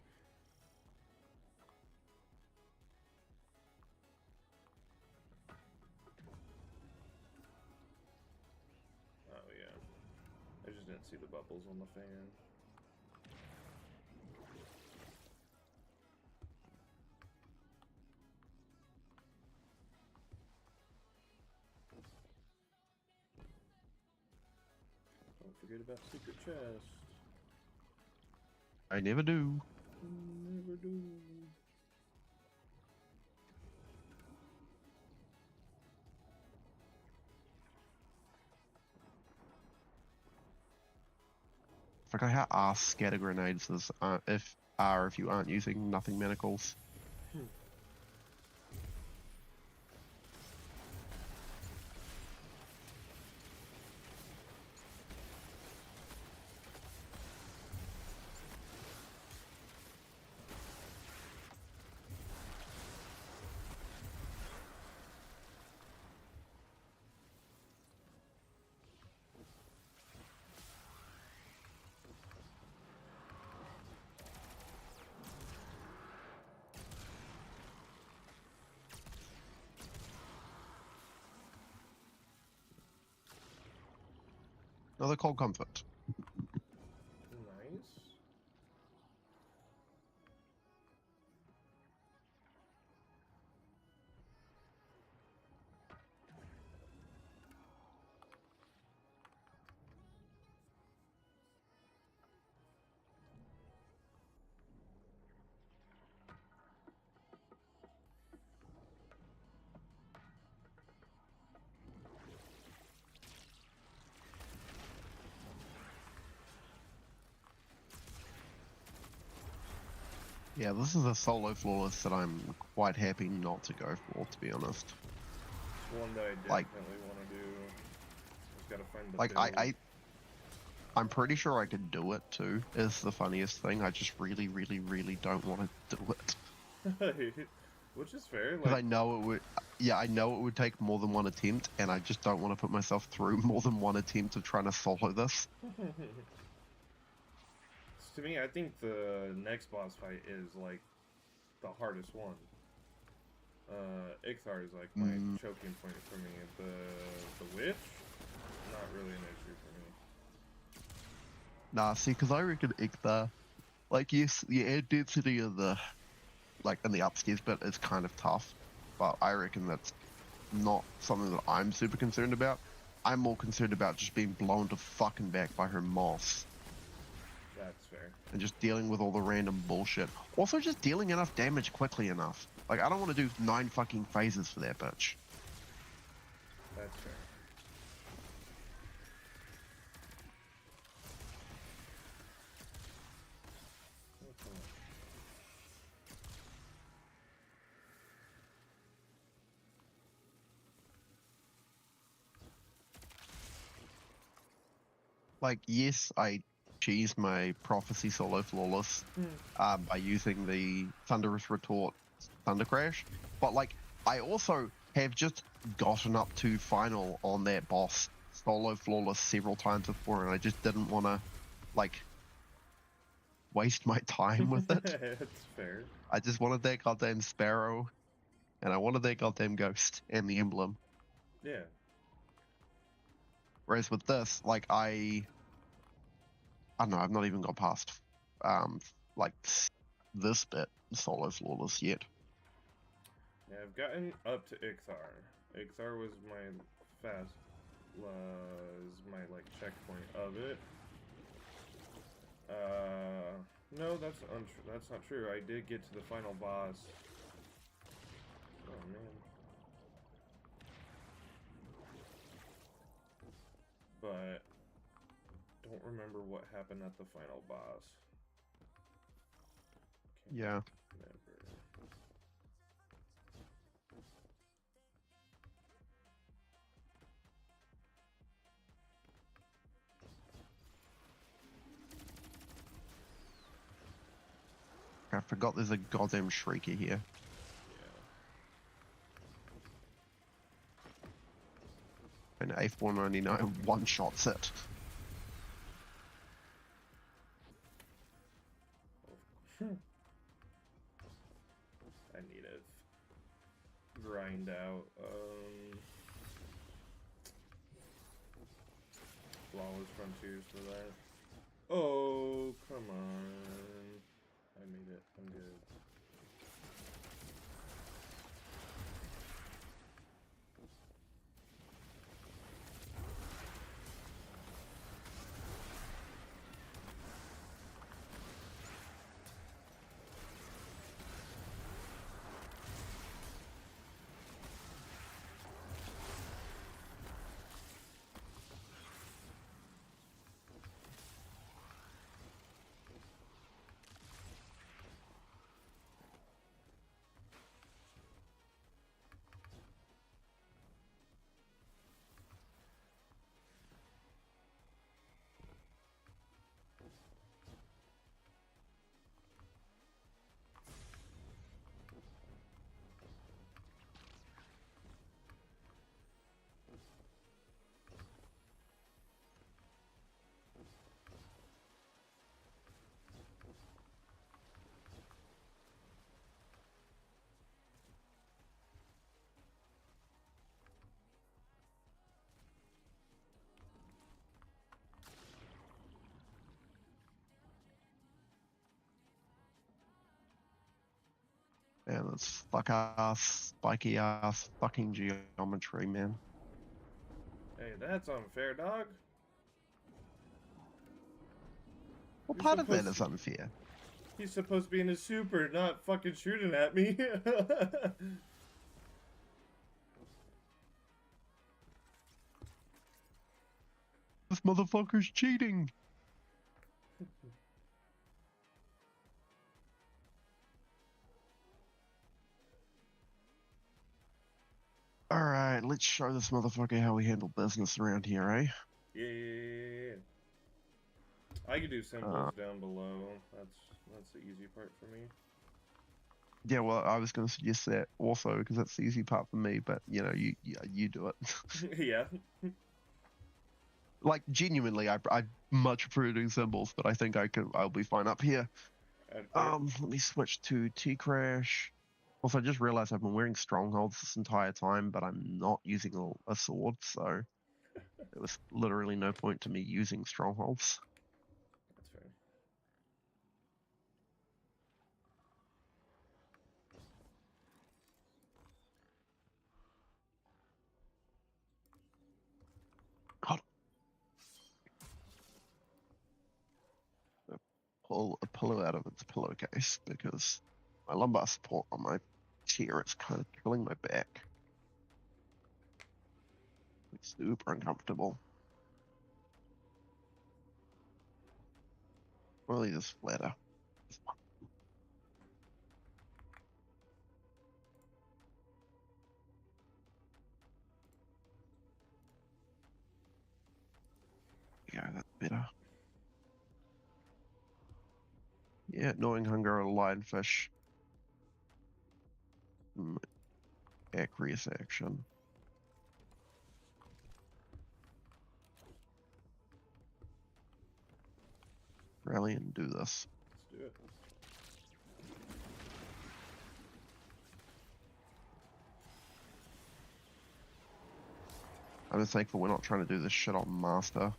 Oh, yeah. I just didn't see the bubbles on the fan. Don't forget about secret chest. I never do. Never do. I forgot how ass scatter grenades is, if you aren't using nothing manacles. Another cold comfort. Nice. Yeah, this is a solo flawless that I'm quite happy not to go for, to be honest. It's one that I definitely want to do. Just gotta find the Like, build. I'm pretty sure I could do it too, is the funniest thing. I just really, really, really don't want to do it. Which is fair. Because Like, I know it would, yeah, I know it would take more than one attempt, and I just don't want to put myself through more than one attempt of trying to solo this. To me, I think the next boss fight is like the hardest one. Ixar is like my choking point for me. The witch, not really an issue for me. Nah, see, because I reckon Ixar, like, yes, the air density of the, like, in the upstairs bit is kind of tough, but I reckon that's not something that I'm super concerned about. I'm more concerned about just being blown to fucking back by her moss. That's fair. And just dealing with all the random bullshit. Also, just dealing enough damage quickly enough. Like, I don't want to do 9 fucking phases for that bitch. That's fair. Like, yes, I cheesed my Prophecy solo flawless by using the Thunderous Retort Thunder Crash, but, like, I also have just gotten up to final on that boss solo flawless several times before, and I just didn't want to, like, waste my time with it. That's fair. I just wanted that goddamn Sparrow, and I wanted that goddamn Ghost and the emblem. Yeah. Whereas with this, like, I don't know, I've not even got past, like, this bit solo flawless yet. Yeah, I've gotten up to Ixar. Ixar was my like checkpoint of it. No, that's not true. I did get to the final boss. Oh man. But don't remember what happened at the final boss. Yeah. Remember. I forgot there's a goddamn shrieker here. And A499 one-shots it. I need to grind out flawless frontiers for that. Oh, come on. I made it. I'm good. Man, that's fuck-ass, spiky-ass fucking geometry, man. Hey, that's unfair, dog. What part of that is unfair? He's supposed to be in his super, not fucking shooting at me. This motherfucker's cheating. Alright, let's show this motherfucker how we handle business around here, eh? Yeah. I could do symbols down below. That's the easy part for me. Yeah, well, I was going to suggest that also because that's the easy part for me. But you know, you do it. Yeah. Like genuinely, I much prefer doing symbols, but I think I'll be fine up here. Let me switch to T-Crash. Also, I just realized I've been wearing strongholds this entire time, but I'm not using a sword, so there was literally no point to me using strongholds. That's fair. God. Pull a pillow out of its pillowcase because my lumbar support on my chair is kind of killing my back. It's super uncomfortable. Really, this ladder. Yeah, that's better. Yeah, gnawing hunger, a lionfish. Aqueous action. Rally and do this. Let's do it. I'm just thankful we're not trying to do this shit on Master.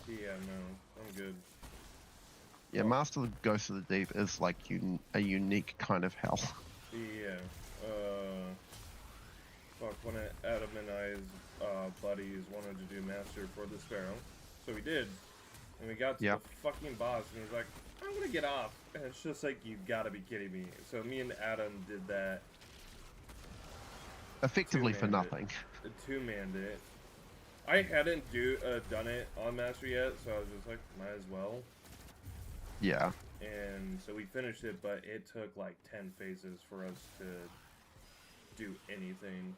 Yeah, no, I'm good. Yeah, Master of the Ghost of the Deep is like a unique kind of hell. Yeah. Fuck, one of Adam and I's buddies wanted to do Master for the Sparrow. So we did. And we got to the fucking boss, and he's like, I'm gonna get off. And it's just like, you gotta be kidding me. So me and Adam did that. Effectively for nothing. Two-manned it. I hadn't done it on Master yet, so I was just like, might as well. Yeah. And so we finished it, but it took like 10 phases for us to do anything.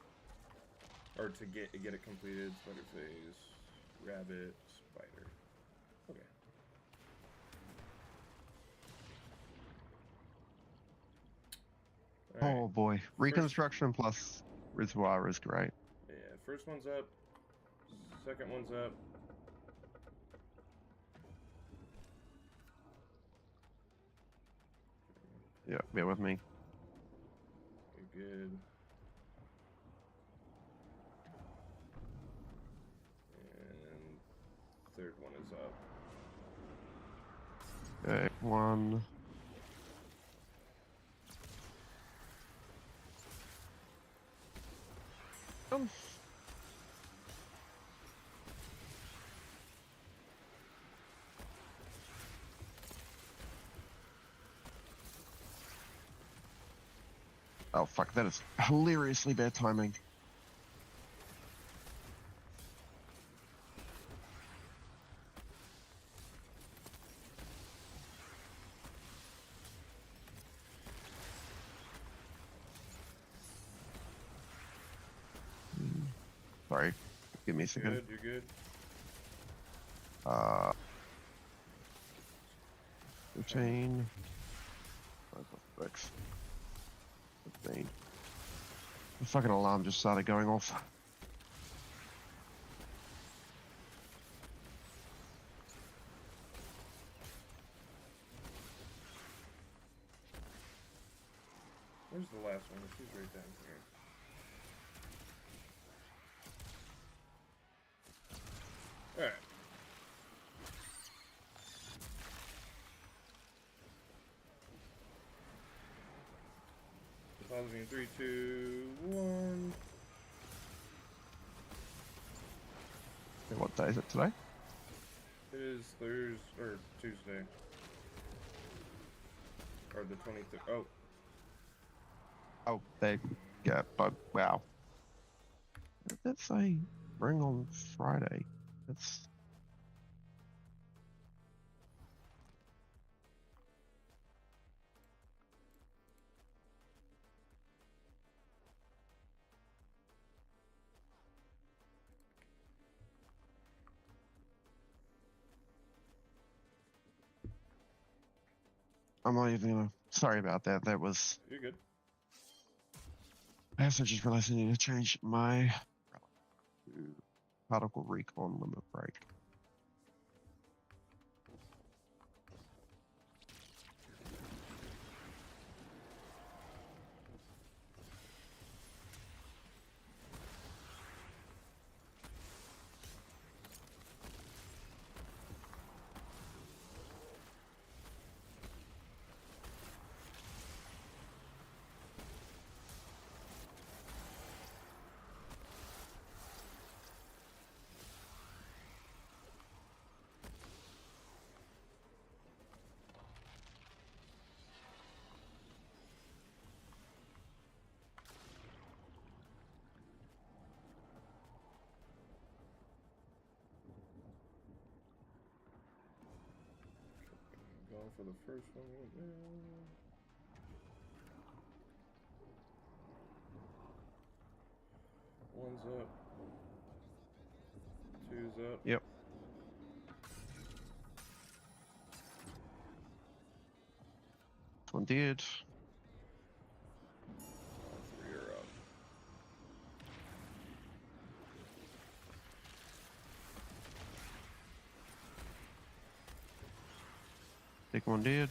Or to get it completed. Spider phase, rabbit, spider. Okay. Alright. Oh boy, reconstruction plus reservoir is great. Yeah, first one's up. Second one's up. Yeah, bear with me. You're good. And third one is up. Okay, one. Oh fuck, that is hilariously bad timing. Sorry, give me a second. Good, you're good. 15. 6. 15. The fucking alarm just started going off. Where's the last one? She's right down here. Alright. Pausing in 3, 2, 1. And what day is it today? It is Thursday or Tuesday. Or the 23rd. Oh. Oh, they yeah, but wow. What did that say? Bring on Friday. That's I'm not even gonna. Sorry about that. That was. You're good. I also just realized I need to change my particle recon limit break. Going for the first one right now. One's up. Two's up. Yep. One did. All three are up. Big one did.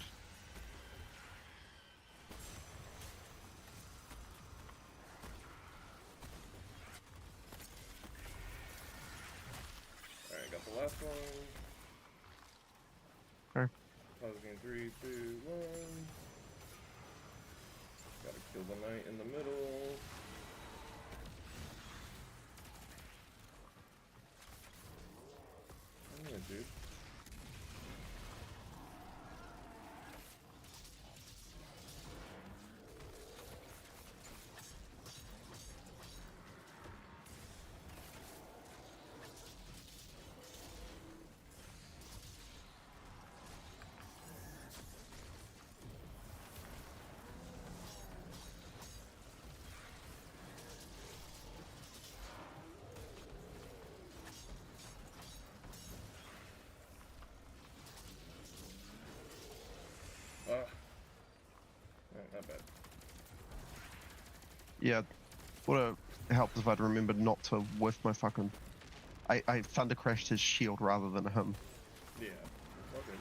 Alright, got the last one. Okay. Pausing in 3, 2, 1. Gotta kill the knight in the middle. Yeah, dude. Yeah, would have helped if I'd remembered not to whiff my fucking... I thunder crashed his shield rather than him. Yeah. Okay.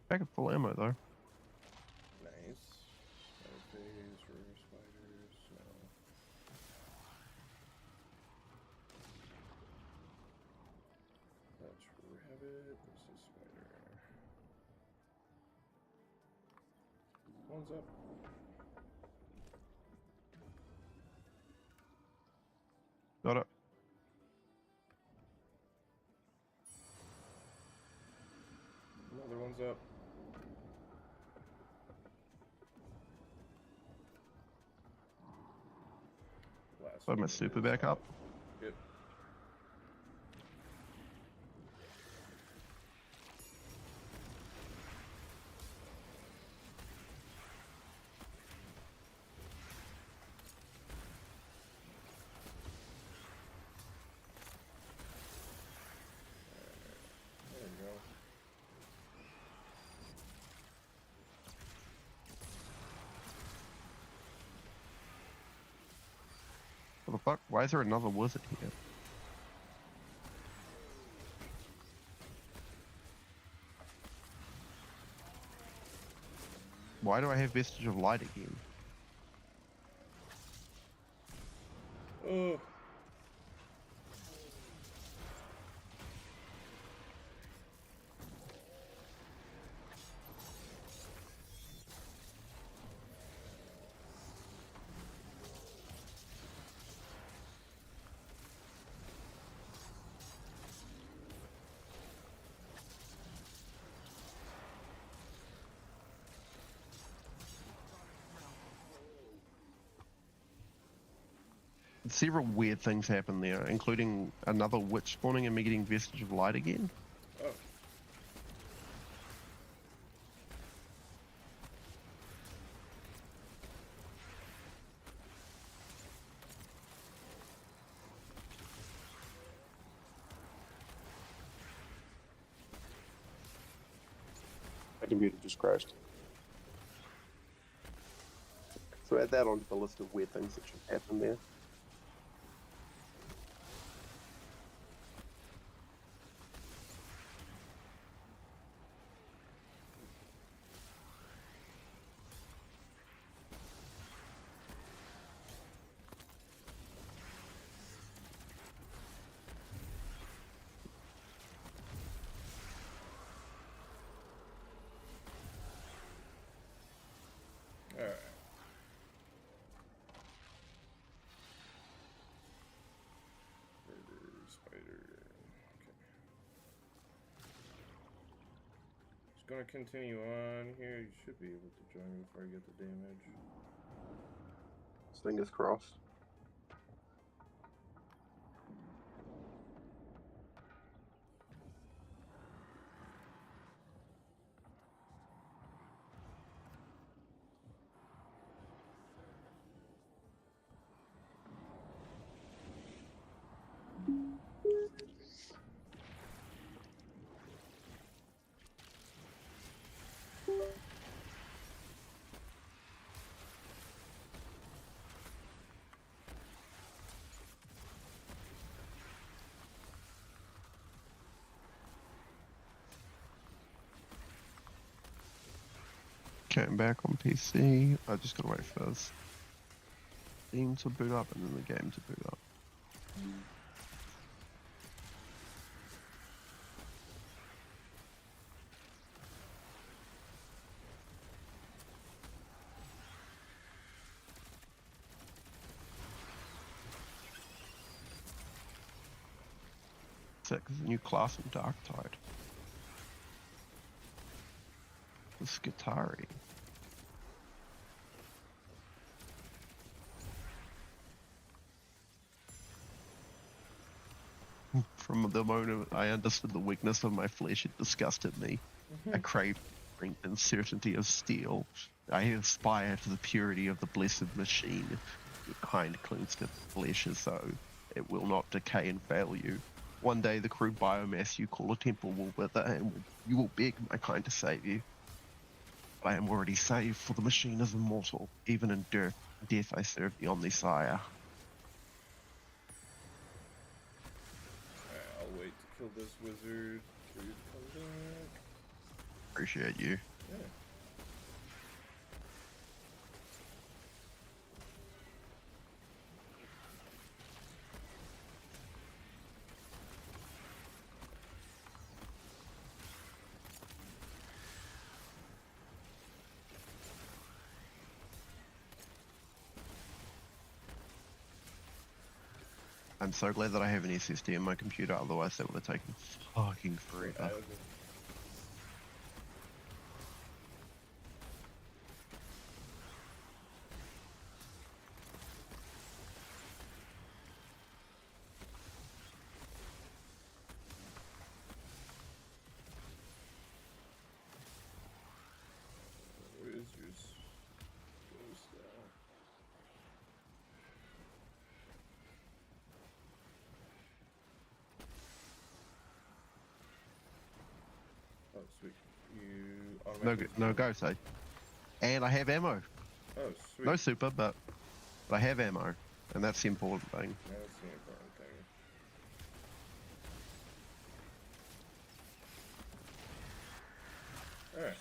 Back at full ammo though. Nice. Phase for spiders. No. That's rabbit. This is spider. One's up. Got it. Another one's up. Last Put my one super is back up. Yep. There you go. What the fuck? Why is there another wizard here? Why do I have Vestige of Light again? Oh. Several weird things happen there, including another witch spawning and me getting Vestige of Light again. Oh. My computer just crashed. So add that onto the list of weird things that should happen there. Alright. Murder, spider. Okay. Just gonna continue on here. You should be able to join me before I get the damage. Fingers crossed. Okay, I'm back on PC. I just gotta wait for this Steam to boot up and then the game to boot up. Sick, there's a new class in Dark Tide. The Skitari. From the moment I understood the weakness of my flesh, it disgusted me. I craved strength and certainty of steel. I aspire to the purity of the blessed machine. Your kind clings to flesh as though it will not decay and fail you. One day the crude biomass you call a temple will wither, and you will beg my kind to save you. I am already saved, for the machine is immortal. Even in death I serve the Omnisire. Alright, I'll wait to kill this wizard for you to come back. Appreciate you. Yeah. I'm so glad that I have an SSD in my computer, otherwise that would have taken fucking forever. Where is your ghost now? Oh, sweet. You automatically... No go, say. And I have ammo. Oh, sweet. No super, but I have ammo. And that's the important thing. That's the important thing. Alright.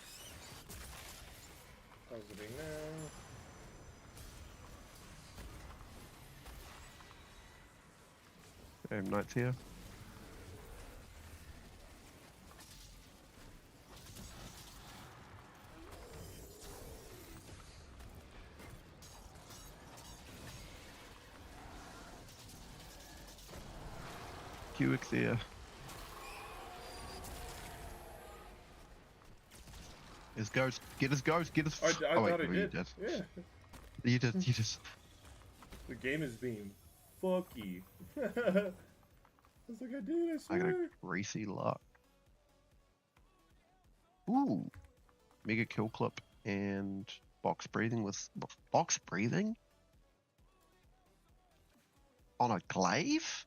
Positing now. Knights here. QX there. His ghost. Get his ghost. Get his. I oh, wait, thought I no, did. You did. Yeah. You did. You just. The game is being fucky. I was like, I did, I I got swear. a greasy luck. Ooh. Mega kill clip and box breathing with box breathing on a glaive?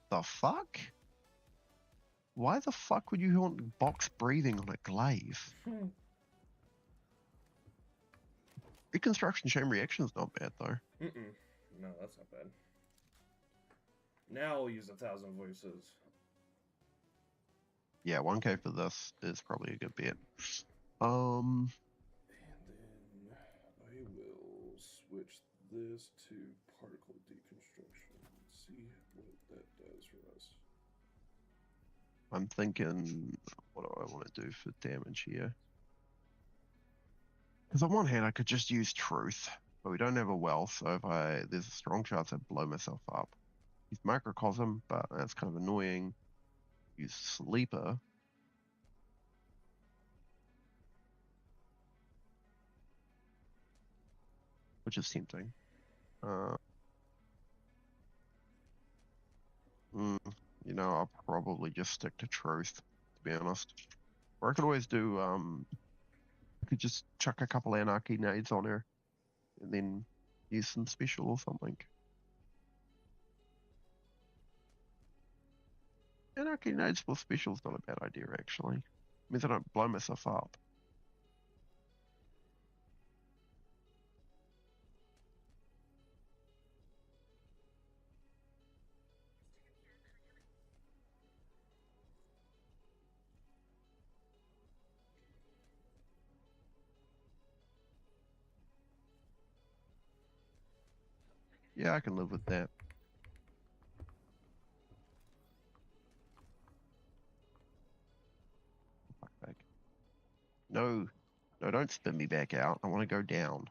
The fuck? Why the fuck would you want box breathing on a glaive? Reconstruction chain reaction's not bad though. No, that's not bad. Now I'll use 1,000 voices. Yeah, 1k for this is probably a good bet. And then I will switch this to particle deconstruction. See what that does for us. I'm thinking, what do I want to do for damage here? Because on one hand, I could just use Truth, but we don't have a well, so if there's a strong chance I'd blow myself up. Use Microcosm, but that's kind of annoying. Use Sleeper. Which is tempting. You know, I'll probably just stick to Truth, to be honest. Or I could always do, I could just chuck a couple Anarchy nades on her, and then use some special or something. Anarchy nades with special's not a bad idea, actually. Means I don't blow myself up. Yeah, I can live with that. Fuck back. No, don't spin me back out. I want to go down.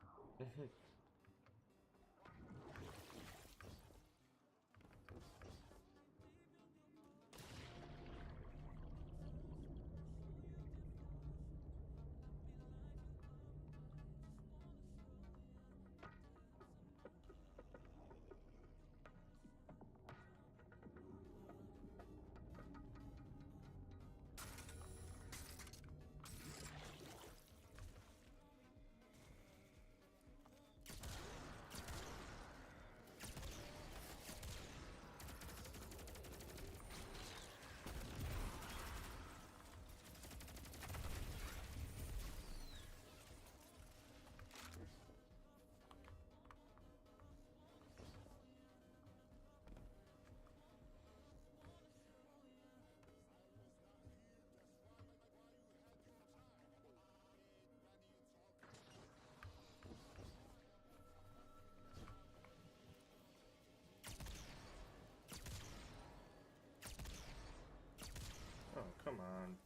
Come on.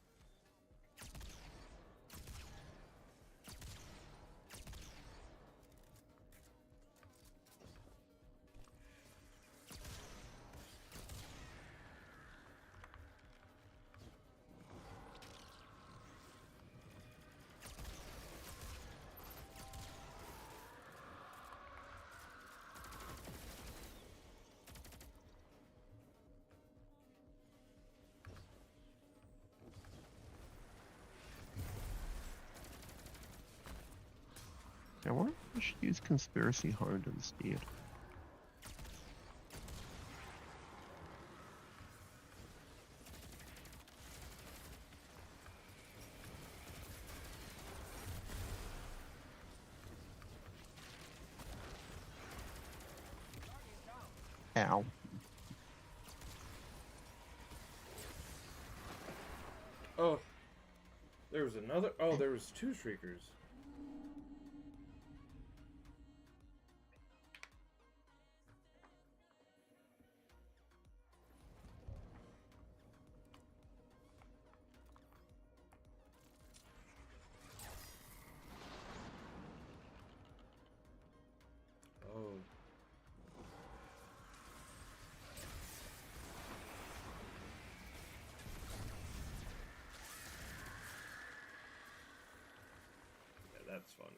I wonder if I should use Conspiracy Honed instead. Ow. Oh, there was another. Oh, there was two Shriekers. Oh. Yeah, that's fun.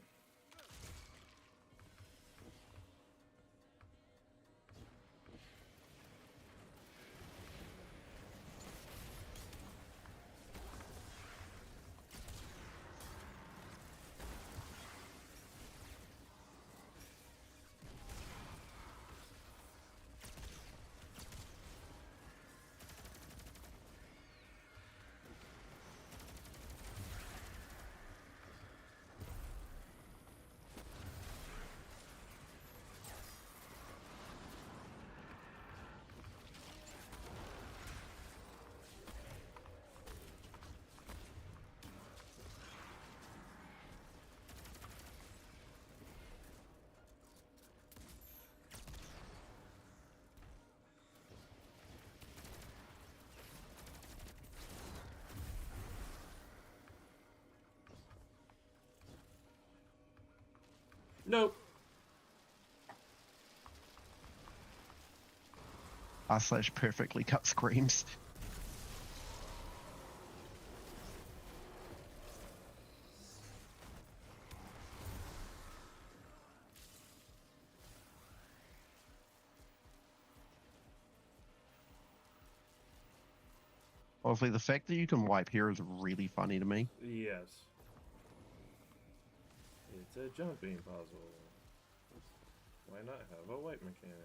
Nope. R/ perfectly cut screams. Honestly, the fact that you can wipe here is really funny to me. Yes. It's a jumping puzzle. Why not have a wipe mechanic?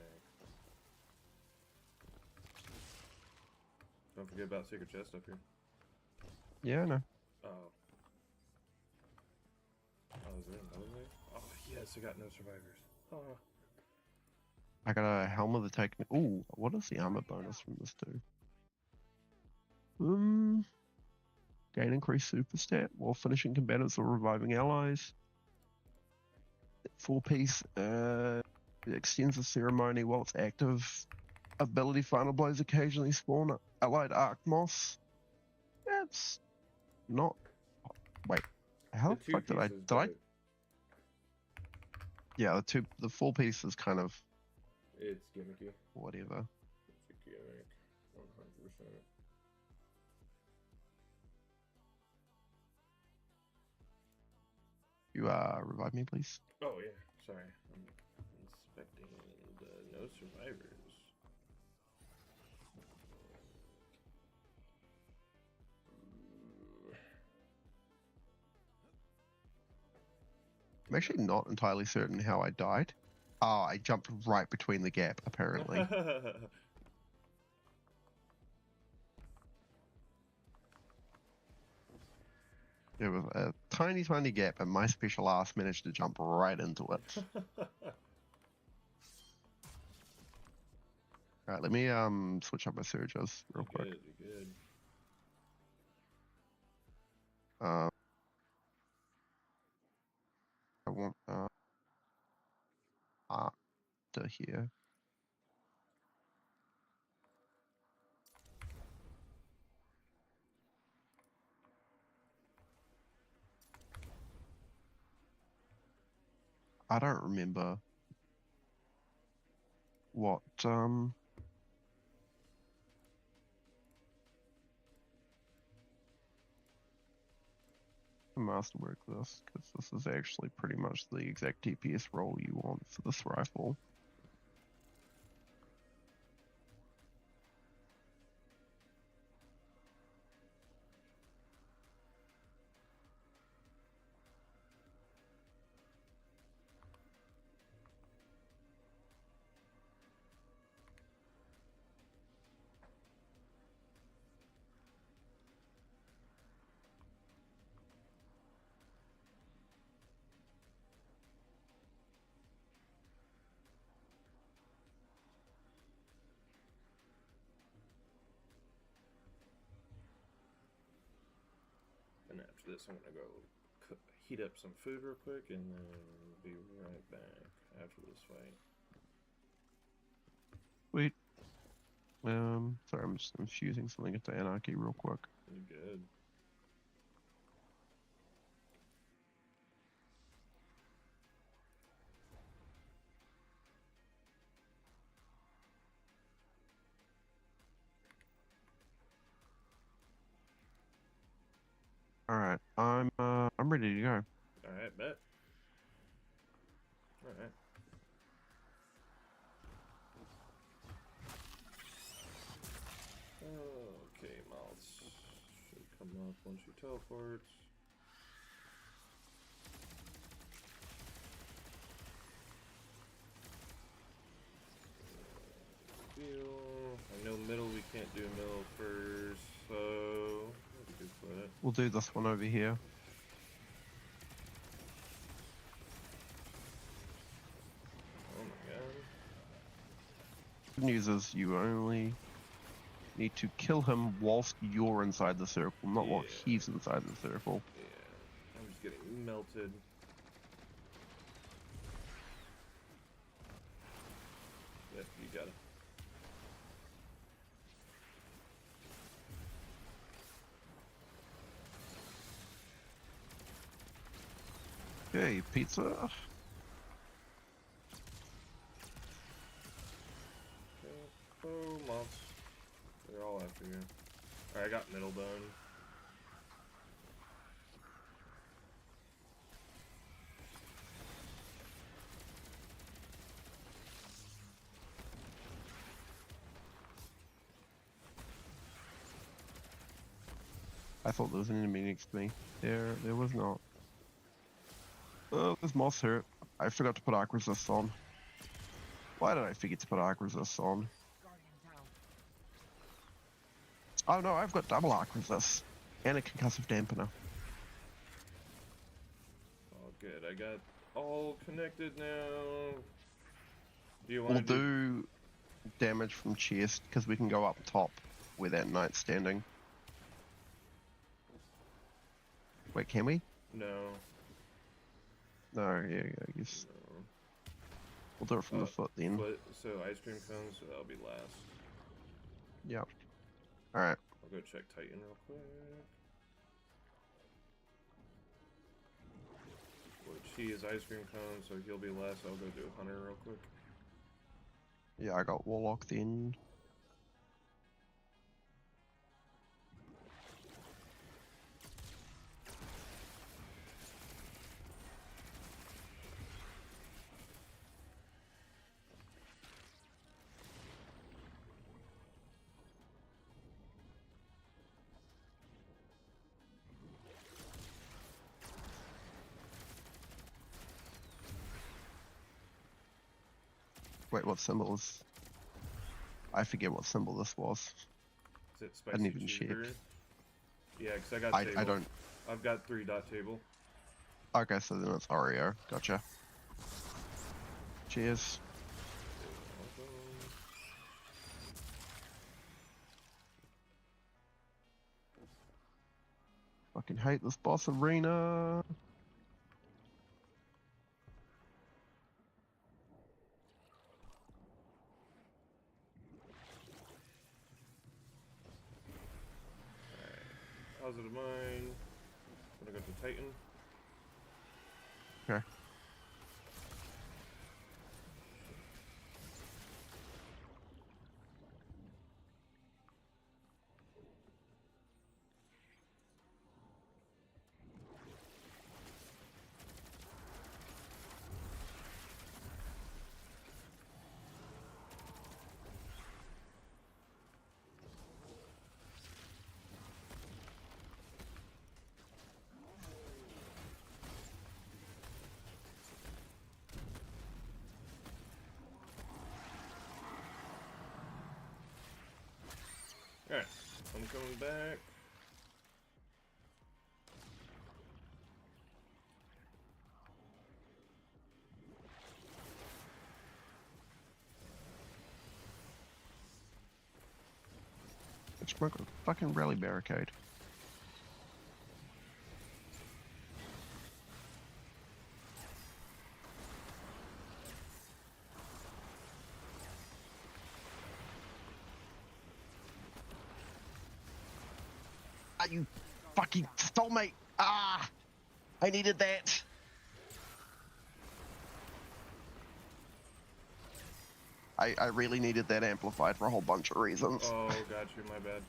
Don't forget about secret chest up here. Yeah, I know. Oh. Oh, is there another way? Oh, yes, I got no survivors. Oh. I got a Helm of the Technic. Ooh, what does the armor bonus from this do? Gain increased super stat while finishing combatants or reviving allies. 4-piece, it extends the ceremony while it's active. Ability final blows occasionally spawn allied arc moss. That's not. Wait, how the fuck did I? Yeah, the 4-piece is kind of. It's gimmicky. Whatever. It's a gimmick. 100%. You revive me, please. Oh, yeah. Sorry. I'm inspecting the no survivors. I'm actually not entirely certain how I died. Oh, I jumped right between the gap, apparently. There was a tiny, tiny gap, and my special ass managed to jump right into it. Alright, let me switch up my surges real quick. You're good. I want to here. I don't remember what masterwork this, because this is actually pretty much the exact DPS role you want for this rifle. And after this, I'm gonna go heat up some food real quick, and then be right back after this fight. Sweet. Sorry, I'm just infusing something into Anarchy real quick. You good? Alright, I'm ready to go. Alright, bet. Alright. Okay, mouths should come up once you teleport. I know middle we can't do middle first, so that's a good split. We'll do this one over here. Oh my god. Good news is you only need to kill him whilst you're inside the circle, not while he's inside the circle. Yeah, I'm just getting melted. Yeah, you got it. Okay, pizza. Okay. Oh, mouse. They're all after you. Alright, I got middle done. I thought there was an enemy next to me. There was not. Oh, there's moss hurt. I forgot to put arc resist on. Why did I forget to put arc resist on? Oh no, I've got double arc resist and a concussive dampener. Oh, good. I got all connected now. Do you want We'll to do damage from chest because we can go up top where that knight's standing. Wait, can we? No. No, yeah, I guess. No. We'll do it from the foot then. So ice cream cones, so that'll be last. Yep. Alright. I'll go check Titan real quick. Which he is ice cream cone, so he'll be last. I'll go do Hunter real quick. Yeah, I got Warlock then. Wait, what symbol is... I forget what symbol this was. Is it spicy I didn't even check. cheeseburger? Yeah, because I got table. I don't... I've got 3-dot table. Okay, so then it's Oreo. Gotcha. Cheers. Fucking hate this boss arena. Positive mind. I'm gonna go to Titan. Okay. Alright, I'm coming back. It's my fucking rally barricade. You fucking stole me! Ah! I needed that! I really needed that amplified for a whole bunch of reasons. Oh, got you, my bad.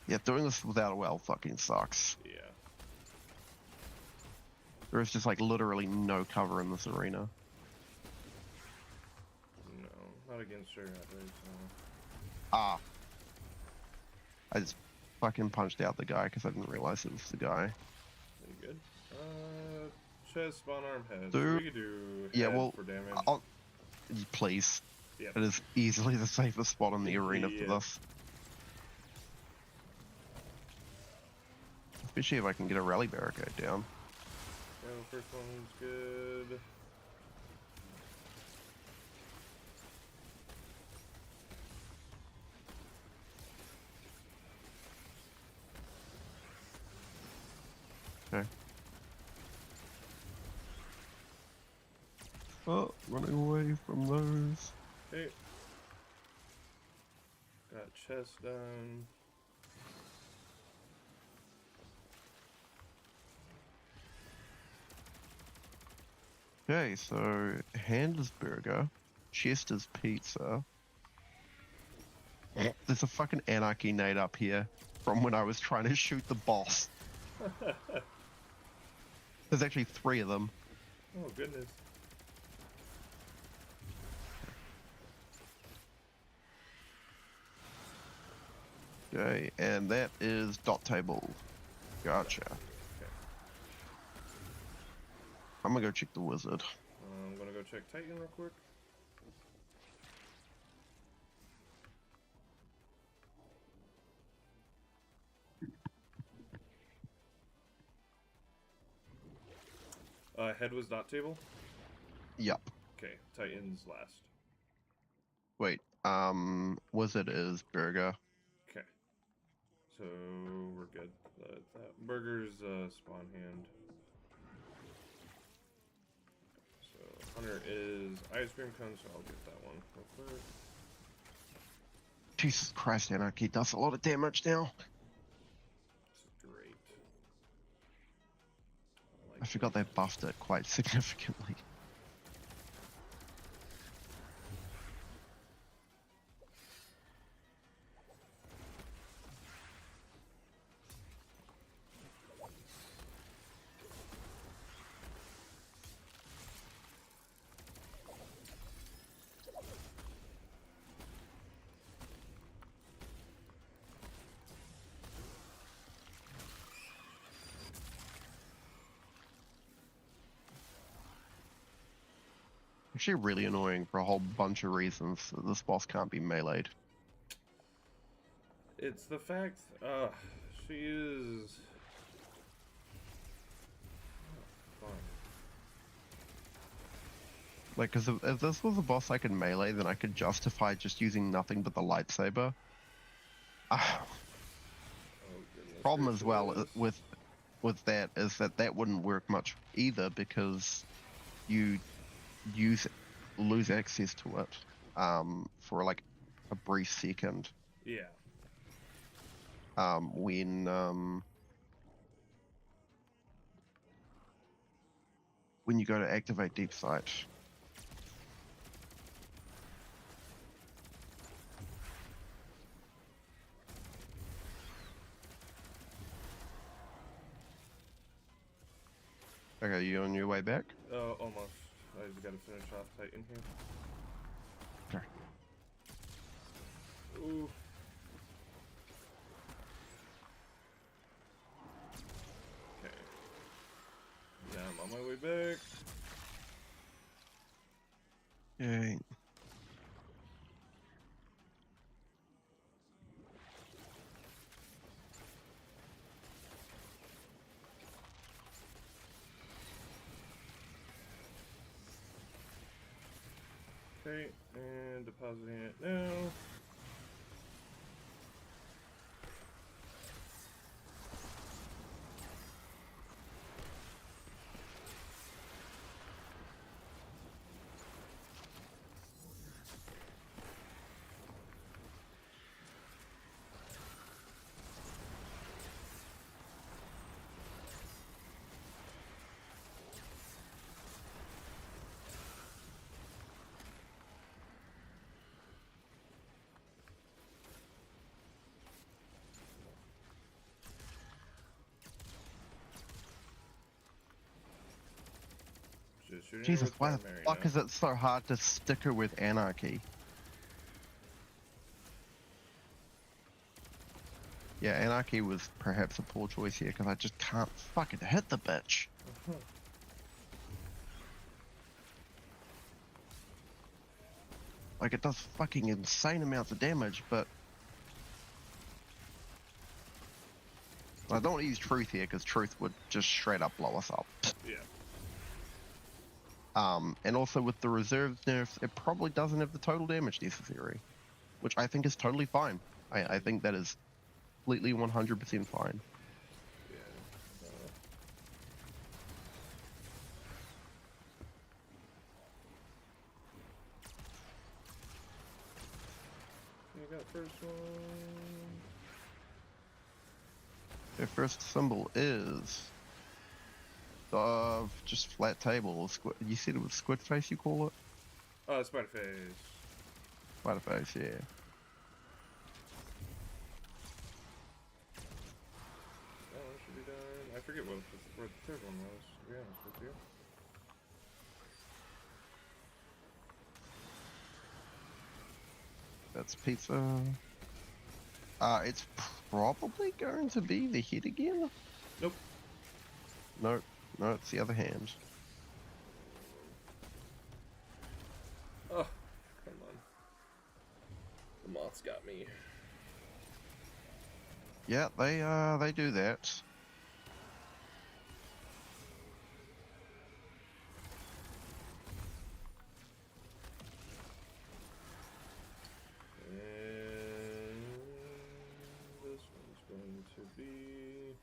Yeah, doing this without a well fucking sucks. Yeah. There is just like literally no cover in this arena. No, not against her at least, no. Ah. I just fucking punched out the guy because I didn't realize it was the guy. Pretty good. Chest, spawn, arm, head. Dude. We could do Yeah, head well, for damage. please. Yep. It is easily the safest spot in the arena for Yeah. this. Especially if I can get a rally barricade down. Yeah, the first one's good. Okay. Oh, running away from those. Okay. Got chest done. Okay, so hand is burger, chest is pizza. There's a fucking anarchy nade up here from when I was trying to shoot the boss. There's actually 3 of them. Oh, goodness. Okay, and that is dot table. Gotcha. Okay. I'm gonna go check the wizard. I'm gonna go check Titan real quick. Head was dot table? Yup. Okay, Titan's last. Wait, wizard is burger. Okay. So, we're good. That burger's spawn hand. So, Hunter is ice cream cone, so I'll get that one real quick. Jesus Christ, anarchy does a lot of damage now. This is great. I forgot they buffed it quite significantly. Actually really annoying for a whole bunch of reasons that this boss can't be meleeed. It's the fact, she is... Fun. Like, because if this was a boss I could melee, then I could justify just using nothing but the lightsaber. Problem as well with that is that wouldn't work much either because you lose access to it for like a brief second. Yeah. When you go to activate deep sight. Okay, you on your way back? Almost. I just gotta finish off Titan here. Okay. Ooh. Okay. Yeah, I'm on my way back. Yay. Okay, and depositing it now. Jesus, why the fuck is it so hard to sticker with Anarchy? Yeah, Anarchy was perhaps a poor choice here because I just can't fucking hit the bitch. Like, it does fucking insane amounts of damage, but... I don't want to use Truth here because Truth would just straight up blow us up. Yeah. And also with the reserves nerfs, it probably doesn't have the total damage necessary, which I think is totally fine. I think that is completely 100% fine. Yeah. You got first one. Their first symbol is just flat table. You said it was squid face, you call it? Oh, spider face. Spider face, yeah. That one should be done. I forget where the third one was, to be honest with you. That's pizza. It's probably going to be the head again? Nope. Nope. No, it's the other hand. Oh, come on. The moths got me. Yeah, they do that. And this one's going to be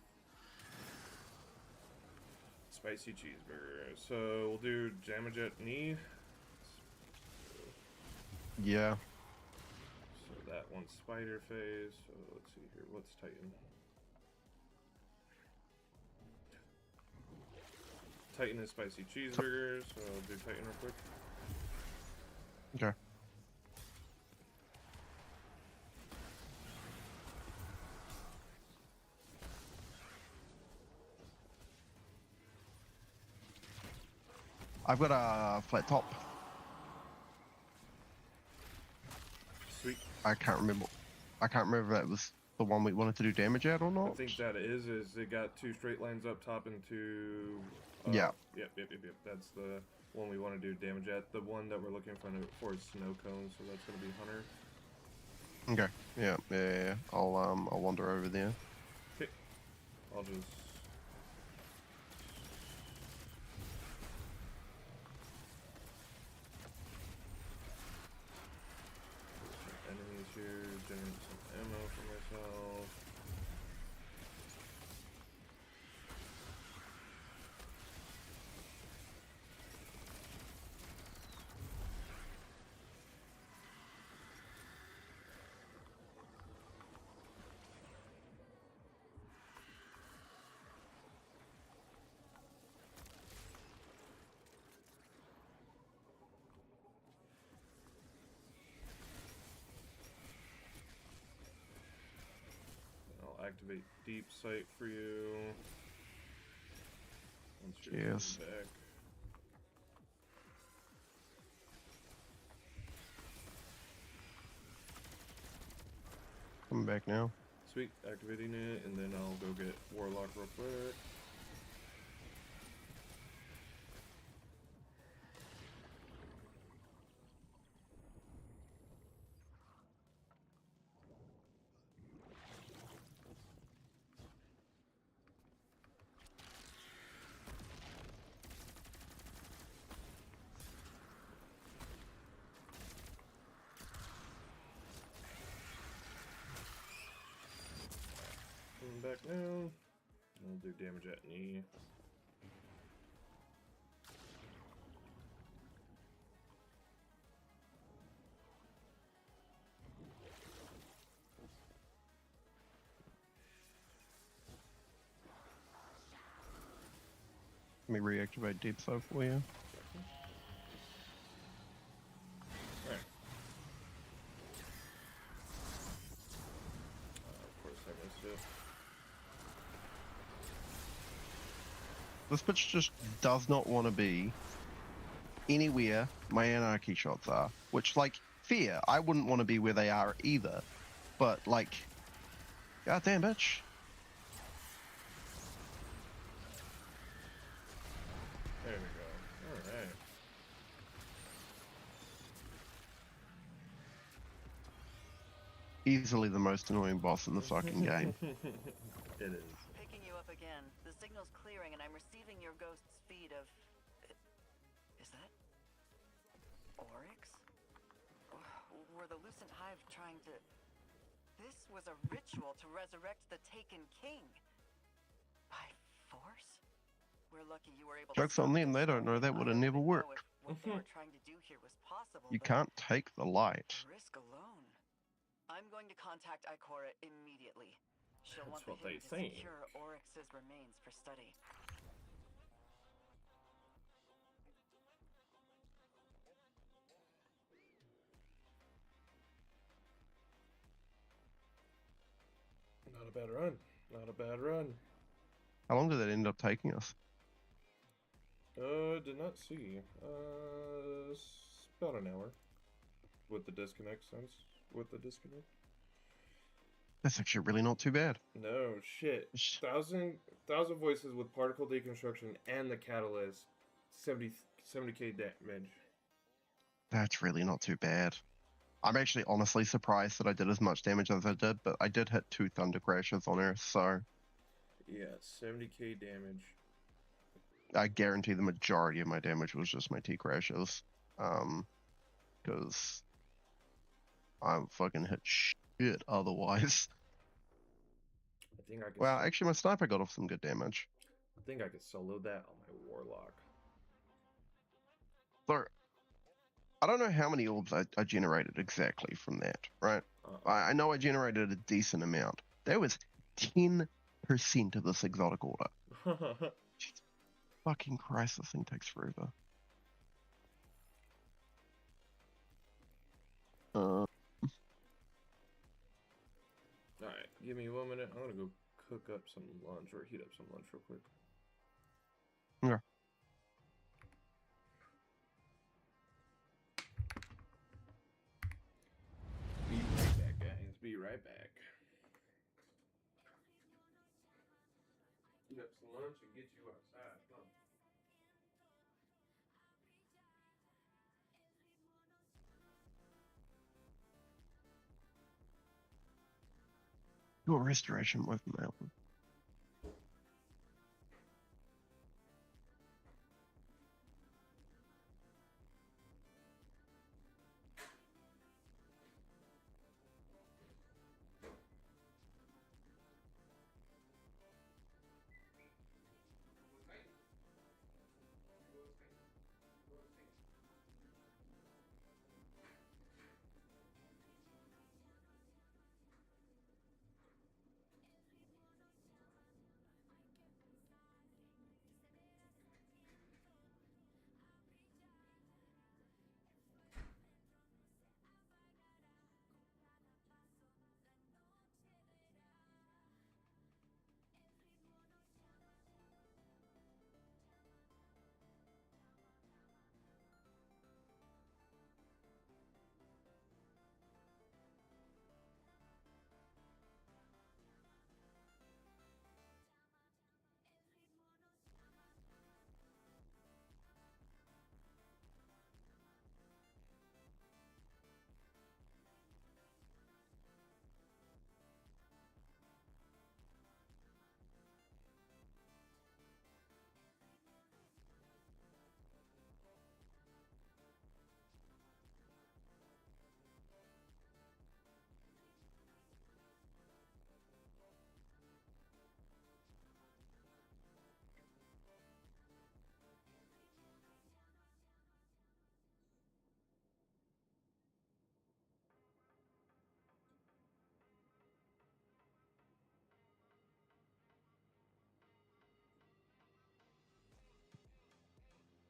spicy cheeseburger. So we'll do damage at knee. Yeah. So that one's spider face. So let's see here. What's Titan? Titan is spicy cheeseburger. So I'll do Titan real quick. Okay. I've got a flat top. Sweet. I can't remember if that was the one we wanted to do damage at or not. I think that is it got two straight lines up top and two... Yeah. Yep. That's the one we want to do damage at. The one that we're looking for is snow cone, so that's going to be Hunter. Okay. Yeah. I'll wander over there. Okay. I'll just... enemies here, generate some ammo for myself. Activate deep sight for you. Cheers. Back. Coming back now. Sweet, activating it, and then I'll go get Warlock real quick. Back now. I'll do damage at knee. Let me reactivate Deep Flow for you. Alright. Of course I missed it. This bitch just does not want to be anywhere my anarchy shots are. Which, like, fair. I wouldn't want to be where they are either. But, like, goddamn bitch. There we go. Alright. Easily the most annoying boss in the fucking game. It is. Picking you up again. The signal's clearing and I'm receiving your ghost's feed of... Is that... Oryx? Were the Lucent Hive trying to... This was a ritual to resurrect the taken king. By force? We're lucky you were able Joke's to... on them, they don't know that would have never worked. What they were trying to do here was possible. You can't take the light. Risk alone. I'm going to contact Ikora immediately. She'll want what the they to think. secure Oryx's remains for study. Not a bad run. Not a bad run. How long did that end up taking us? Did not see. About an hour. With the disconnect sense. With the disconnect. That's actually really not too bad. No, shit. 1,000 voices with particle deconstruction and the catalyst. 70k damage. That's really not too bad. I'm actually honestly surprised that I did as much damage as I did, but I did hit 2 Thunder Crashes on Earth, so... Yeah, 70k damage. I guarantee the majority of my damage was just my T-Crashes. Because... I'm fucking hit shit otherwise. I think I could... Well, actually my sniper got off some good damage. I think I could solo that on my Warlock. So... I don't know how many orbs I generated exactly from that, right? I know I generated a decent amount. That was 10% of this exotic order. Jesus fucking Christ, this thing takes forever. Alright, give me 1 minute. I'm gonna go cook up some lunch or heat up some lunch real quick. Yeah. Be right back, guys. Be right back. Heat up some lunch and get you outside. Come on. Your restoration with mountain.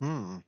Hmm.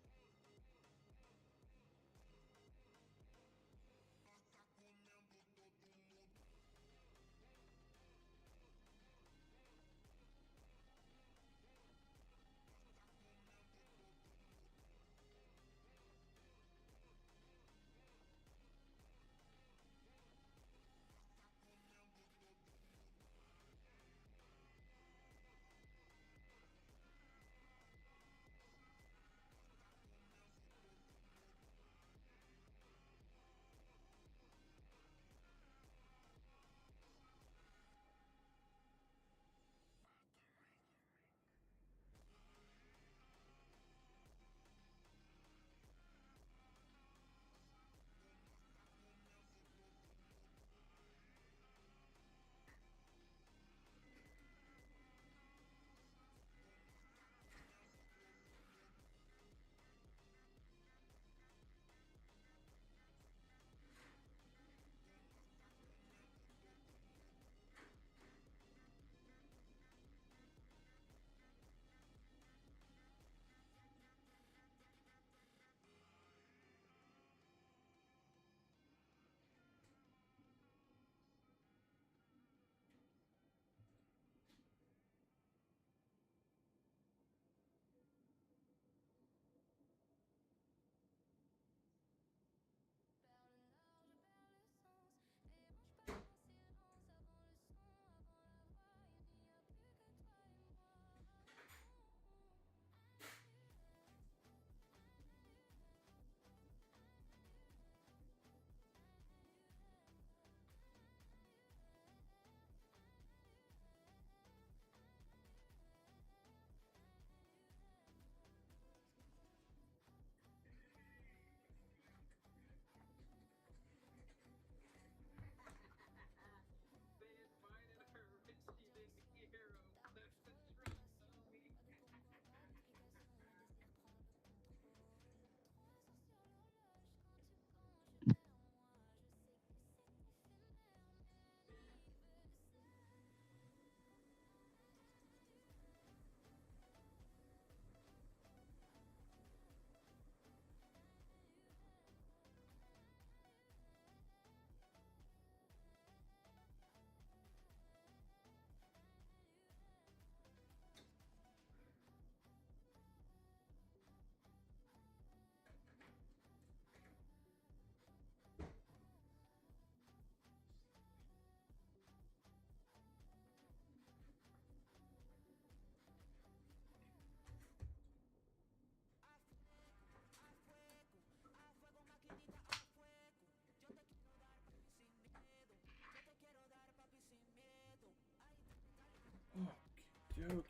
Okey-dokey.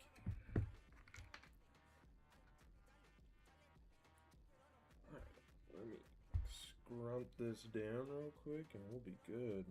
Alright, let me scrunt this down real quick and we'll be good.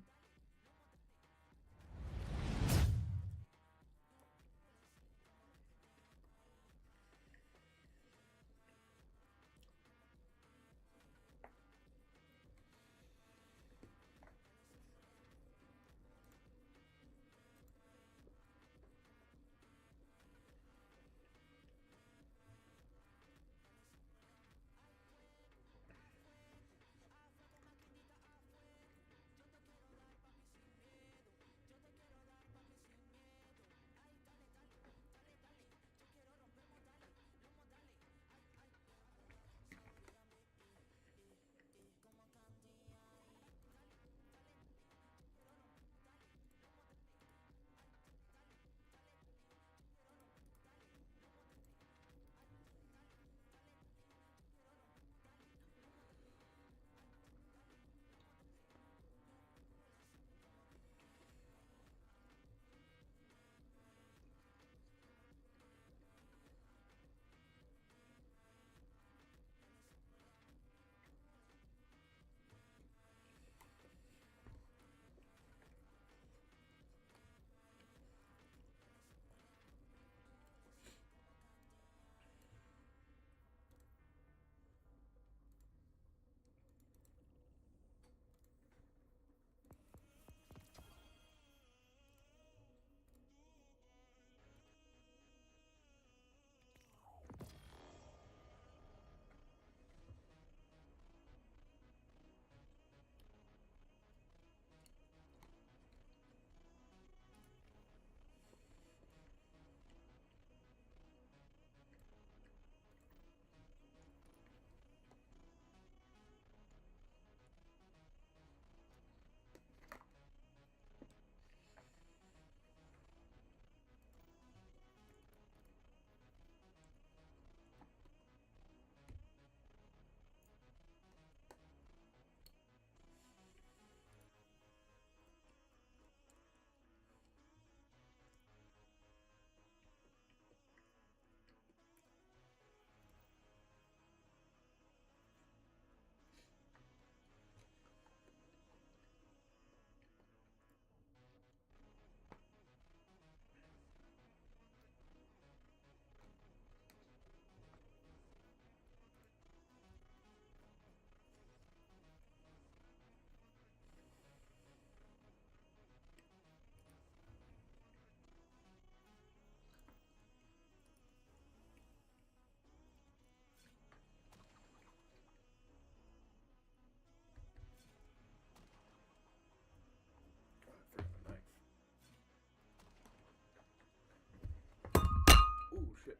shit.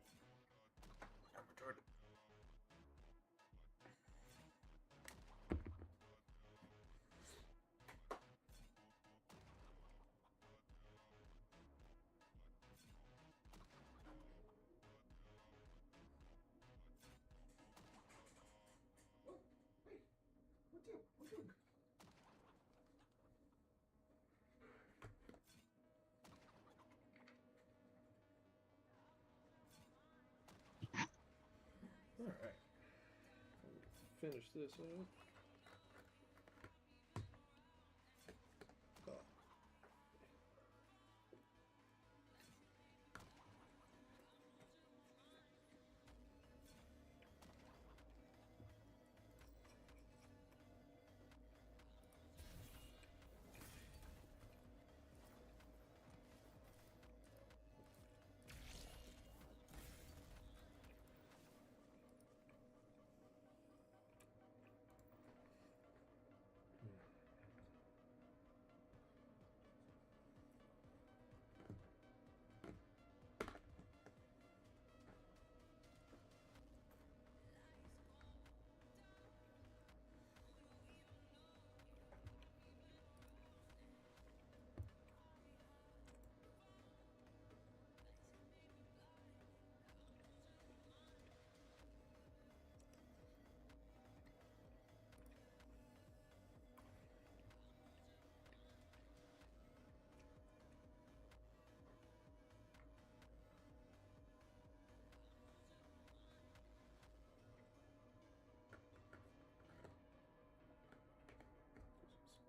I'm retarded. Alright. Finish this up. Oh.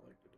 Selected.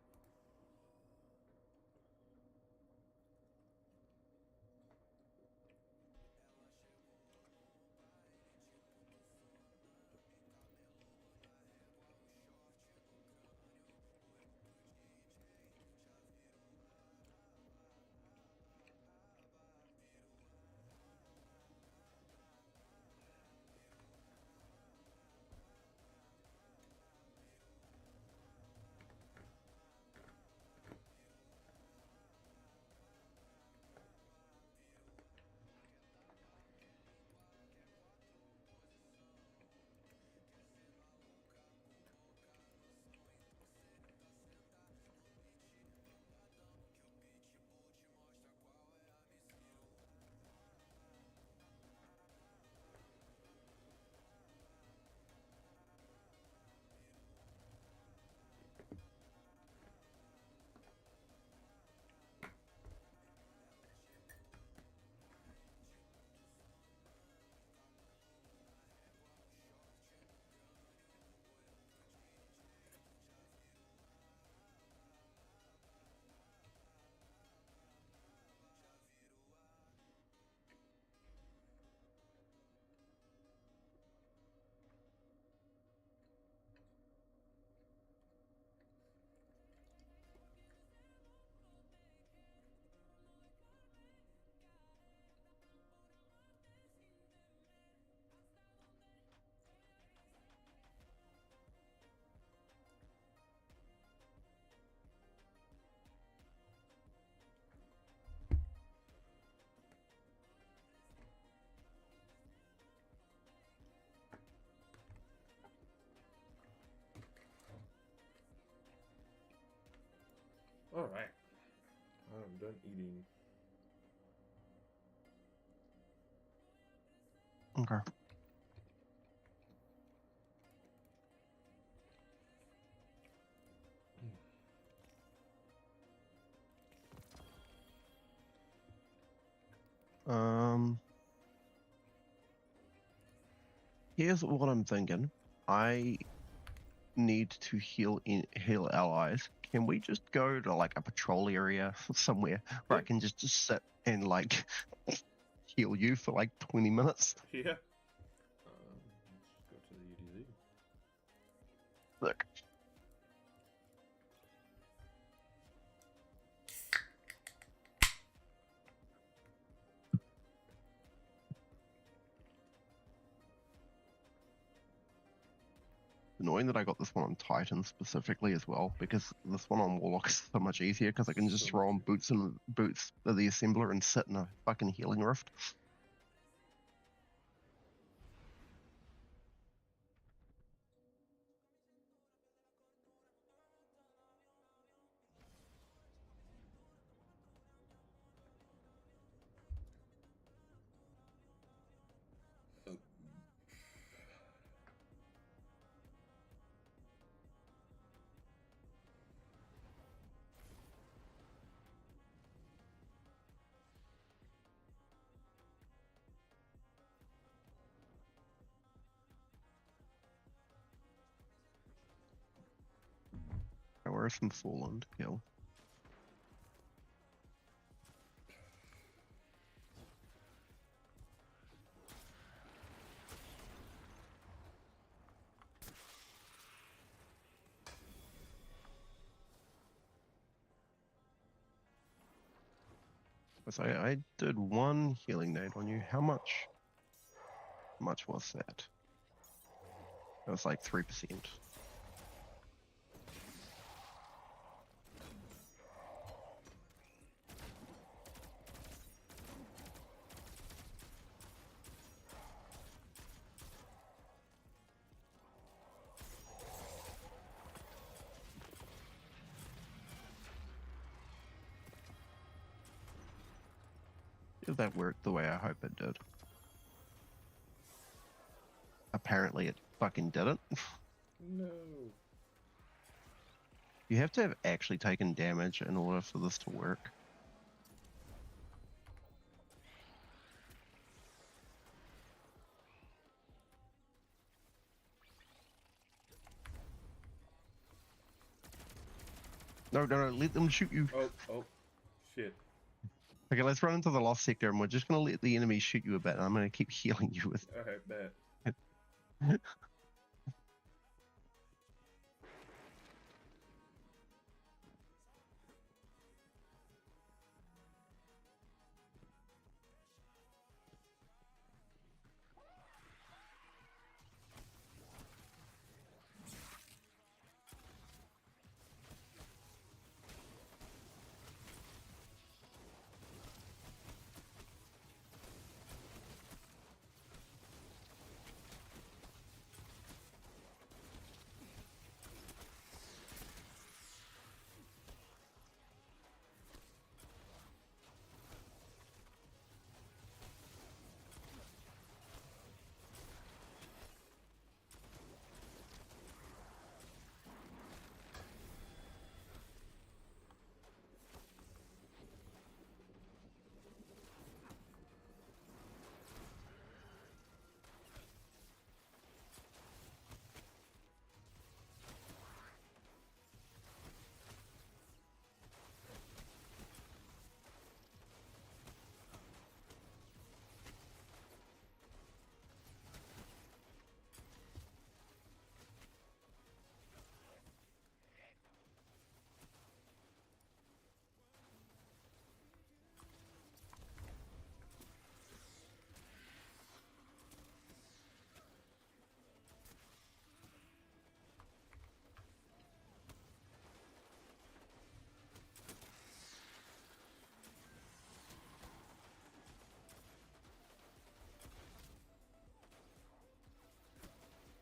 Alright. I'm done eating. Okay. Here's what I'm thinking. I need to heal allies. Can we just go to like a patrol area somewhere where I can just sit and like heal you for like 20 minutes? Yeah. Let's go to the UDZ. Look. Annoying that I got this one on Titan specifically as well, because this one on Warlock is so much easier because I can just throw on boots of the assembler and sit in a fucking healing rift. some fallen to kill. So I did one healing nade on you. How much was that? It was like 3%. Did that work the way I hope it did? Apparently it fucking didn't. No. You have to have actually taken damage in order for this to work. No, let them shoot you. Oh, shit. Okay, let's run into the lost sector and we're just going to let the enemy shoot you a bit and I'm going to keep healing you with... Alright, bet.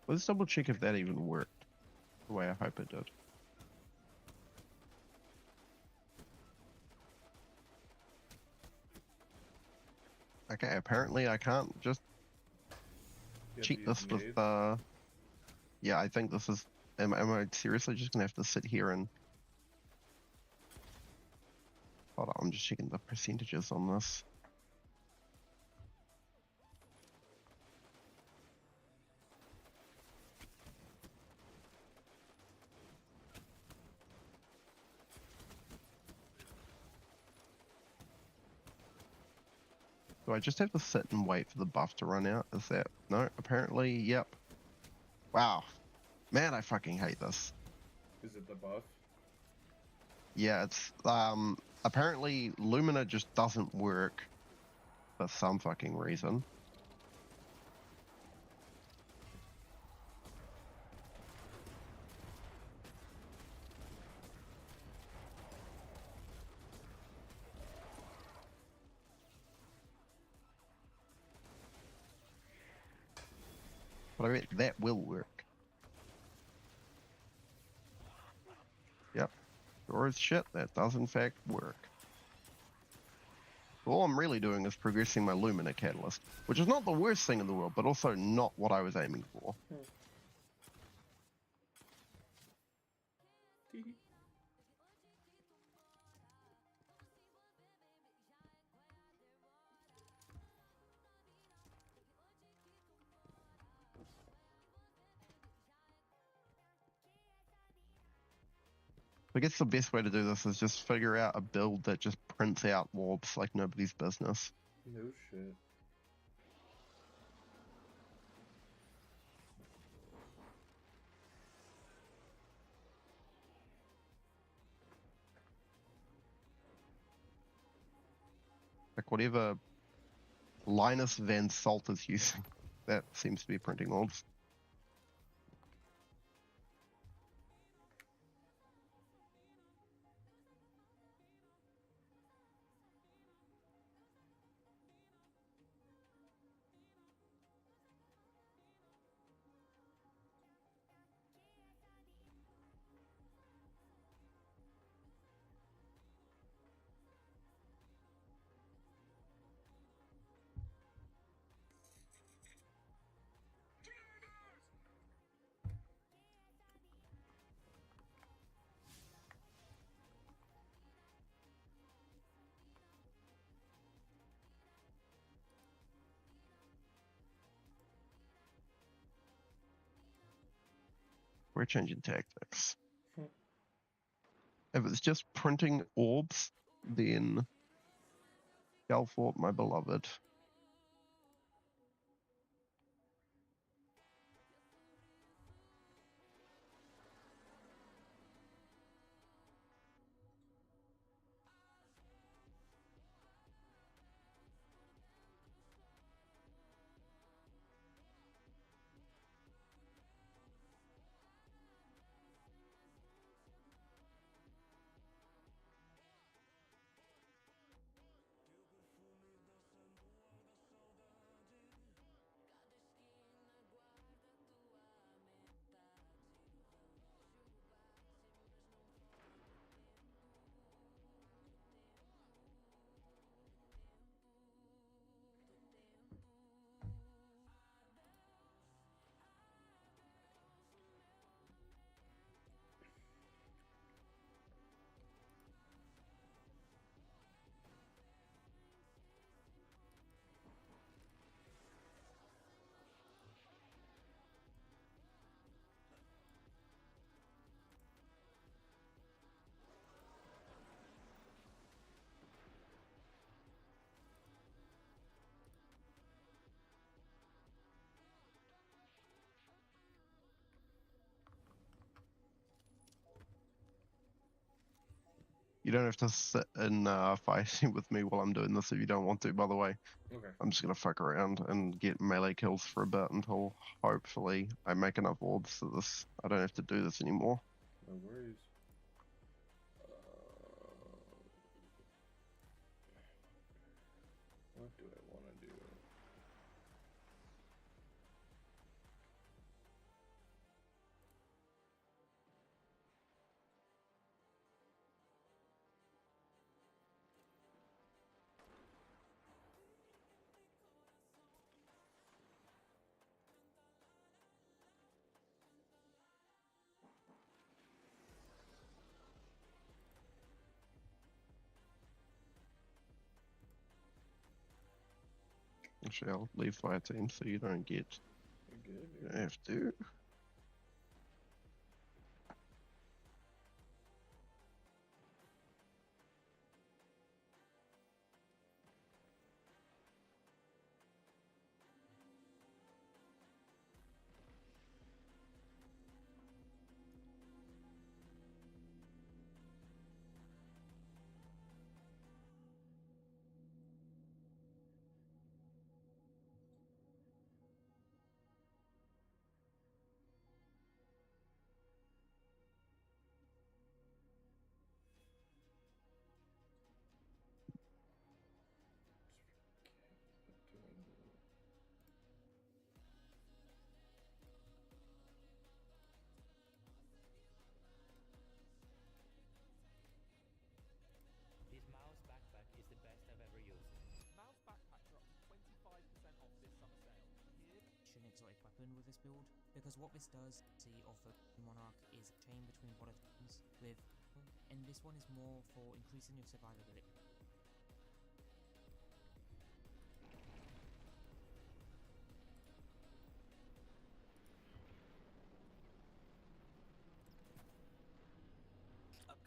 Let's double check if that even worked the way I hope it did. Okay, apparently I can't just cheat this with, yeah, I think this is, am I seriously just gonna have to sit here and, hold on, I'm just checking the percentages on this. Do I just have to sit and wait for the buff to run out? Is that... No, apparently, yep. Wow. Man, I fucking hate this. Is it the buff? Yeah, it's... apparently, Lumina just doesn't work for some fucking reason. But I bet that will work. Yep. Sure as shit, that does in fact work. All I'm really doing is progressing my Lumina catalyst, which is not the worst thing in the world, but also not what I was aiming for. I guess the best way to do this is just figure out a build that just prints out orbs like nobody's business. No shit. Like whatever Linus Van Salt is using, that seems to be printing orbs. We're changing tactics. If it's just printing orbs, then Galfort, my beloved. You don't have to sit in fighting with me while I'm doing this if you don't want to, by the way. Okay. I'm just going to fuck around and get melee kills for a bit until hopefully I make enough orbs that I don't have to do this anymore. No worries. What do I want to do? Actually, I'll leave fire team so you don't get. You're good. You don't have to. This mouse backpack is the best I've ever used. Mouse backpacks are up to 25% off this summer sale. Here. An exotic weapon with this build, because what this does see offer Monarch is chain between volatiles with, and this one is more for increasing your survivability.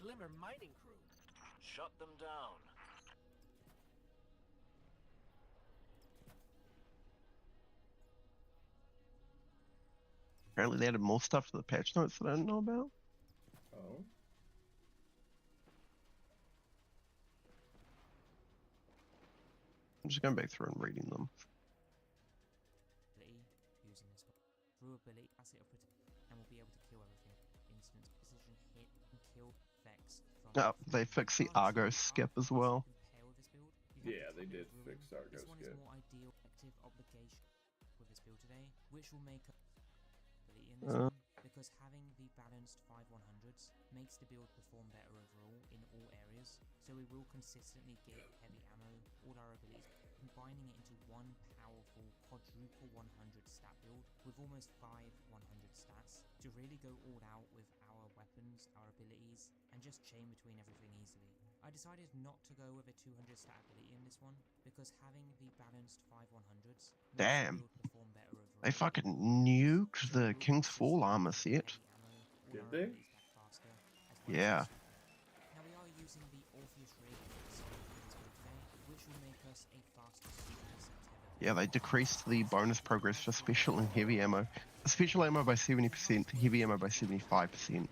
Glimmer mining crew. Shut them down. Apparently they added more stuff to the patch notes that I didn't know about. Oh. I'm just going back through and reading them. Using this through ability asset of protection, and will be able to kill everything. Instant precision hit and kill effects from. Oh, they fixed the Argo skip as well. Yeah, they did fix Argo This one is skip. more ideal active obligation with this build today, which will make ability in this one, because having the balanced 5/100s makes the build perform better overall in all areas. So we will consistently get heavy ammo, all our abilities, combining it into one powerful quadruple 100 stat build with almost 5 100 stats to really go all out with our weapons, our abilities, and just chain between everything easily. I decided not to go with a 200 stat ability in this one because having the balanced 5 100s makes Damn. the build perform better overall. They fucking nuked the King's Fall armor set. Did they? Yeah. Now we are using the Orpheus rig today, which will make us a faster Yeah, they decreased the bonus progress for special and heavy ammo. Special ammo by 70%, heavy ammo by 75%.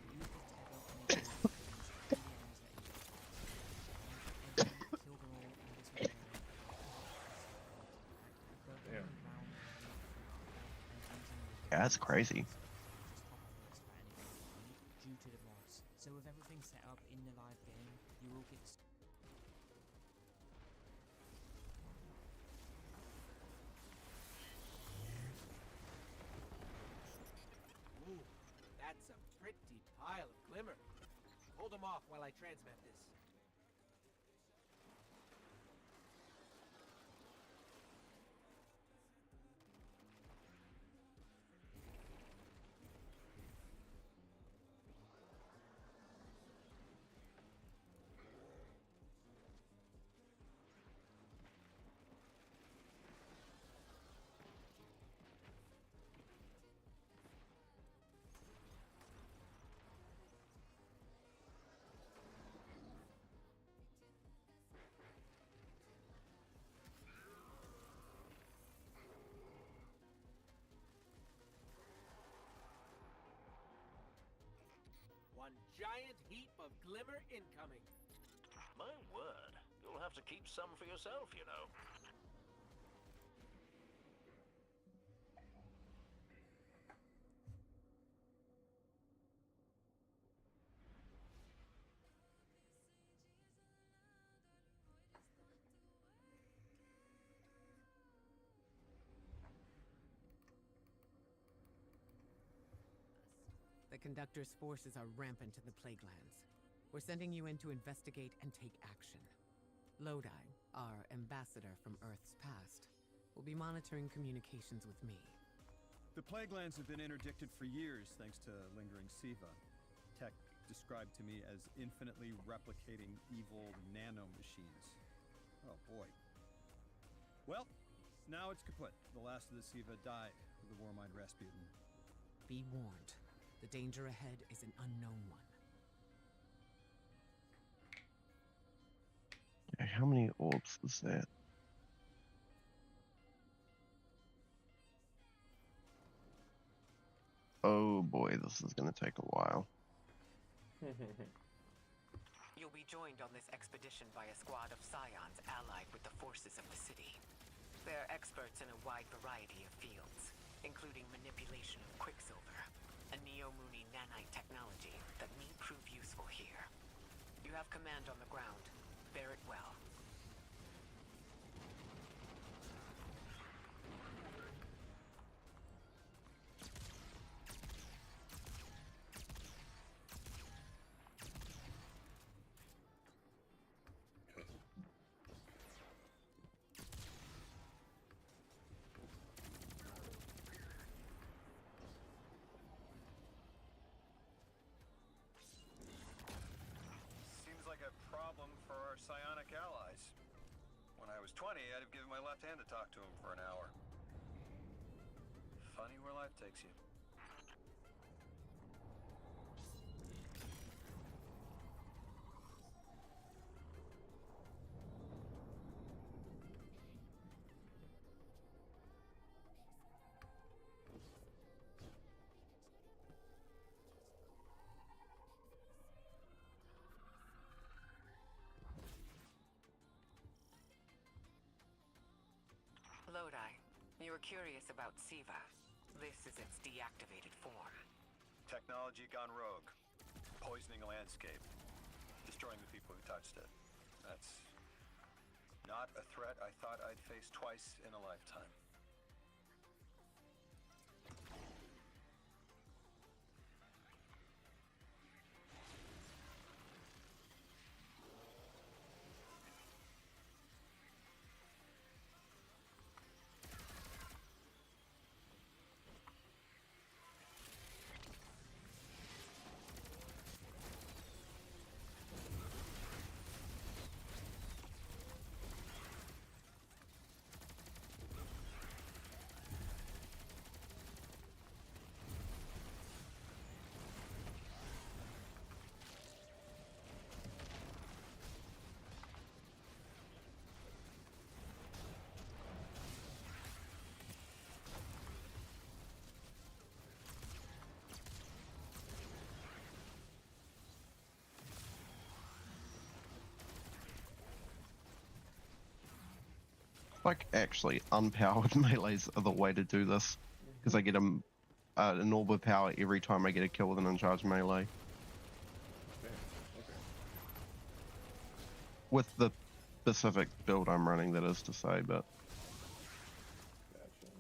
Yeah, that's crazy. Due to the mods. So with everything set up in the live game, you will get Ooh, that's a pretty pile of Glimmer. Hold them off while I transmit this. One giant heap of Glimmer incoming. My word, you'll have to keep some for yourself, you know. The Conductor's forces are rampant in the Plaguelands. We're sending you in to investigate and take action. Lodi, our ambassador from Earth's past, will be monitoring communications with me. The Plaguelands have been interdicted for years thanks to lingering Siva. Tech described to me as infinitely replicating evil nano-machines. Oh boy. Well, now it's kaput. The last of the Siva died with the Warmind Rasputin. Be warned. The danger ahead is an unknown one. Okay, how many orbs was that? Oh boy, this is gonna take a while. You'll be joined on this expedition by a squad of scions allied with the forces of the city. They're experts in a wide variety of fields, including manipulation of Quicksilver, a Neo-Mooney nanite technology that may prove useful here. You have command on the ground. Bear it well. Like a problem for our psionic allies. When I was 20, I'd have given my left hand to talk to him for an hour. Funny where life takes you. You were curious about Siva. This is its deactivated form. Technology gone rogue. Poisoning a landscape. Destroying the people who touched it. That's not a threat I thought I'd face twice in a lifetime. Like, actually, unpowered melees are the way to do this, because I get an orb of power every time I get a kill with an uncharged melee. Okay. With the specific build I'm running, that is to say, but... Gotcha.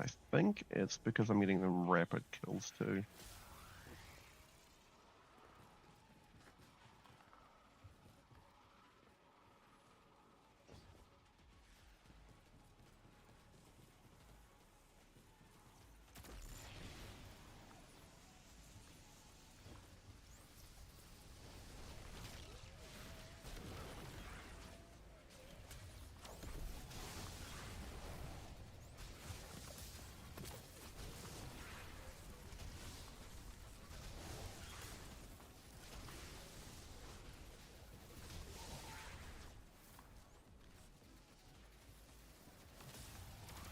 I think it's because I'm getting them rapid kills too.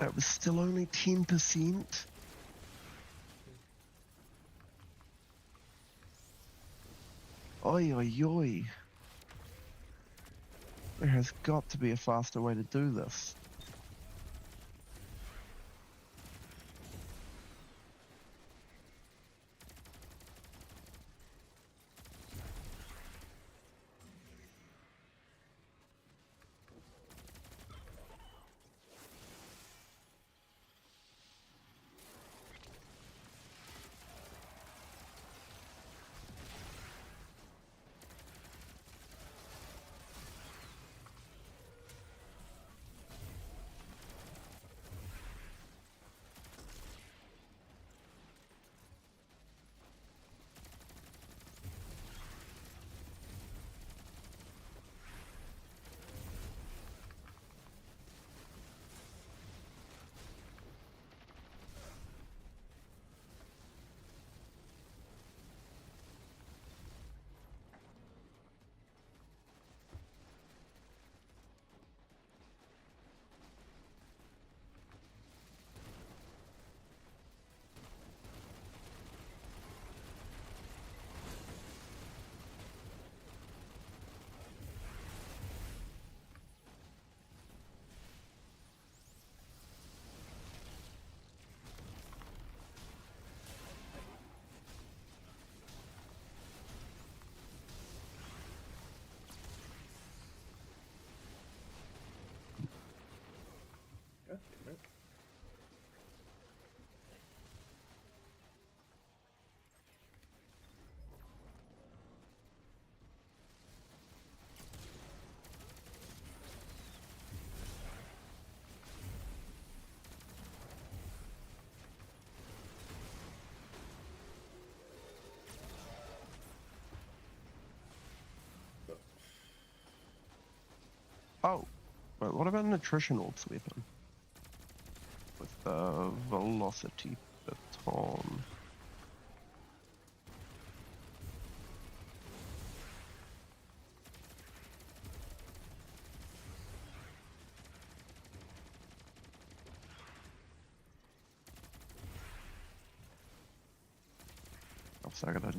That was still only 10%. Oi, oi, oi. There has got to be a faster way to do this. God damn it. Oh, but what about an attrition orbs weapon? With the velocity baton. So I gotta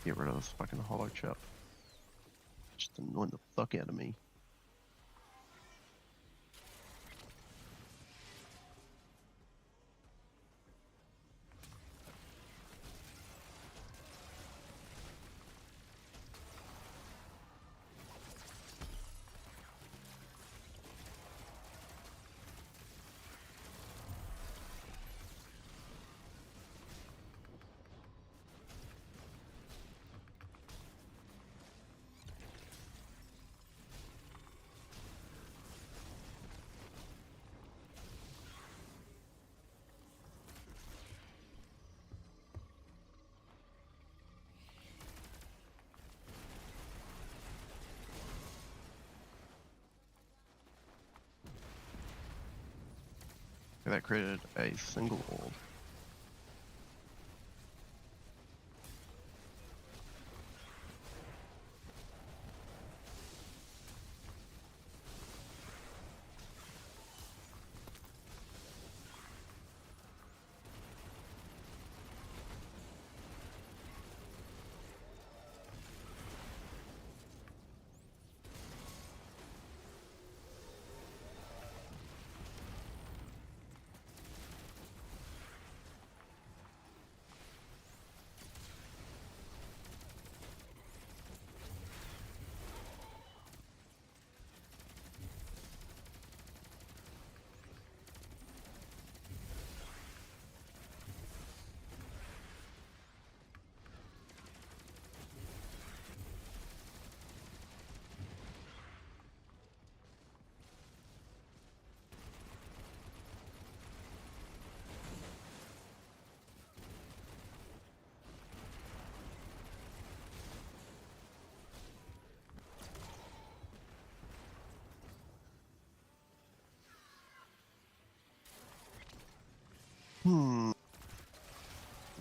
get rid of this fucking hollow chip. Just annoying the fuck out of me. that created a single orb.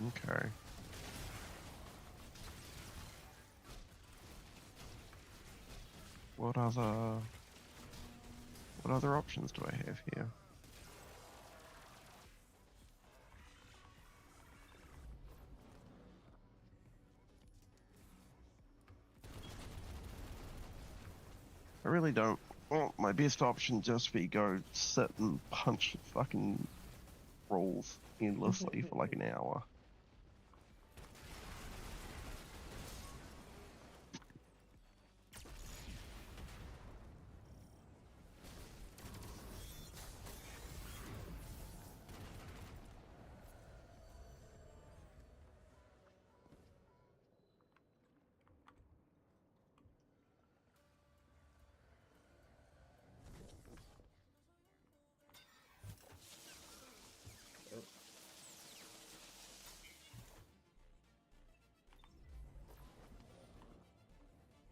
Okay. What other options do I have here? I really don't want my best option just be go sit and punch fucking rolls endlessly for like an hour.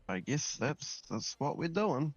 I guess that's what we're doing.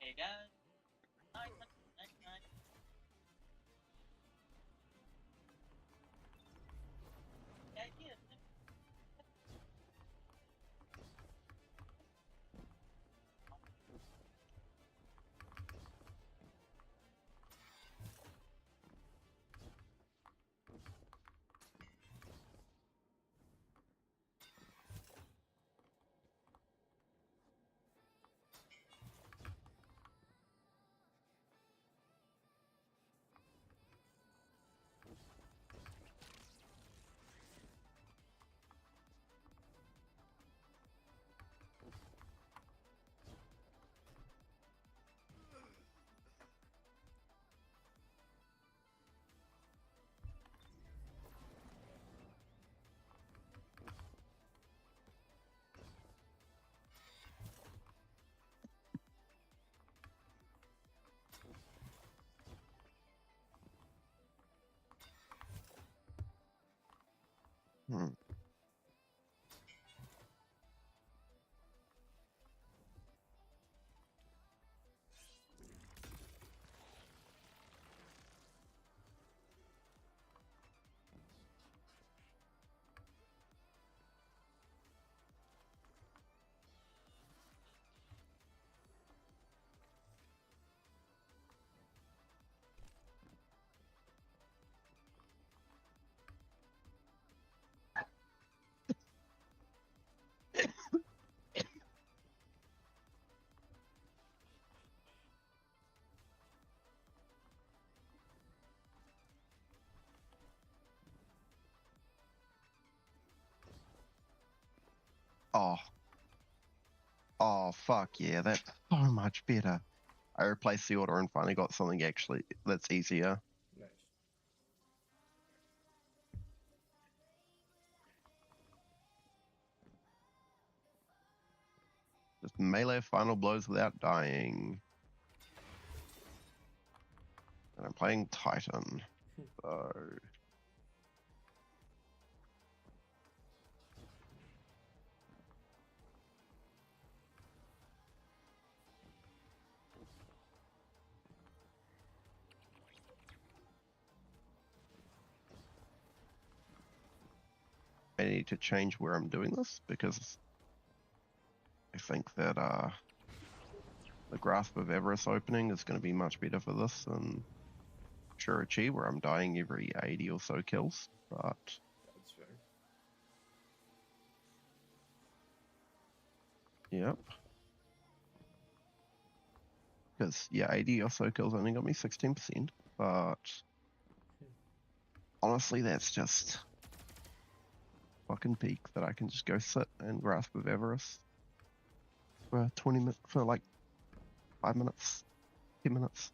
Hey guys. Hi. Idea. Oh. Oh, fuck yeah, that's so much better. I replaced the order and finally got something actually that's easier. Nice. Just melee final blows without dying. And I'm playing Titan. So... I need to change where I'm doing this because I think that the Grasp of Everest opening is going to be much better for this than Shurichi, where I'm dying every 80 or so kills. But that's fair. Yep. Because, yeah, 80 or so kills only got me 16%, but honestly, that's just fucking peak that I can just go sit and Grasp of Everest for 20 minutes, for like 5 minutes, 10 minutes.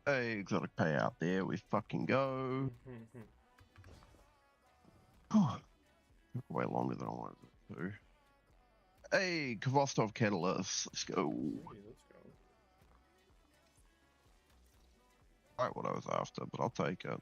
Hey, exotic payout. There we fucking go. Took way longer than I wanted it to. Hey, Kvostov Catalyst. Let's go. Hey, let's go. Right, what I was after, but I'll take it.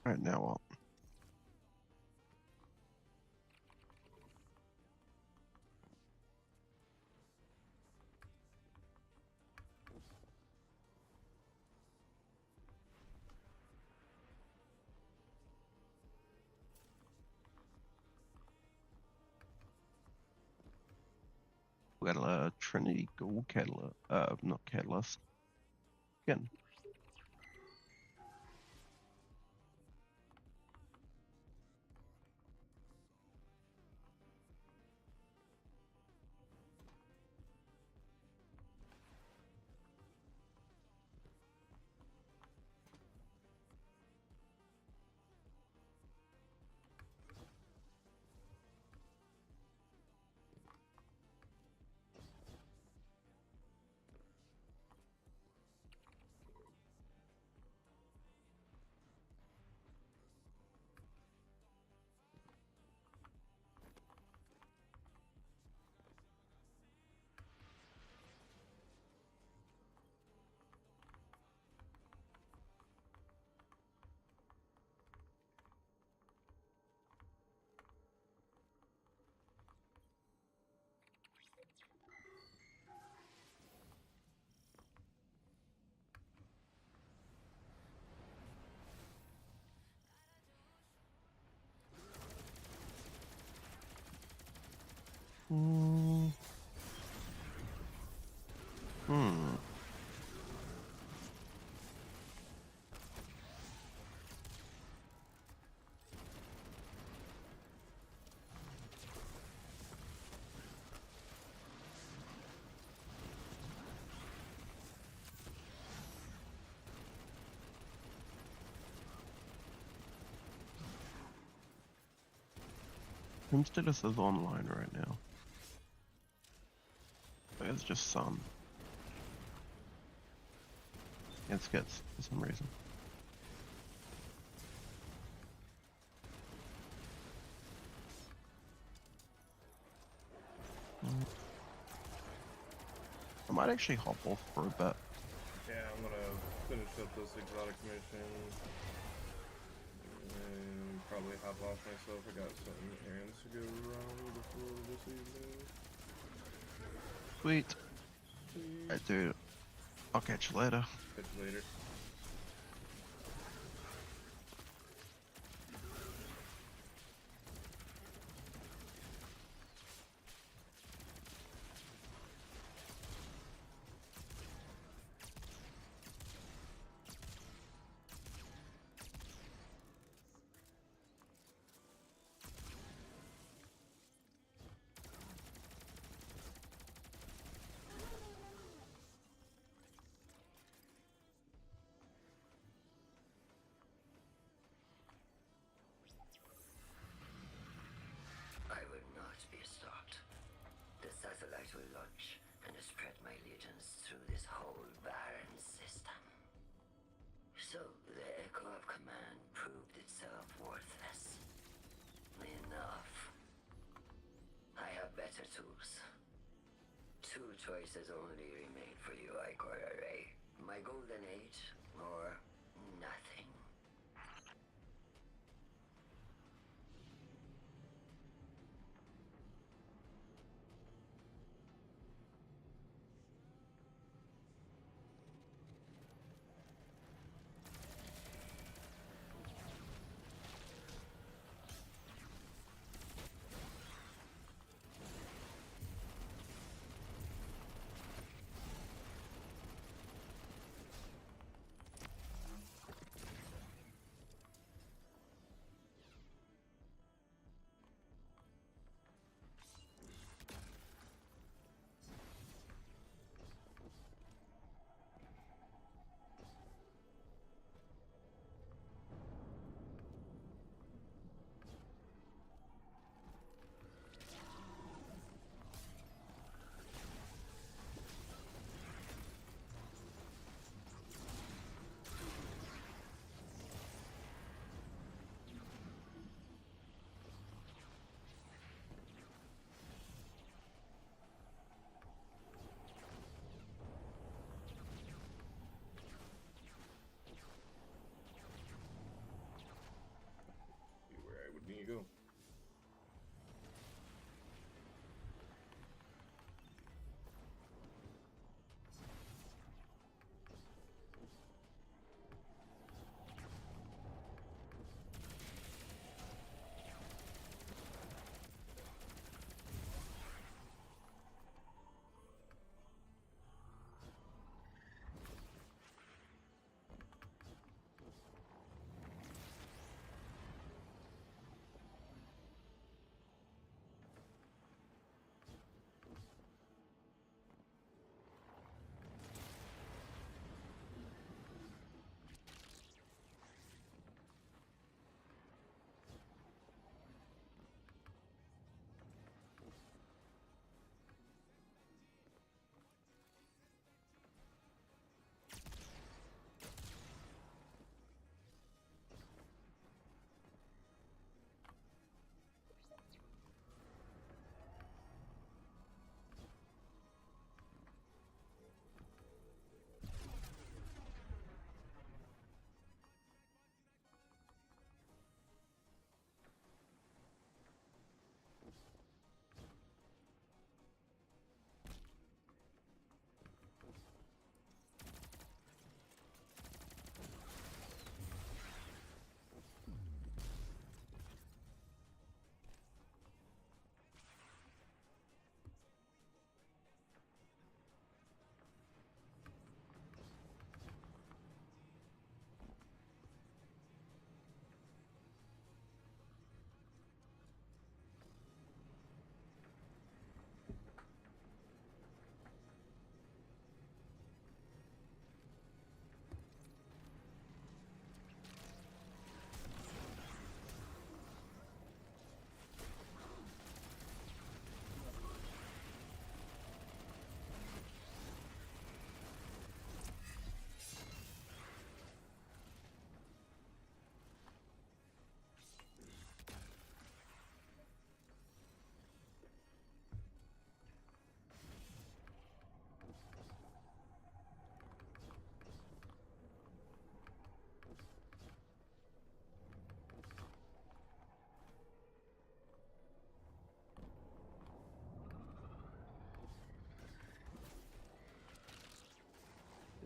Alright, now what? We got a Trinity Gold Catalyst. Not Catalyst. Again. Hmm. Homesteaders is online right now. I think it's just some. And skits for some reason. I might actually hop off for a bit. Yeah, I'm gonna finish up this exotic mission. And probably hop off myself. I got some errands to go around before this evening. Sweet. Alright, dude. I'll catch you later. Catch you later. I will not be stopped. The satellite will launch and spread my legions through this whole barren system. So the echo of command proved itself worthless. Enough. I have better tools. Two choices only remain for you, Icor Array. My golden age, or nothing.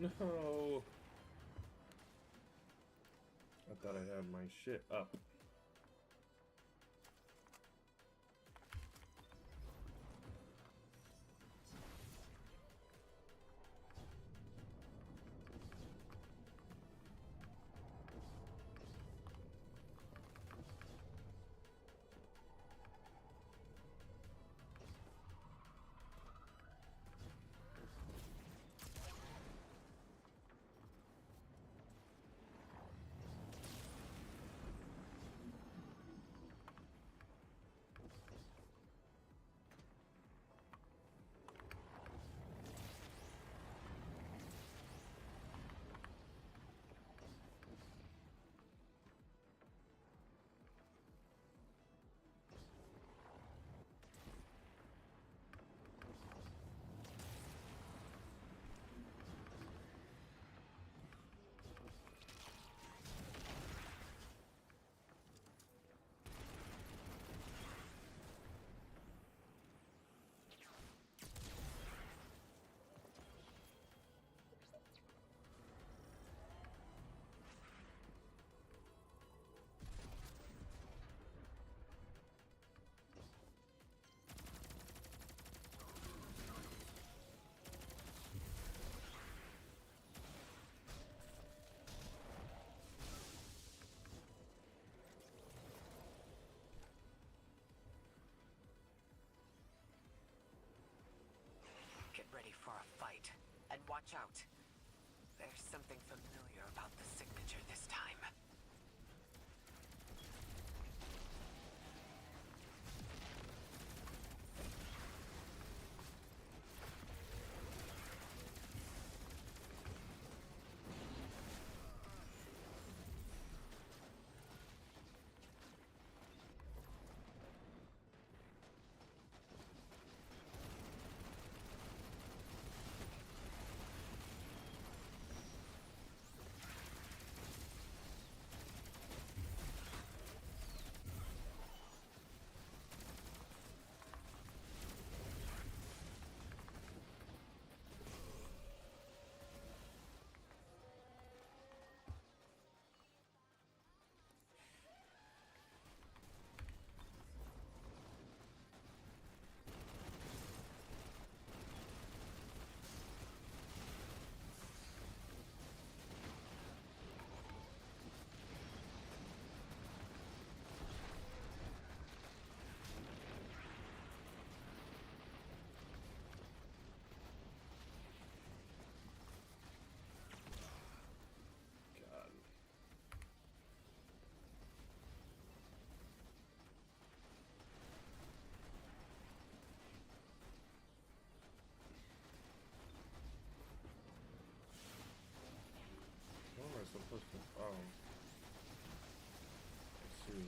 No. I thought I had my shit up. Get ready for a fight. And watch out. There's something familiar about the signature this time. What am I supposed to? Oh. Let's see.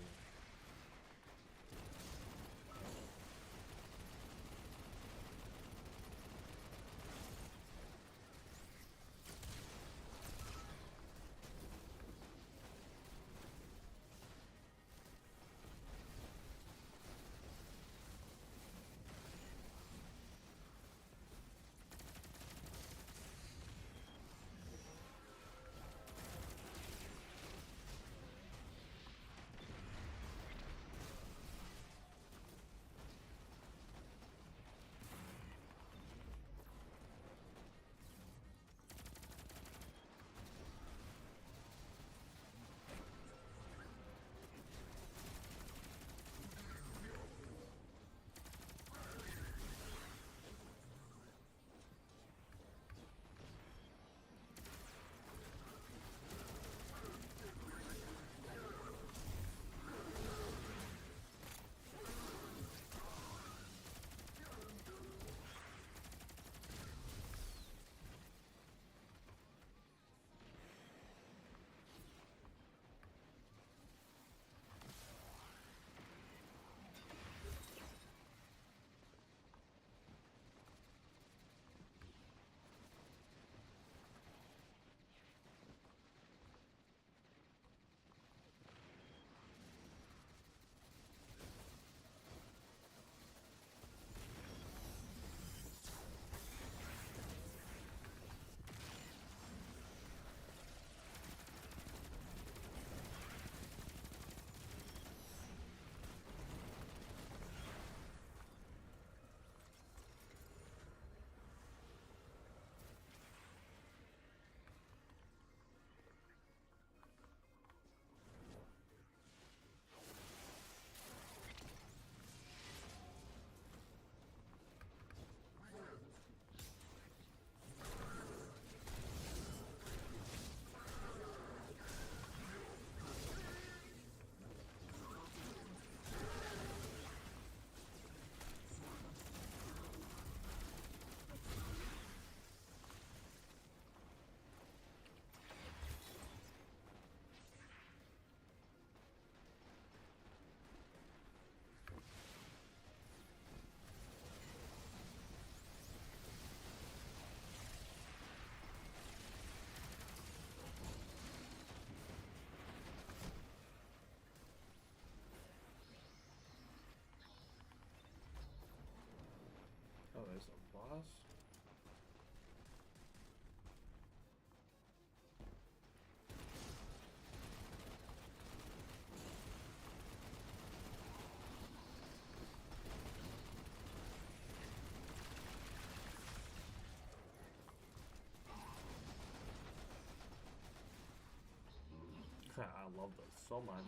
I love those so much.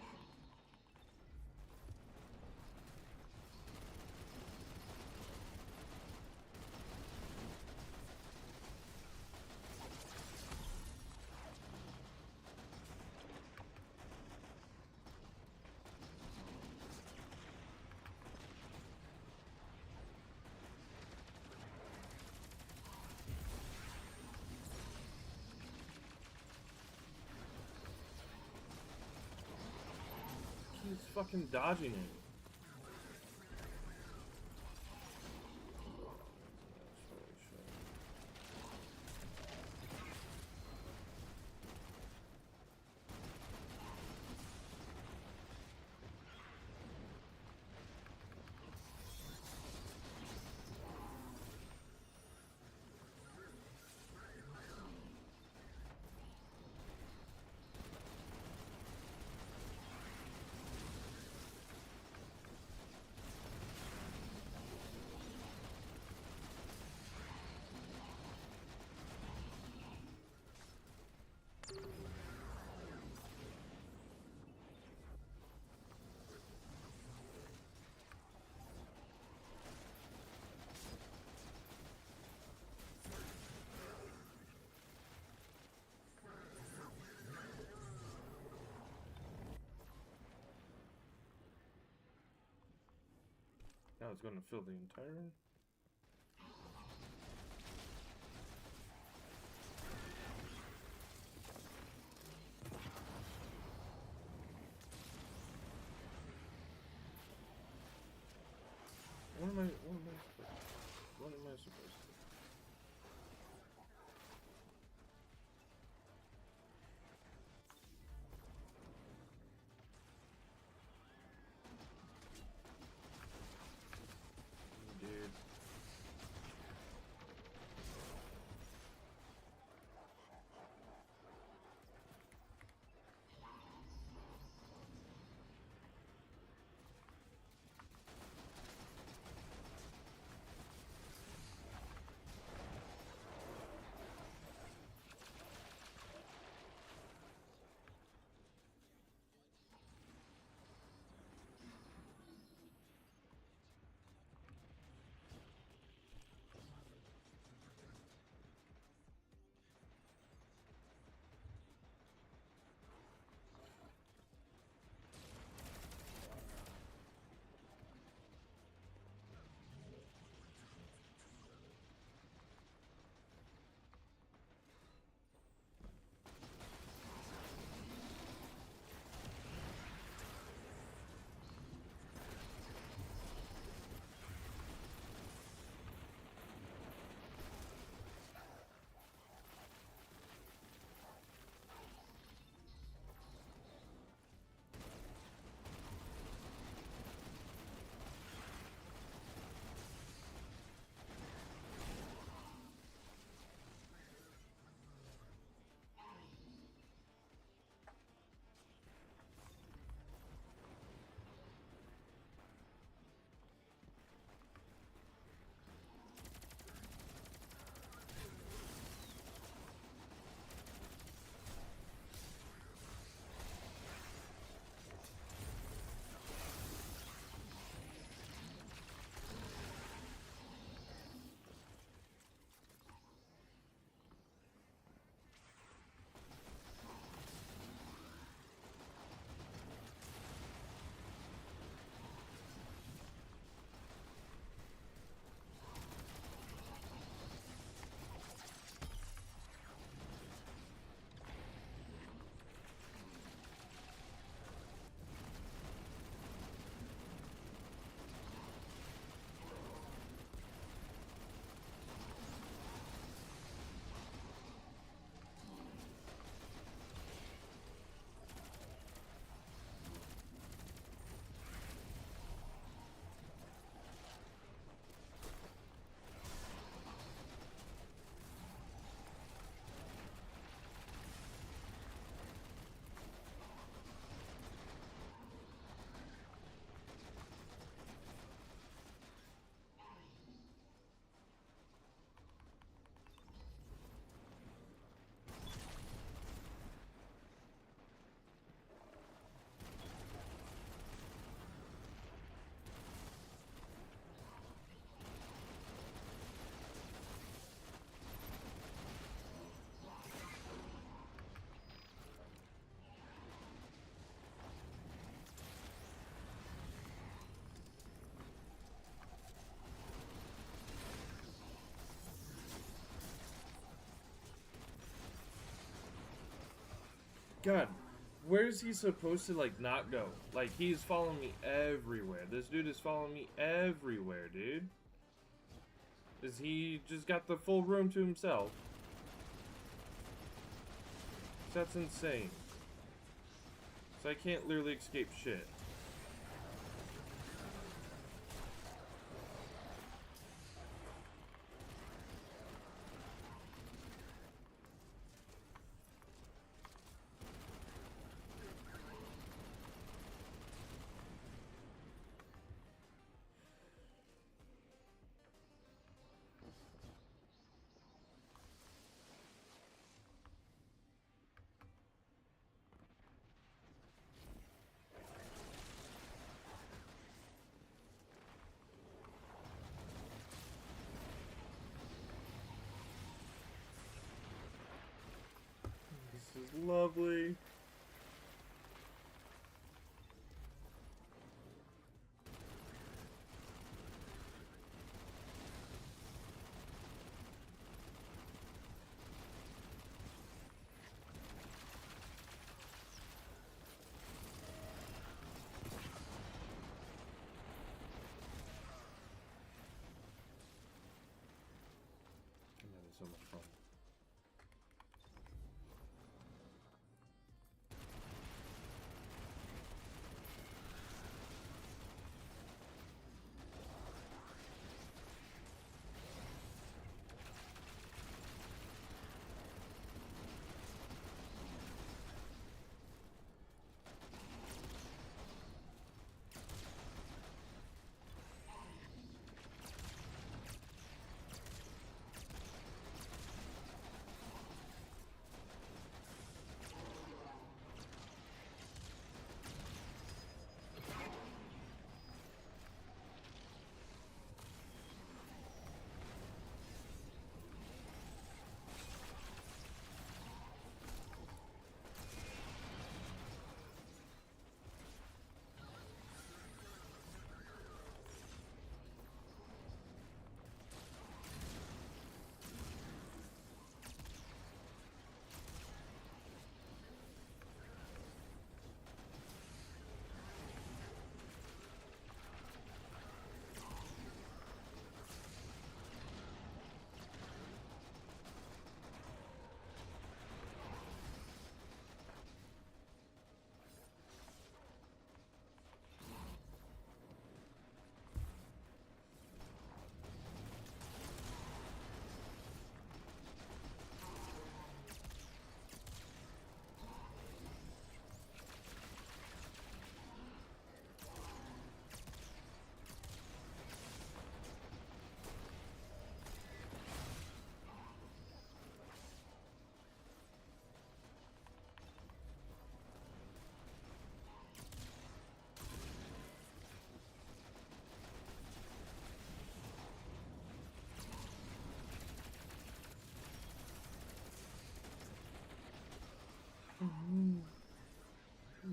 He's fucking dodging it. Now it's going to fill the entire... What am I supposed to do? Dude. God, where's he supposed to, like, not go? Like, he's following me everywhere. This dude is following me everywhere, dude. Is he just got the full room to himself? That's insane. So I can't literally escape shit. This is lovely. I'm having so much fun.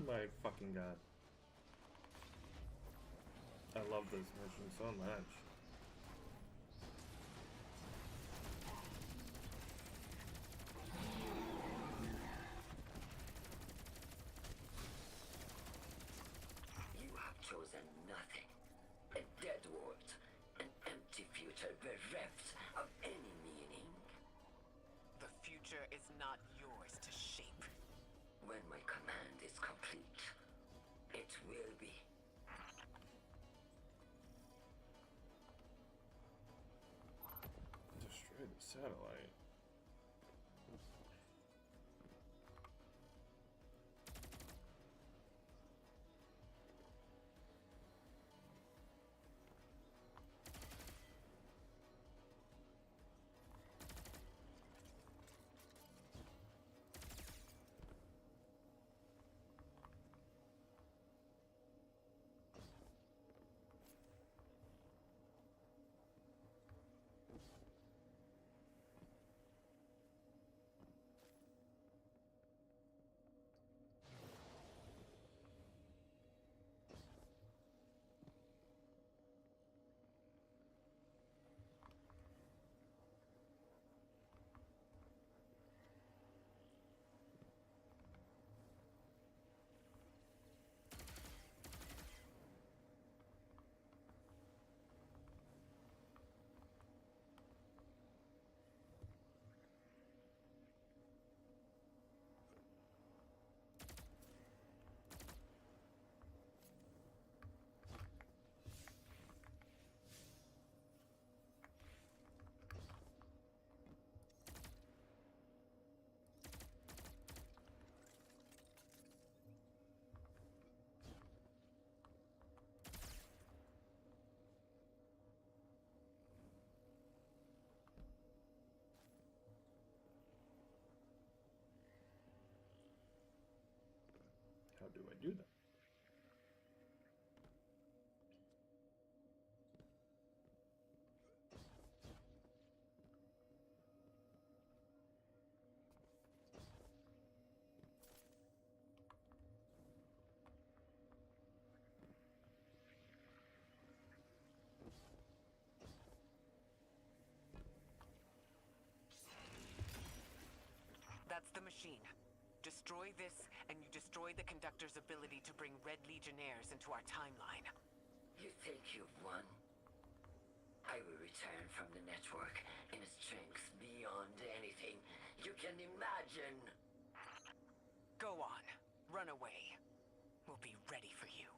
My fucking god. I love this mission so much. You have chosen nothing. A dead world. An empty future bereft of any meaning. The future is not yours to shape. When my command is complete, it will be. Destroy the satellite. do I do that? That's the machine. Destroy this, and you destroy the conductor's ability to bring Red Legionnaires into our timeline. You think you've won? I will return from the network in a strength beyond anything you can imagine. Go on. Run away. We'll be ready for you.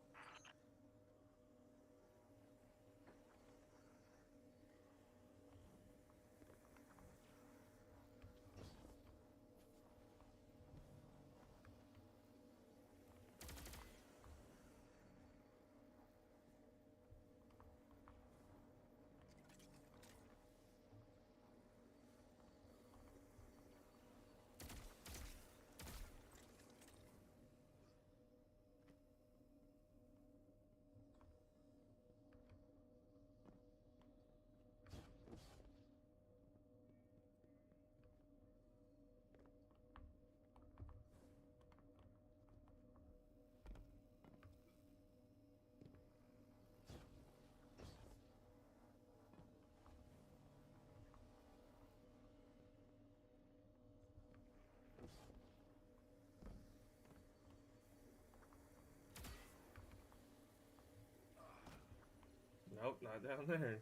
Nope, not down there.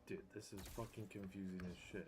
Dude, this is fucking confusing as shit.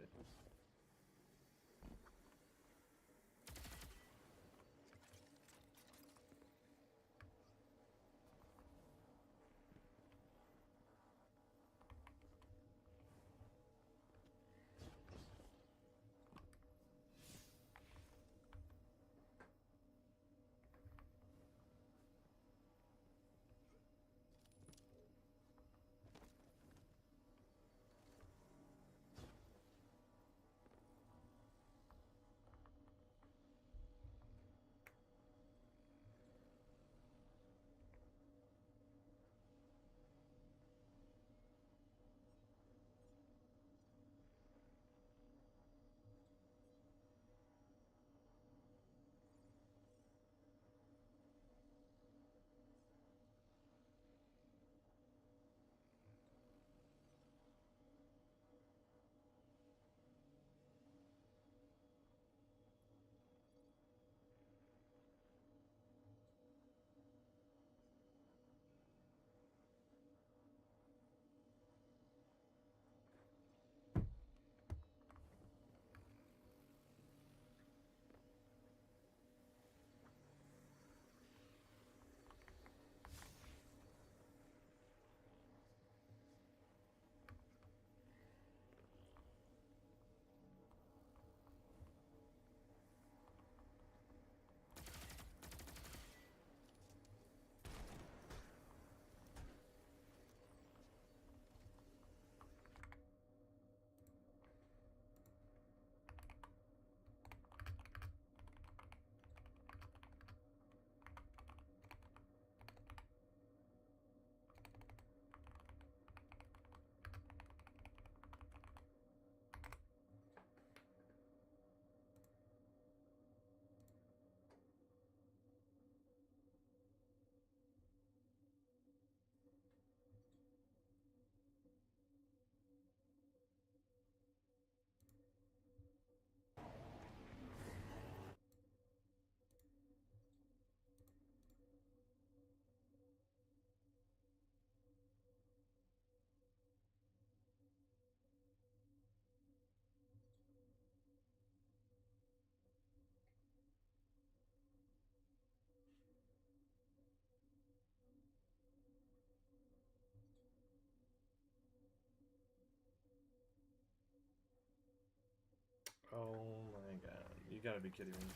Oh my god. You gotta be kidding me.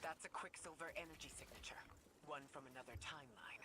That's a Quicksilver energy signature. One from another timeline.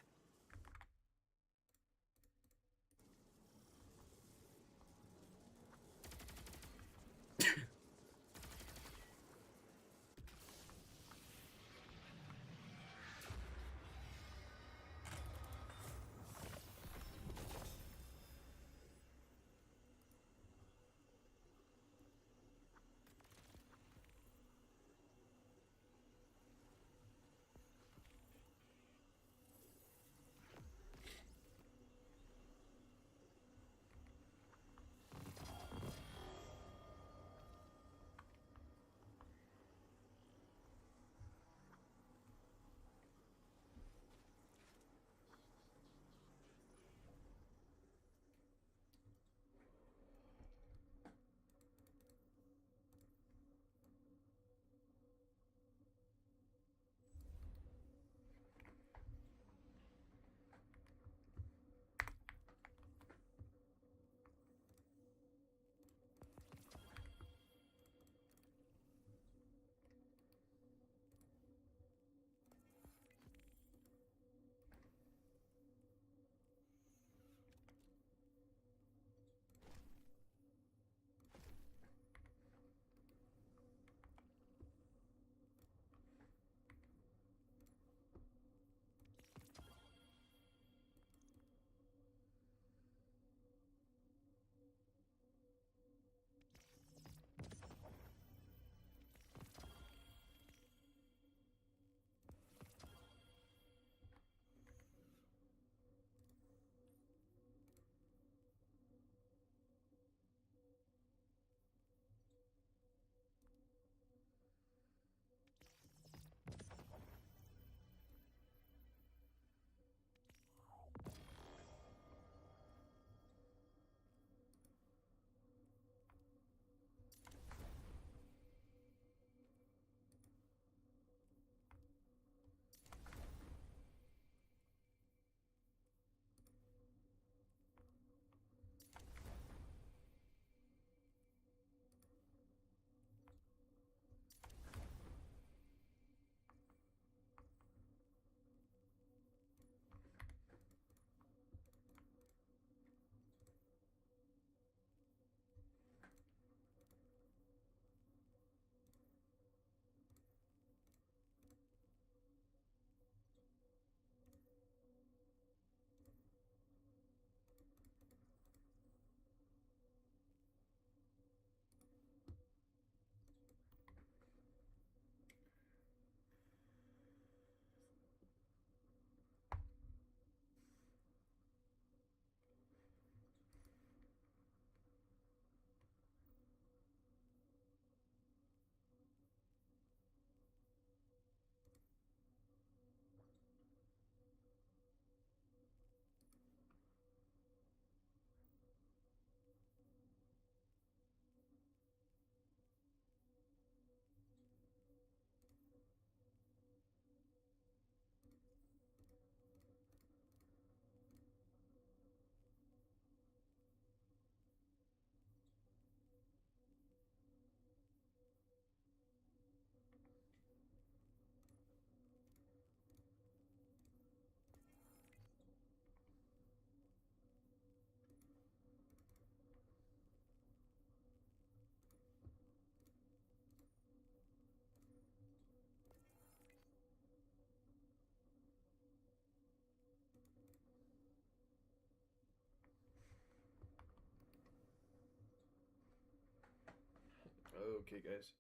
Okay, guys.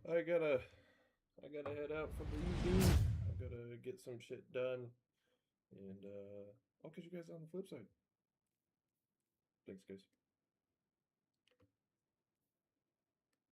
I gotta head out for the evening. I gotta get some shit done. And I'll catch you guys on the flip side. Thanks, guys.